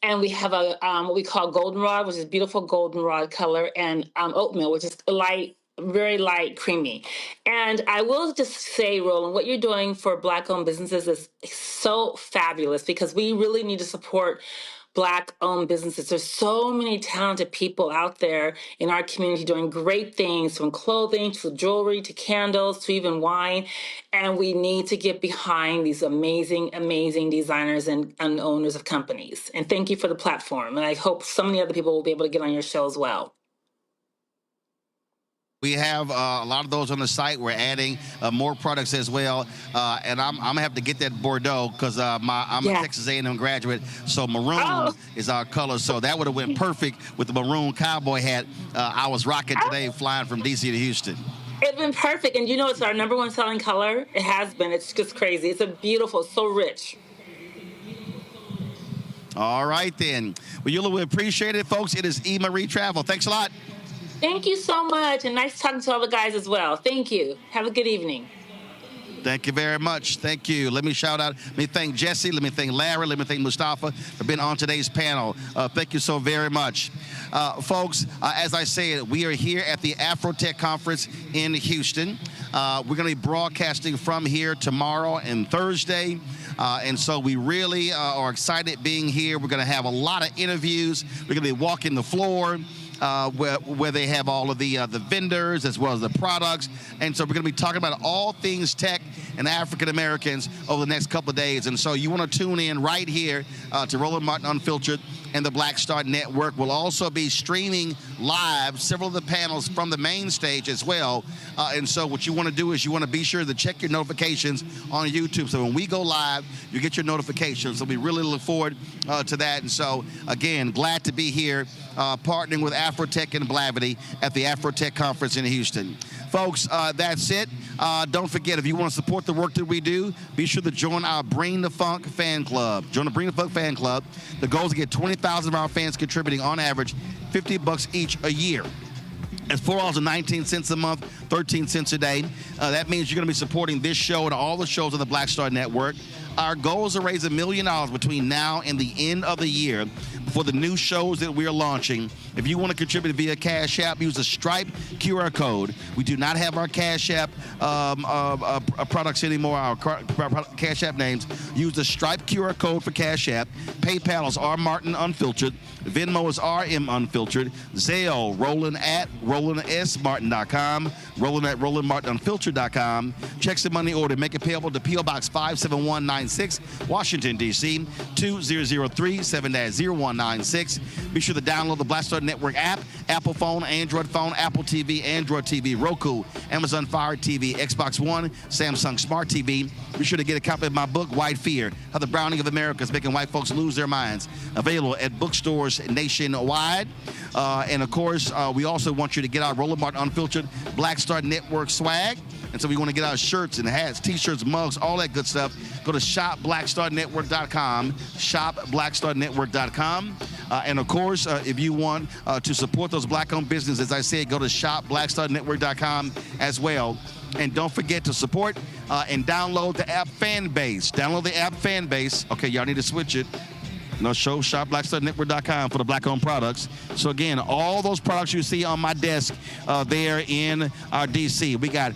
And we have a what we call goldenrod, which is beautiful goldenrod color, and oatmeal, which is light, very light, creamy. And I will just say, Roland, what you're doing for Black-owned businesses is so fabulous, because we really need to support Black-owned businesses. There's so many talented people out there in our community doing great things, from clothing to jewelry to candles to even wine. And we need to get behind these amazing, amazing designers and owners of companies. And thank you for the platform. And I hope so many other people will be able to get on your show as well. We have a lot of those on the site. We're adding more products as well. And I'm going to have to get that Bordeaux, because I'm a Texas A&M graduate, so maroon is our color. So that would have went perfect with the maroon cowboy hat I was rocking today flying from D.C. to Houston. It's been perfect. And you know, it's our #1 selling color. It has been. It's just crazy. It's a beautiful, so rich. All right, then. Well, Eula, we appreciate it, folks. It is E-Marie Travel. Thanks a lot. Thank you so much, and nice talking to all the guys as well. Thank you. Have a good evening. Thank you very much. Thank you. Let me shout out. Let me thank Jesse. Let me thank Larry. Let me thank Mustafa for being on today's panel. Thank you so very much. Folks, as I said, we are here at the Afrotech Conference in Houston. We're going to be broadcasting from here tomorrow and Thursday. And so we really are excited being here. We're going to have a lot of interviews. We're going to be walking the floor. Where they have all of the vendors as well as the products. And so we're going to be talking about all things tech and African Americans over the next couple of days. And so you want to tune in right here to Roland Martin Unfiltered and the Black Star Network. We'll also be streaming live several of the panels from the main stage as well. And so what you want to do is you want to be sure to check your notifications on YouTube. So when we go live, you get your notifications. So we really look forward to that. And so, again, glad to be here partnering with Afrotech and Blavity at the Afrotech Conference in Houston. Folks, that's it. Don't forget, if you want to support the work that we do, be sure to join our Bring the Funk fan club. Join the Bring the Funk fan club. The goal is to get 20,000 of our fans contributing on average $50 each a year. It's $4.19 a month, 13 cents a day. That means you're going to be supporting this show and all the shows on the Black Star Network. Our goal is to raise $1 million between now and the end of the year for the new shows that we are launching. If you want to contribute via Cash App, use the Stripe QR code. We do not have our Cash App products anymore, our Cash App names. Use the Stripe QR code for Cash App. PayPal is R Martin Unfiltered. Venmo is RM Unfiltered. Zelle, Roland at RolandSMartin.com. Roland at RolandMartinUnfiltered.com. Checks and money order. Make it payable to P.O. Box 57196, Washington, D.C. 2037-0196. Be sure to download the Black Star Network app, Apple phone, Android phone, Apple TV, Android TV, Roku, Amazon Fire TV, Xbox One, Samsung Smart TV. Be sure to get a copy of my book, White Fear, How the Browning of America is Making White Folks Lose Their Minds. Available at bookstores nationwide. And, of course, we also want you to get our Roland Martin Unfiltered Black Star Network swag. And so we want to get our shirts and hats, T-shirts, mugs, all that good stuff. Go to shopblackstarnetwork.com, shopblackstarnetwork.com. And of course, if you want to support those black-owned businesses, as I said, go to shopblackstarnetwork.com as well. And don't forget to support and download the app Fanbase. Download the app Fanbase. Okay, y'all need to switch it. Show shopblackstarnetwork.com for the black-owned products. So again, all those products you see on my desk there in our DC. We got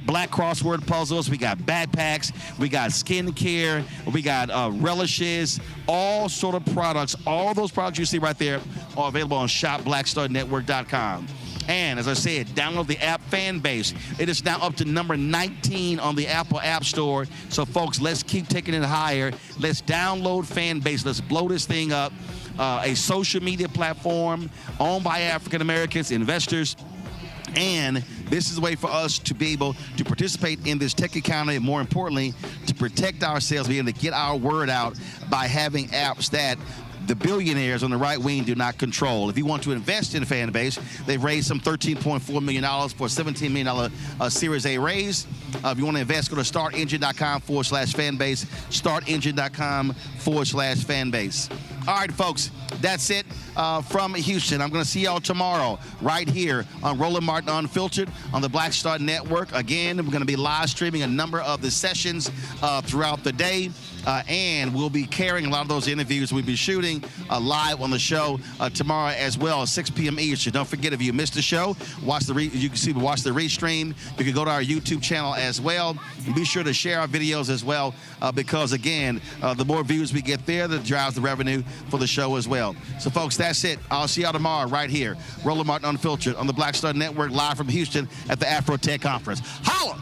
black crossword puzzles. We got backpacks. We got skincare. We got relishes. All sort of products. All those products you see right there are available on shopblackstarnetwork.com. And as I said, download the app Fanbase. It is now up to number 19 on the Apple App Store. So, folks, let's keep taking it higher. Let's download Fanbase. Let's blow this thing up. A social media platform owned by African Americans, investors. And this is a way for us to be able to participate in this tech economy, and more importantly, to protect ourselves, be able to get our word out by having apps that the billionaires on the right wing do not control. If you want to invest in Fanbase, they've raised some $13.4 million for a $17 million Series A raise. If you want to invest, go to startengine.com/fanbase, startengine.com/fanbase. All right, folks, that's it from Houston. I'm going to see y'all tomorrow right here on Roland Martin Unfiltered on the Black Star Network. Again, we're going to be live streaming a number of the sessions throughout the day. And we'll be carrying a lot of those interviews we'll be shooting live on the show tomorrow as well at 6 p.m. Eastern. Don't forget, if you missed the show, watch the restream. You can go to our YouTube channel as well. And be sure to share our videos as well because, again, the more views we get there, that drives the revenue for the show as well. So, folks, that's it. I'll see y'all tomorrow right here. Roland Martin Unfiltered on the Black Star Network, live from Houston at the Afro Tech Conference. Holla!